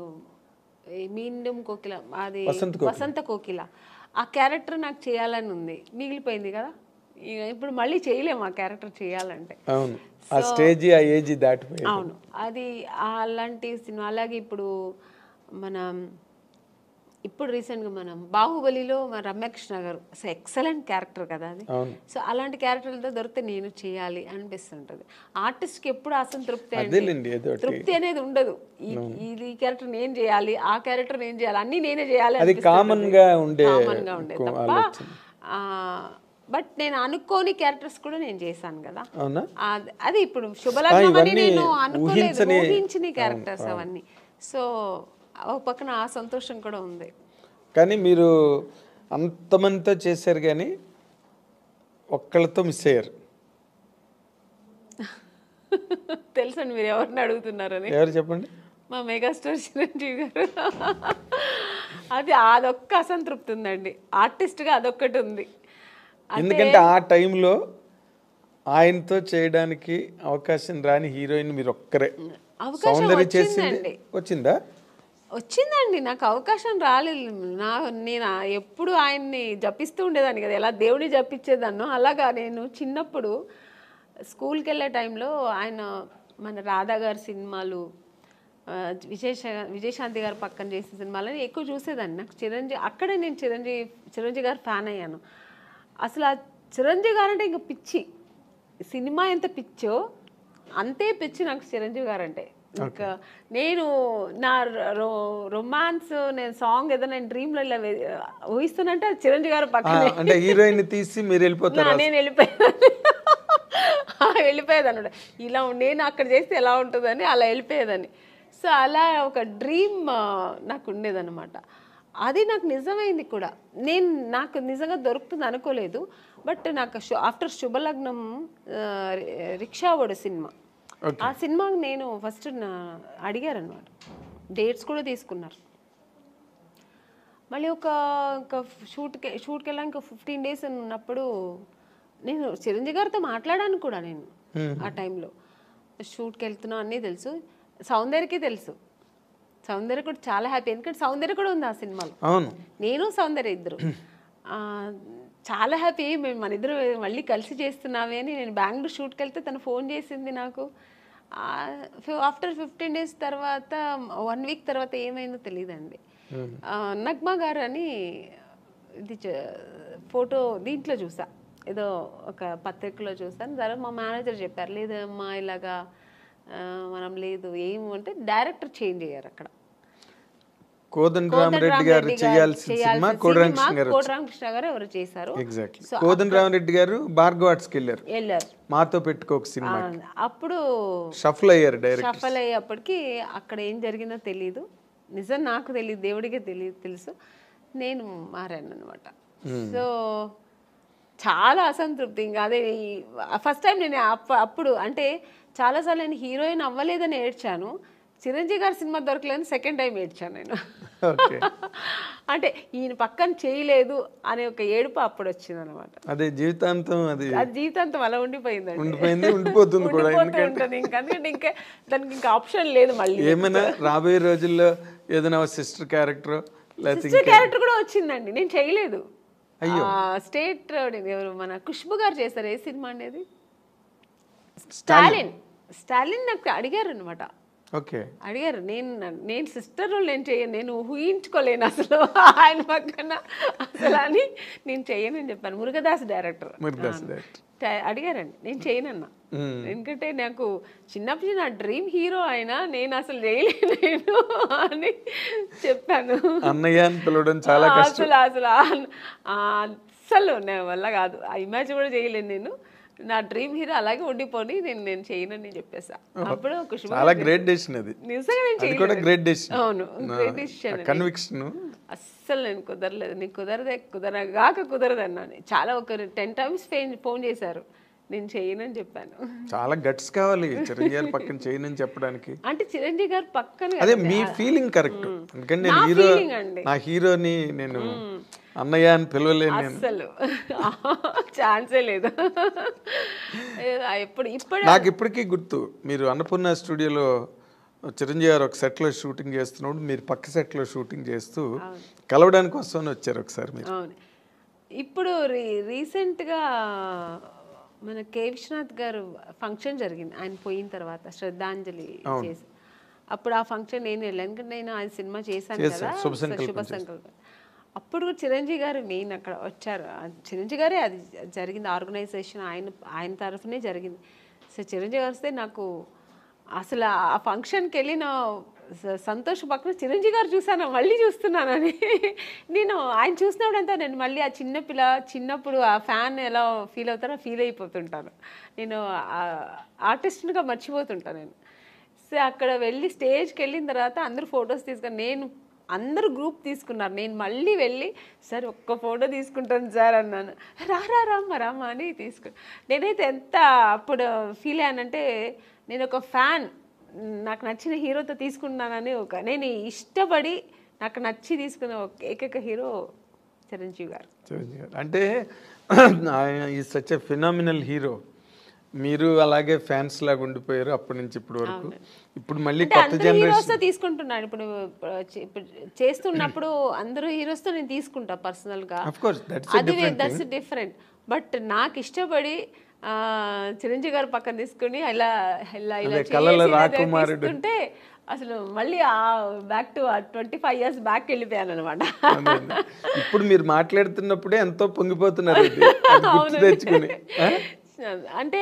మీండం కోకిల, అది వసంత కోకిల, ఆ క్యారెక్టర్ నాకు చేయాలని ఉంది, మిగిలిపోయింది కదా. ఇప్పుడు మళ్ళీ చేయలేము ఆ క్యారెక్టర్ చేయాలంటే. అవును, ఆ స్టేజ్ ఆ ఏజ్ దాటిపోయింది. అవును, అది అలాంటి సినిమా. అలాగే ఇప్పుడు రీసెంట్గా మనం బాహుబలిలో మన రమ్యకృష్ణ గారు అసలు ఎక్సలెంట్ క్యారెక్టర్ కదా అది. సో అలాంటి క్యారెక్టర్లతో దొరికితే నేను చేయాలి అనిపిస్తుంటుంది. ఆర్టిస్ట్కి ఎప్పుడు అసంతృప్తి, తృప్తి అనేది ఉండదు. ఈ క్యారెక్టర్ నేను చేయాలి, ఆ క్యారెక్టర్ నేను చేయాలి, అన్ని నేనే చేయాలి, అది కామన్ గా ఉండే తప్ప. బట్ నేను అనుకోని క్యారెక్టర్స్ కూడా నేను చేశాను కదా. అది ఇప్పుడు శుభలగ్నం అని నేను అనుకోలేదు, ఊహించిన క్యారెక్టర్స్ అవన్నీ. సో ఒక పక్కన ఆ సంతోషం కూడా ఉంది. కానీ మీరు అంతమందితో చేశారు కానీ ఒక్కళ్ళతో మిస్ అయ్యారు. తెలుసండి మీరు ఎవరిని అడుగుతున్నారని. ఎవరు చెప్పండి? మా మెగాస్టార్ చిరంజీవి గారు. అదొక్క అసంతృప్తి ఉందండి, ఆర్టిస్ట్గా అదొక్కటి ఉంది. ఎందుకంటే ఆ టైంలో ఆయనతో చేయడానికి అవకాశం రాని హీరోయిన్ మీరు ఒక్కరే. సౌందర్య చేసింది వచ్చిందండి, నాకు అవకాశం రాలేదు. నేను ఎప్పుడు ఆయన్ని జపిస్తూ ఉండేదాన్ని కదా, ఎలా దేవుడిని జపించేదాన్నో అలాగా. నేను చిన్నప్పుడు స్కూల్కి వెళ్ళే టైంలో ఆయన మన రాధా గారి సినిమాలు, విజయశాంతి గారు పక్కన చేసే సినిమాలని ఎక్కువ చూసేదాన్ని. నాకు అక్కడే నేను చిరంజీవి గారు ఫ్యాన్ అయ్యాను. అసలు ఆ చిరంజీవి గారు అంటే ఇంకా పిచ్చి, సినిమా ఎంత పిచ్చో అంతే పిచ్చి నాకు చిరంజీవి గారు అంటే. ఇంకా నేను నా రొమాన్స్, నేను సాంగ్ ఏదో నేను డ్రీమ్లో ఇలా ఊహిస్తున్నంటే అది చిరంజీవి గారు పక్కన హీరోయిన్ తీసి మీరు వెళ్ళిపోతారు. నేను వెళ్ళిపోయేదాన్ని ఇలా నేను అక్కడ చేస్తే ఎలా ఉంటుందని అలా వెళ్ళిపోయేదాన్ని. సో అలా ఒక డ్రీమ్ నాకు ఉండేదన్నమాట. అది నాకు నిజమైంది కూడా. నాకు నిజంగా దొరుకుతుంది అనుకోలేదు. బట్ నాకు ఆఫ్టర్ శుభలగ్నం రిక్షావాడు సినిమా, ఆ సినిమాకి నేను ఫస్ట్ అడిగారనమాట, డేట్స్ కూడా తీసుకున్నారు. మళ్ళీ ఒక షూట్కి వెళ్ళాక ఇంకా 15 days ఉన్నప్పుడు నేను చిరంజీవి గారితో మాట్లాడాను కూడా. నేను ఆ టైంలో షూట్కి వెళ్తున్నా అన్నీ తెలుసు, సౌందర్యకి తెలుసు. సౌందర్య కూడా చాలా హ్యాపీ, ఎందుకంటే సౌందర్య కూడా ఉంది ఆ సినిమాలో. నేను సౌందర్య ఇద్దరు చాలా హ్యాపీ. మేము మన ఇద్దరు మళ్ళీ కలిసి చేస్తున్నామే అని. నేను బెంగళూరు షూట్కి వెళ్తే తను ఫోన్ చేసింది నాకు. ఆఫ్టర్ 15 days తర్వాత 1 week తర్వాత ఏమైందో తెలియదండి. నగ్మా గారు అని ఇది ఫోటో దీంట్లో చూసా, ఏదో ఒక పత్రికలో చూసాను. తర్వాత మా మేనేజర్ చెప్పారు, లేదమ్మా ఇలాగా మనం లేదు ఏమంటే డైరెక్టర్ చేంజ్ అయ్యారు అక్కడ. కోదండరామరెడ్డి గారు చేయాల్సిన సినిమా కోదండరామకృష్ణ గారు ఎవరు చేశారు. కోదండరామరెడ్డి గారు భార్గవ ఆర్ట్స్కి వెళ్ళారు, మాతో పెట్టుకోక సినిమా. అప్పుడు షఫల్ అయ్యారు డైరెక్ట్. షఫల్ అయ్యేప్పటికి అక్కడ ఏం జరిగిందో తెలియదు, నిజం నాకు తెలియదు, దేవుడికే తెలుసు. నేను మారాను అనమాట. సో చాలా అసంతృప్తి. ఇంకా అదే ఫస్ట్ టైం నేను అప్పుడు అంటే చాలాసార్లు నేను హీరోయిన్ అవ్వలేదని ఏడ్చాను. చిరంజీవి గారి సినిమా దొరకలేదని సెకండ్ టైం ఏడ్చాను నేను. అంటే ఈయన పక్కన చేయలేదు అనే ఒక ఏడుపు అప్పుడు వచ్చింది అనమాట. అదే జీవితాంతం, అది జీవితాంతం అలా ఉండిపోయిందండి, ఉండిపోతుంది కూడా. ఎందుకంటే ఇంకా దానికి ఇంకా ఆప్షన్ లేదు. మళ్ళీ ఏమైనా రాబోయే రోజుల్లో ఏదైనా సిస్టర్ క్యారెక్టర్ కూడా వచ్చిందండి, నేను చేయలేదు. స్టేట్ ఎవరు మన ఖుష్బు గారు చేశారు. ఏ సినిమా అనేది? స్టాలిన్ నాకు అడిగారు అనమాట. అడిగారు, నేను సిస్టర్ రోల్ నేను చేయను, నేను ఊహించుకోలేను అసలు ఆయన పక్కన అసలు అని, నేను చేయనని చెప్పాను. మురుగదాస్ డైరెక్టర్ అడిగారండి, నేను చేయనన్నా. ఎందుకంటే నాకు చిన్నప్పుడు నా డ్రీమ్ హీరో ఆయన, నేను అసలు చేయలేను అని చెప్పాను. అసలు నా వల్ల కాదు, ఆ ఇమేజ్ కూడా చేయలేను నేను. నా డ్రీమ్ హీరో అలాగే ఉండిపోని, నేను చేయనని చెప్పేసా. అప్పుడు చాలా గ్రేట్ డెసిషన్ అది. నిజంగా నేను చేయలేదు. Great decision. అవును, గ్రేట్ డెసిషన్. కన్విక్షన్. అస్సలు నేను కుదరలేదు, నీకు కుదరదు అన్నాను. చాలా ఒక 10 times ఫోన్ చేశారు, నేను చేయనని చెప్పాను. చాలా గట్స్ కావాలి చిరంజీవి గారి పక్కన చేయనని చెప్పడానికి. అంటే చిరంజీవి గారి పక్కన అదే మీ ఫీలింగ్ కరెక్ట్. ఎందుకంటే నేను నా హీరోని నేను అన్నయ్య అని పిలవలేను, అసలు ఛాన్సే లేదు. నాకు ఇప్పటికీ గుర్తు, మీరు అన్నపూర్ణ స్టూడియోలో చిరంజీవి గారు ఒక సెట్లో షూటింగ్ చేస్తున్నప్పుడు మీరు పక్క సెట్లో షూటింగ్ చేస్తూ కలవడానికి వస్తామని వచ్చారు ఒకసారి మీరు. అవును. ఇప్పుడు రీసెంట్గా మన కే విశ్వనాథ్ గారు ఫంక్షన్ జరిగింది, ఆయన పోయిన తర్వాత శ్రద్ధాంజలి చేసి. అప్పుడు ఆ ఫంక్షన్ నేను వెళ్ళాను, ఎందుకంటే నేను ఆయన సినిమా చేశాను కదా, శుభ సంకల్పం. అప్పుడు చిరంజీవి గారు మెయిన్ అక్కడ వచ్చారు. చిరంజీవి గారే అది జరిగింది, ఆర్గనైజేషన్ ఆయన తరఫునే జరిగింది. సో చిరంజీవి గారు వస్తే నాకు అసలు ఆ ఫంక్షన్కి వెళ్ళిన సంతోష్ పక్కన చిరంజీవి గారు చూసాను, మళ్ళీ చూస్తున్నానని. నేను ఆయన చూసినప్పుడంతా నేను మళ్ళీ ఆ చిన్నప్పుడు ఆ ఫ్యాన్ ఎలా ఫీల్ అవుతారో ఫీల్ అయిపోతుంటాను. నేను ఆర్టిస్ట్గా మర్చిపోతుంటాను నేను. సో అక్కడ వెళ్ళి స్టేజ్కి వెళ్ళిన తర్వాత అందరూ ఫొటోస్ తీసుకొని, అందరూ గ్రూప్ తీసుకున్నారు, నేను మళ్ళీ వెళ్ళి సార్ ఒక్క ఫోటో తీసుకుంటాను సార్ అన్నాను. రామా అని నేనైతే ఎంత అప్పుడు ఫీల్ అయ్యానంటే, నేను ఒక ఫ్యాన్, నాకు నచ్చిన హీరోతో తీసుకున్నానని నేను ఇష్టపడి నాకు నచ్చి తీసుకున్న ఏకైక హీరో చిరంజీవి గారు. అంటే ఈ సచ్ ఎ ఫినామినల్ హీరో. మీరు అలాగే ఫ్యాన్స్ లాగా ఉండిపోయారు అప్పటి నుంచి ఇప్పటి వరకు. ఇప్పుడు మళ్ళీ కొత్త జనరేషన్ తీసుకుంటున్నాను. ఇప్పుడు చేస్తున్నప్పుడు అందరూ హీరోస్తో నేను తీసుకుంటా పర్సనల్గా, అది దట్స్ డిఫరెంట్. బట్ నాకు ఇష్టపడి చిరంజీవి గారు పక్కన తీసుకుని తీసుకుంటే అసలు మళ్ళీ బ్యాక్ టు 25 years బ్యాక్ వెళ్ళిపోయాను అనమాట. ఇప్పుడు మీరు మాట్లాడుతున్నప్పుడే ఎంతో పొంగిపోతున్నారు. అంటే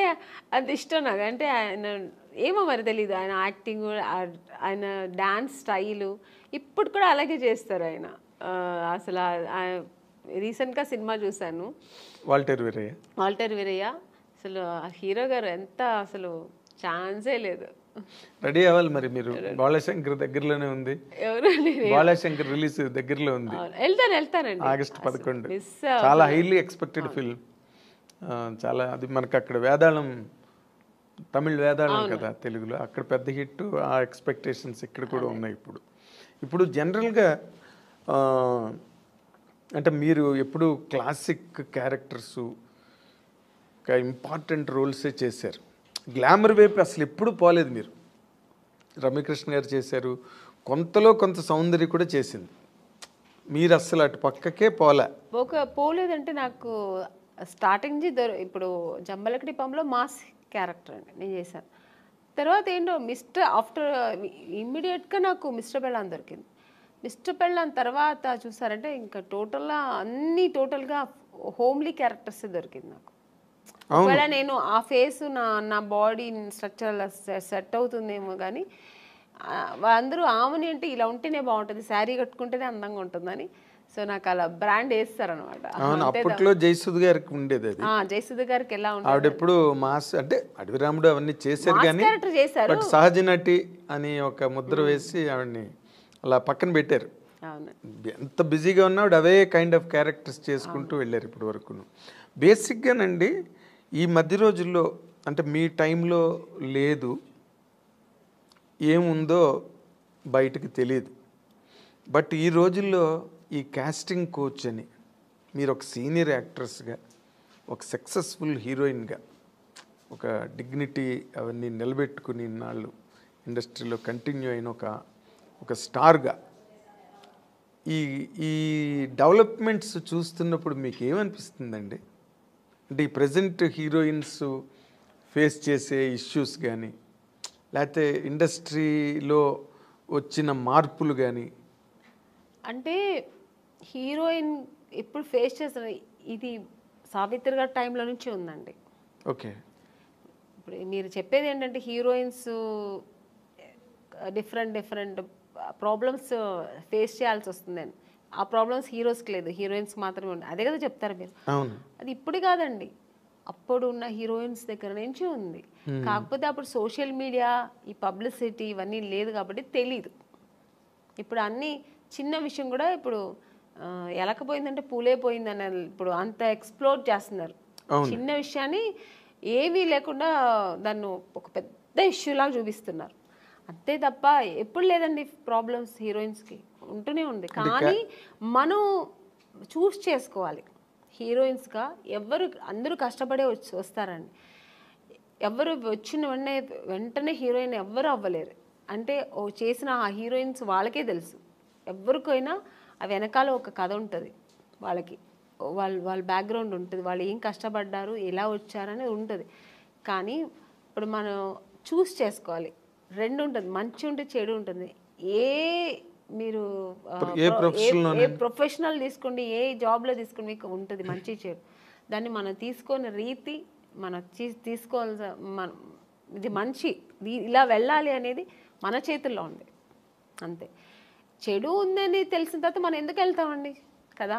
అది ఇష్టం నాకు. అంటే ఆయన ఏమో మరి తెలీదు, ఆయన యాక్టింగ్, ఆయన డాన్స్ స్టైలు ఇప్పుడు కూడా అలాగే చేస్తారు ఆయన. అసలు రీసెంట్గా సినిమా చూశాను, వాల్టర్ వీరయ్య. అసలు హీరో గారు ఎంత అసలు ఛాన్సే లేదు. రెడీ అవ్వాలి మరి మీరు. బాలశంకర్ దగ్గరలోనే ఉంది. ఎవరండి? బాలశంకర్ రిలీజ్ దగ్గరలో ఉంది, వెళ్తానండి. ఆగస్ట్ 11. మిస్ చాలా హైలీ ఎక్స్పెక్టెడ్ ఫిల్మ్. చాలా అది మనకు అక్కడ వేదాళం, తమిళ్ వేదాళం కదా తెలుగులో, అక్కడ పెద్ద హిట్. ఆ ఎక్స్పెక్టేషన్స్ ఇక్కడ కూడా ఉన్నాయి. ఇప్పుడు జనరల్గా అంటే మీరు ఎప్పుడు క్లాసిక్ క్యారెక్టర్స్, ఇంపార్టెంట్ రోల్సే చేశారు. గ్లామర్ వైపు అసలు ఎప్పుడు పోలేదు మీరు. రమ్యకృష్ణ గారు చేశారు, కొంతలో కొంత సౌందర్య కూడా చేసింది. మీరు అసలు అటు పక్కకే పోలేదంటే నాకు స్టార్టింగ్ ఇప్పుడు జంబలకడి పంలో మాస్ క్యారెక్టర్ అండి నేను చేశాను. తర్వాత ఏంటో ఆఫ్టర్ ఇమ్మీడియట్గా నాకు మిస్టర్ పెళ్ళాన్ దొరికింది. మిస్టర్ పెళ్ళాన్ తర్వాత చూసారంటే ఇంకా టోటల్గా హోమ్లీ క్యారెక్టర్స్ దొరికింది నాకు. ఒకవేళ నేను ఆ ఫేస్ నా బాడీ స్ట్రక్చర్ సెట్ అవుతుందేమో కానీ అందరూ ఆమెని అంటే ఇలా ఉంటేనే బాగుంటుంది, శారీ కట్టుకుంటేనే అందంగా ఉంటుందని. సో నాకు అలా బ్రాండ్ వేస్తారనమాట. అప్పట్లో జయసుధ గారికి ఉండేది అది. జయసుధ గారికి ఎలా ఉంటుంది, ఆవిడెప్పుడు మాస్ అంటే అడవి రాముడు అవన్నీ చేశారు కానీ చేశారు, బట్ సహజ నటి అని ఒక ముద్ర వేసి ఆవిడని అలా పక్కన పెట్టారు. ఎంత బిజీగా ఉన్నా ఆవిడ అవే కైండ్ ఆఫ్ క్యారెక్టర్స్ చేసుకుంటూ వెళ్ళారు ఇప్పటి వరకును. బేసిక్గానండి ఈ మధ్య రోజుల్లో అంటే మీ టైంలో లేదు, ఏముందో బయటకు తెలియదు. బట్ ఈ రోజుల్లో ఈ కాస్టింగ్ కోచ్ అని మీరు ఒక సీనియర్ యాక్ట్రెస్గా, ఒక సక్సెస్ఫుల్ హీరోయిన్గా, ఒక డిగ్నిటీ అవన్నీ నిలబెట్టుకుని ఇన్నాళ్ళు ఇండస్ట్రీలో కంటిన్యూ అయిన ఒక స్టార్గా ఈ డెవలప్మెంట్స్ చూస్తున్నప్పుడు మీకు ఏమనిపిస్తుందండి? అంటే ఈ ప్రజెంట్ హీరోయిన్స్ ఫేస్ చేసే ఇష్యూస్ కానీ, లేకపోతే ఇండస్ట్రీలో వచ్చిన మార్పులు కానీ. అంటే హీరోయిన్ ఇప్పుడు ఫేస్ చేస్తున్న ఇది సావిత్రి గారి టైంలో నుంచి ఉందండి. ఓకే, ఇప్పుడు మీరు చెప్పేది ఏంటంటే హీరోయిన్స్ డిఫరెంట్ ప్రాబ్లమ్స్ ఫేస్ చేయాల్సి వస్తుందని. ఆ ప్రాబ్లమ్స్ హీరోస్కి లేదు, హీరోయిన్స్కి మాత్రమే ఉంది. అదే కదా చెప్తారు మీరు. అది ఇప్పుడు కాదండి, అప్పుడు ఉన్న హీరోయిన్స్ దగ్గర నుంచి ఉంది. కాకపోతే అప్పుడు సోషల్ మీడియా, ఈ పబ్లిసిటీ ఇవన్నీ లేదు కాబట్టి తెలీదు. ఇప్పుడు అన్ని చిన్న విషయం కూడా ఇప్పుడు ఎలకపోయిందంటే పూలే పోయిందని ఇప్పుడు అంత ఎక్స్ప్లోర్ చేస్తున్నారు. చిన్న విషయాన్ని ఏమీ లేకుండా దాన్ని ఒక పెద్ద ఇష్యూలాగా చూపిస్తున్నారు. అంతే తప్ప ఎప్పుడు లేదండి ప్రాబ్లమ్స్ హీరోయిన్స్కి, ఉంటూనే ఉంది. కానీ మనం చూస్ చేసుకోవాలి. హీరోయిన్స్గా అందరూ కష్టపడే వస్తారండి. ఎవరు వచ్చిన వెంటనే హీరోయిన్ ఎవ్వరు అవ్వలేరు. అంటే చేసిన ఆ హీరోయిన్స్ వాళ్ళకే తెలుసు. ఎవరికైనా ఆ వెనకాల ఒక కథ ఉంటుంది, వాళ్ళ బ్యాక్గ్రౌండ్ ఉంటుంది, వాళ్ళు ఏం కష్టపడ్డారు, ఎలా వచ్చారనేది ఉంటుంది. కానీ ఇప్పుడు మనం చూస్ చేసుకోవాలి. రెండు ఉంటుంది, మంచి ఉంటుంది, చెడు ఉంటుంది. మీరు ఏ ప్రొఫెషనల్ తీసుకోండి, ఏ జాబ్లో తీసుకోండి, మీకు ఉంటుంది మంచి చెడు. దాన్ని మనం తీసుకునే రీతి, మనం తీసుకోవాల్సిన ఇది మంచి ఇలా వెళ్ళాలి అనేది మన చేతుల్లో ఉంది అంతే. చెడు ఉందని తెలిసిన తర్వాత మనం ఎందుకు వెళ్తామండి కదా.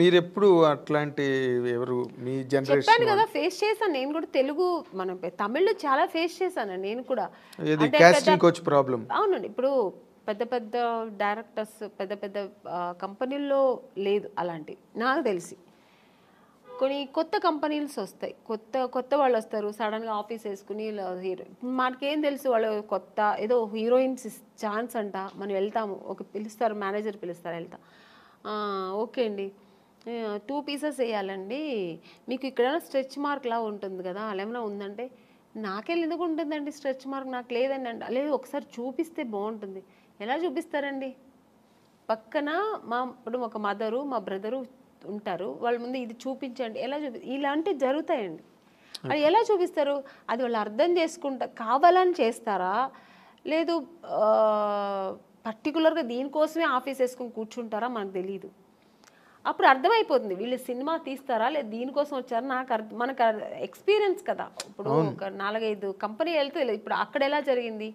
మీరు ఎప్పుడు అట్లాంటి ఎవరు మీ జనరేషన్ చెప్పాను కదా, ఫేస్ చేశాను నేను కూడా. తెలుగు మనం తమిళ్లో చాలా ఫేస్ చేశాను నేను కూడా. అవునండి, ఇప్పుడు పెద్ద డైరెక్టర్స్ పెద్ద కంపెనీల్లో లేదు అలాంటి నాకు తెలిసి. కొన్ని కొత్త కంపెనీస్ వస్తాయి, కొత్త వాళ్ళు వస్తారు, సడన్గా ఆఫీస్ వేసుకుని హీరో. మనకేం తెలుసు వాళ్ళు కొత్త ఏదో హీరోయిన్స్ ఛాన్స్ అంట, మనం వెళ్తాము, పిలుస్తారు, మేనేజర్ పిలుస్తారు, వెళ్తాం. ఓకే అండి, 2 pieces వేయాలండి, మీకు ఇక్కడ స్ట్రెచ్ మార్క్ లా ఉంటుంది కదా, అలా ఏమైనా ఉందంటే, నాకెళ్ళి ఎందుకు ఉంటుందండి స్ట్రెచ్ మార్క్, నాకు లేదండి అంటే, లేదు ఒకసారి చూపిస్తే బాగుంటుంది. ఎలా చూపిస్తారండి? పక్కన ఇప్పుడు ఒక మదరు మా బ్రదరు ఉంటారు, వాళ్ళ ముందు ఇది చూపించండి, ఎలా ఇలాంటివి జరుగుతాయండి. అది ఎలా చూపిస్తారు? అది వాళ్ళు అర్థం చేసుకుంటా కావాలని చేస్తారా, లేదు పర్టికులర్గా దీనికోసమే ఆఫీస్ వేసుకుని కూర్చుంటారా, మనకు తెలియదు. అప్పుడు అర్థమైపోతుంది వీళ్ళు సినిమా తీస్తారా లేదు దీనికోసం వచ్చారా. మనకు ఎక్స్పీరియన్స్ కదా. ఇప్పుడు ఒక 4-5 కంపెనీ వెళ్తే ఇప్పుడు అక్కడ ఎలా జరిగింది,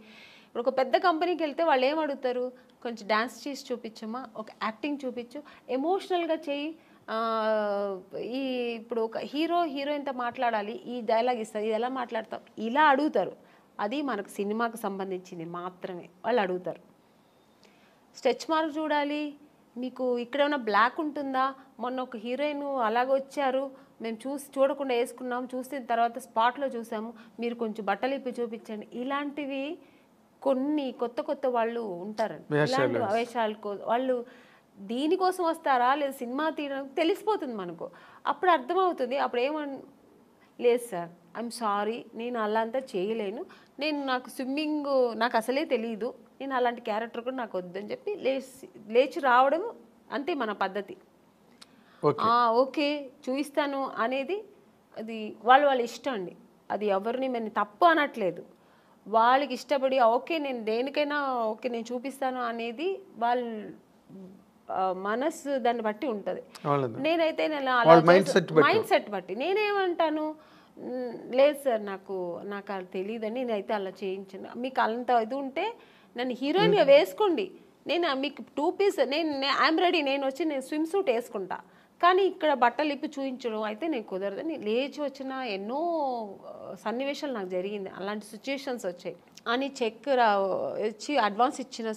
ఇప్పుడు ఒక పెద్ద కంపెనీకి వెళ్తే వాళ్ళు ఏం అడుగుతారు, కొంచెం డ్యాన్స్ చేసి చూపించమ్మా, ఒక యాక్టింగ్ చూపించు, ఎమోషనల్గా చేయి, ఇప్పుడు ఒక హీరోయిన్తో మాట్లాడాలి, ఈ డైలాగ్ ఇస్తారు, ఇది ఎలా మాట్లాడతాం, ఇలా అడుగుతారు. అది మనకు సినిమాకు సంబంధించింది మాత్రమే వాళ్ళు అడుగుతారు. స్ట్రెచ్ మార్క్ చూడాలి, మీకు ఇక్కడ ఏమైనా బ్లాక్ ఉంటుందా, మొన్న ఒక హీరోయిన్ అలాగ వచ్చారు, మేము చూడకుండా వేసుకున్నాం, చూసిన తర్వాత స్పాట్లో చూసాము, మీరు కొంచెం బట్టలు ఇప్పి చూపించండి, ఇలాంటివి కొన్ని కొత్త వాళ్ళు ఉంటారండి. ఇలాంటి వేషాలకు వాళ్ళు దీనికోసం వస్తారా లేదా సినిమా తీయడానికి తెలిసిపోతుంది మనకు. అప్పుడు అర్థమవుతుంది. అప్పుడు లేదు సార్, ఐఎమ్ సారీ, నేను అలా అంతా చేయలేను, నాకు స్విమ్మింగ్ నాకు అసలే తెలియదు, నేను అలాంటి క్యారెక్టర్ కూడా నాకు వద్దని చెప్పి లేచి రావడం అంతే మన పద్ధతి. ఓకే చూపిస్తాను అనేది అది వాళ్ళ ఇష్టం అండి. అది ఎవరిని మేము తప్పు అనట్లేదు, వాళ్ళకి ఇష్టపడి ఓకే నేను దేనికైనా ఓకే నేను చూపిస్తాను అనేది వాళ్ళ మనసు దాన్ని బట్టి ఉంటుంది. నేనైతే మైండ్ సెట్ బట్టి నేనేమంటాను, లేదు సార్ నాకు అది తెలియదని, నేనైతే అలా చేయించాను, మీకు అంత ఇది ఉంటే నన్ను హీరోయిన్గా వేసుకోండి, నేను మీకు 2 పీస్ ఐఎమ్ రెడీ, నేను స్విమ్ సూట్ వేసుకుంటా, కానీ ఇక్కడ బట్టలు ఇప్పి చూపించడం అయితే నేను కుదరదని లేచి వచ్చిన ఎన్నో సన్నివేశాలు నాకు జరిగింది. అలాంటి సిచ్యుయేషన్స్ వచ్చాయి అని చెక్ వచ్చి అడ్వాన్స్ ఇచ్చిన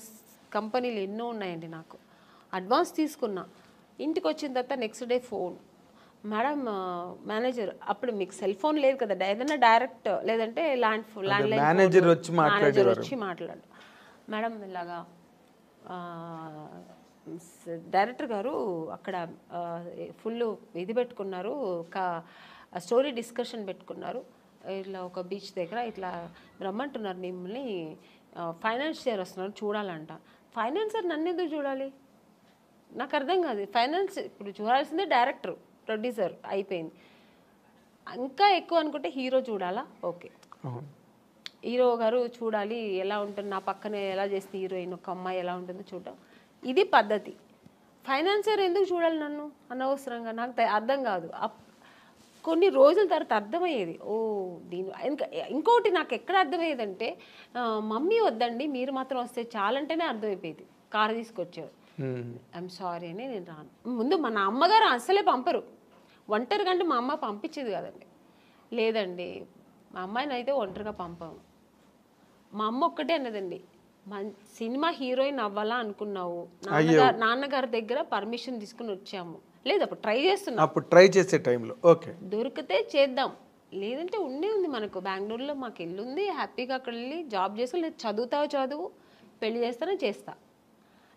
కంపెనీలు ఎన్నో ఉన్నాయండి. నాకు అడ్వాన్స్ తీసుకున్నా, ఇంటికి వచ్చిన తర్వాత next day phone, madam manager, అప్పుడు మీకు సెల్ ఫోన్ లేదు కదా, ఏదైనా డైరెక్ట్ లేదంటే ల్యాండ్లైన్ మేనేజర్ వచ్చి మాట్లాడు, మేడం ఇలాగా డైరెక్టర్ గారు అక్కడ ఫుల్ ఇది పెట్టుకున్నారు, ఒక స్టోరీ డిస్కషన్ పెట్టుకున్నారు, ఇట్లా ఒక బీచ్ దగ్గర ఇట్లా రమ్మంటున్నారు మిమ్మల్ని, ఫైనాన్షియర్ వస్తున్నారు చూడాలంట. ఫైనాన్సర్ నన్ను ఎందుకు చూడాలి, నాకు అర్థం కాదు. ఫైనాన్స్ ఇప్పుడు చూడాల్సిందే డైరెక్టర్ ప్రొడ్యూసర్ అయిపోయింది. ఇంకా ఎక్కువ అనుకుంటే హీరో చూడాలా, ఓకే హీరో గారు చూడాలి ఎలా ఉంటుంది, నా పక్కనే ఎలా చేస్తే హీరోయిన్ ఒక అమ్మాయి ఎలా ఉంటుందో చూడటం, ఇది పద్ధతి. ఫైనాన్సర్ ఎందుకు చూడాలి నన్ను అనవసరంగా, నాకు అర్థం కాదు. కొన్ని రోజుల తర్వాత అర్థమయ్యేది, ఓ దీని ఇంకోటి నాకు ఎక్కడ అర్థమయ్యేదంటే, మమ్మీ వద్దండి మీరు మాత్రం వస్తే చాలంటేనే అర్థమైపోయేది. కారు తీసుకొచ్చారు, ఐఎమ్ సారీ అని నేను రాను. ముందు మన అమ్మగారు అసలే పంపరు, ఒంటరిగా అంటే మా అమ్మ పంపించేది కదండి. లేదండి మా అమ్మాయిని అయితే ఒంటరిగా పంపాము. మా అమ్మ ఒక్కటే అన్నదండి, సినిమా హీరోయిన్ అవ్వాలా అనుకున్నావు, నాన్నగారి దగ్గర పర్మిషన్ తీసుకుని వచ్చాము, లేదు అప్పుడు ట్రై చేస్తున్నాం, అప్పుడు ట్రై చేసే టైంలో ఓకే దొరికితే చేద్దాం, లేదంటే ఉంది మనకు బెంగళూరులో మాకు ఇల్లు ఉంది, హ్యాపీగా అక్కడ వెళ్ళి జాబ్ చేసుకో, లేదు చదువు పెళ్లి చేస్తానో చేస్తా,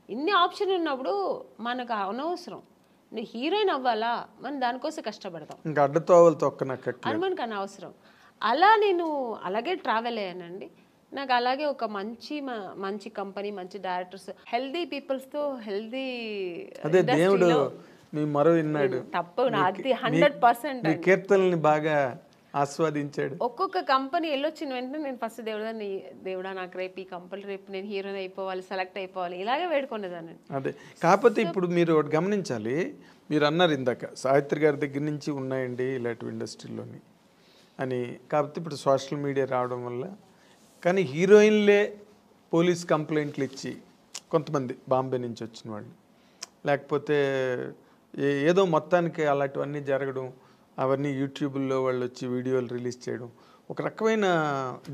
ఇన్ని ఆప్షన్ ఉన్నప్పుడు మనకు అనవసరం. నువ్వు హీరోయిన్ అవ్వాలా, మనం దానికోసం కష్టపడతాం, ఇంకా అడ్డతోవలు తొక్కనక్కట్లేదు, అది మనకు అనవసరం. అలా నేను అలాగే ట్రావెల్ అయ్యానండి. నాకు అలాగే ఒక మంచి కంపెనీ, మంచి డైరెక్టర్స్, హెల్దీ పీపుల్స్తో హెల్దీ దేవుడు మీ మరో విన్నాడు, తప్ప అది 100% కీర్తనల్ని బాగా ఆస్వాదించాడు. ఒక్కొక్క కంపెనీ వెళ్ళొచ్చిన వెంటనే నేను ఫస్ట్ దేవుడా నాకు రేపు ఈ కంపెనీ, రేపు నేను హీరోయిన్ అయిపోవాలి, సెలెక్ట్ అయిపోవాలి, ఇలాగే వేడుకునేదాన్ని. అదే కాకపోతే ఇప్పుడు మీరు ఒకటి గమనించాలి, మీరు అన్నారు ఇందాక సావిత్రి గారి దగ్గర నుంచి ఉన్నాయండి ఇలాంటి ఇండస్ట్రీలోని అని. కాకపోతే ఇప్పుడు సోషల్ మీడియా రావడం వల్ల, కానీ హీరోయిన్లే పోలీస్ కంప్లైంట్లు ఇచ్చి కొంతమంది బాంబే నుంచి వచ్చిన వాళ్ళు, లేకపోతే ఏదో మొత్తానికి అలాంటివన్నీ జరగడం, అవన్నీ యూట్యూబ్లో వాళ్ళు వచ్చి వీడియోలు రిలీజ్ చేయడం, ఒక రకమైన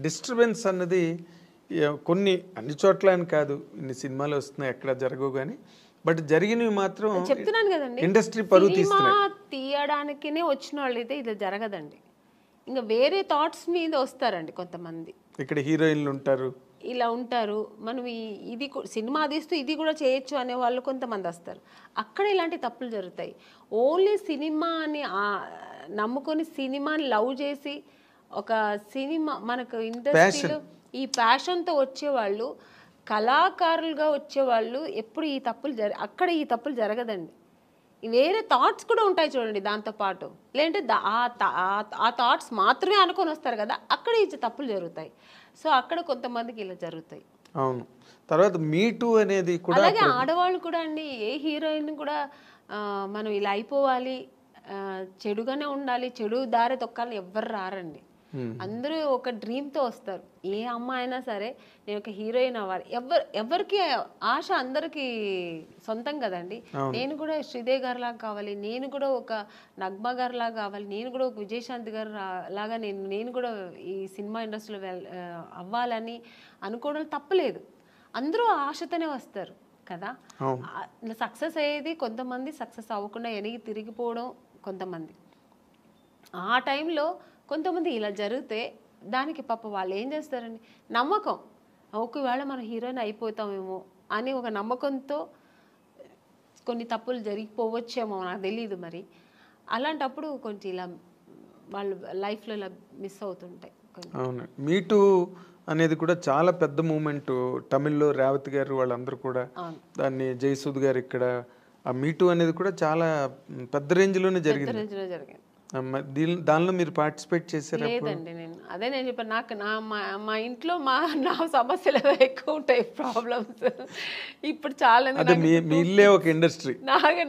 డిస్టర్బెన్స్ అన్నది కొన్ని అన్ని చోట్ల అని కాదు, ఇన్ని సినిమాలు వస్తున్నాయి ఎక్కడ జరగవు కానీ, బట్ జరిగినవి మాత్రం చెప్తున్నాను కదండి, ఇండస్ట్రీ పరువు తీయడానికినే వచ్చిన వాళ్ళు అయితే ఇది జరగదండి. ఇంకా వేరే థాట్స్ మీద వస్తారండి కొంతమంది, ఇక్కడ హీరోయిన్లు ఉంటారు, ఇలా ఉంటారు, మనం ఇది సినిమా తీస్తూ ఇది కూడా చేయొచ్చు అనే వాళ్ళు కొంతమంది వస్తారు, అక్కడ ఇలాంటి తప్పులు జరుగుతాయి. ఓన్లీ సినిమాని నమ్ముకొని సినిమాని లవ్ చేసి ఒక సినిమా మనకు ఇండస్ట్రీలో ఈ ప్యాషన్తో వచ్చేవాళ్ళు, కళాకారులుగా వచ్చేవాళ్ళు ఎప్పుడు ఈ తప్పులు అక్కడ ఈ తప్పులు జరగదండి. వేరే థాట్స్ కూడా ఉంటాయి చూడండి దాంతోపాటు, లేదంటే ఆ థాట్స్ మాత్రమే అనుకొని వస్తారు కదా, అక్కడ ఈ తప్పులు జరుగుతాయి. సో అక్కడ కొంతమందికి ఇలా జరుగుతాయి. అవును. తర్వాత మీటూ అనేది కూడా, అలాగే ఆడవాళ్ళు కూడా అండి, ఏ హీరోయిన్ కూడా మనం ఇలా అయిపోవాలి, చెడుగానే ఉండాలి, చెడు దారి తొక్కాలని ఎవ్వరు రారండి. అందరూ ఒక డ్రీమ్తో వస్తారు. ఏ అమ్మాయి అయినా సరే నేను ఒక హీరోయిన్ అవ్వాలి, ఎవరికి ఆశ అందరికీ సొంతం కదండి. నేను కూడా శ్రీదేవి గారి లాగా కావాలి, నేను కూడా ఒక నగ్మా గారి లాగా కావాలి, నేను కూడా ఒక విజయశాంతి గారు లాగా నేను కూడా ఈ సినిమా ఇండస్ట్రీలో అవ్వాలని అనుకోవడం తప్పలేదు. అందరూ ఆశతోనే వస్తారు కదా. సక్సెస్ అయ్యేది కొంతమంది, సక్సెస్ అవ్వకుండా వెనక్కి తిరిగిపోవడం కొంతమంది. ఆ టైంలో కొంతమంది ఇలా జరిగితే దానికి పాప వాళ్ళు ఏం చేస్తారండి, నమ్మకం, ఒకవేళ మనం హీరోయిన్ అయిపోతామేమో అని ఒక నమ్మకంతో కొన్ని తప్పులు జరిగిపోవచ్చేమో, నాకు తెలీదు మరి. అలాంటప్పుడు కొంచెం ఇలా వాళ్ళు లైఫ్లో ఇలా మిస్ అవుతుంటాయి. అవును, మీటూ అనేది కూడా చాలా పెద్ద మూమెంట్. తమిళ్లో రేవతి గారు వాళ్ళందరూ కూడా దాన్ని, జయసూద్ గారు ఇక్కడ, ఆ మీటూ అనేది కూడా చాలా పెద్ద రేంజ్లోనే జరిగింది. దానిలో మీరు పార్టిసిపేట్ చేశారు? లేదండి, నేను చెప్పాను, నాకు మా ఇంట్లో నా సమస్యలు ఎక్కువ ఉంటాయి, ప్రాబ్లమ్స్. ఇప్పుడు చాలా మీ ఇల్లే ఒక ఇండస్ట్రీ,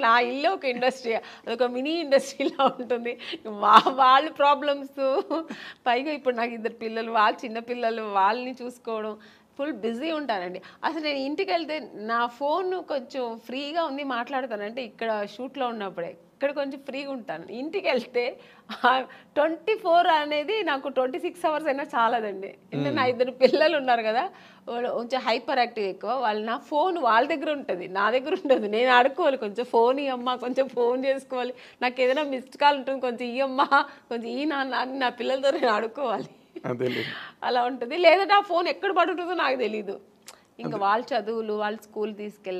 నా ఇల్లే ఒక ఇండస్ట్రీ, అదొక మినీ ఇండస్ట్రీలా ఉంటుంది. వాళ్ళ ప్రాబ్లమ్స్ పైగా ఇప్పుడు నాకు 2 పిల్లలు, వాళ్ళ చిన్న పిల్లలు, వాళ్ళని చూసుకోవడం, ఫుల్ బిజీ ఉంటానండి. అసలు నేను ఇంటికి వెళ్తే నా ఫోన్ కొంచెం ఫ్రీగా ఉంది మాట్లాడతానంటే ఇక్కడ షూట్లో ఉన్నప్పుడే, ఇక్కడ కొంచెం ఫ్రీగా ఉంటాను. ఇంటికి వెళ్తే 24 అనేది నాకు 26 అవర్స్ అయినా చాలదండి. ఎందుకంటే నా 2 పిల్లలు ఉన్నారు కదా, కొంచెం హైపర్ యాక్టివ్ ఎక్కువ. వాళ్ళు నా ఫోన్ వాళ్ళ దగ్గర ఉంటుంది, నా దగ్గర ఉండదు. నేను ఆడుకోవాలి, కొంచెం ఫోన్ ఇవ్వమ్మా, కొంచెం ఫోన్ చేసుకోవాలి, నాకు ఏదైనా మిస్డ్ కాల్ ఉంటుంది, కొంచెం ఇవ్వమ్మా, కొంచెం ఈ నాన్న అని నా పిల్లలతో నేను ఆడుకోవాలి. అలా ఉంటుంది. లేదంటే ఆ ఫోన్ ఎక్కడ పడుతుందో నాకు తెలీదు. ఇంకా వాళ్ళ చదువులు, వాళ్ళ స్కూల్ తీసుకెళ్ళడం.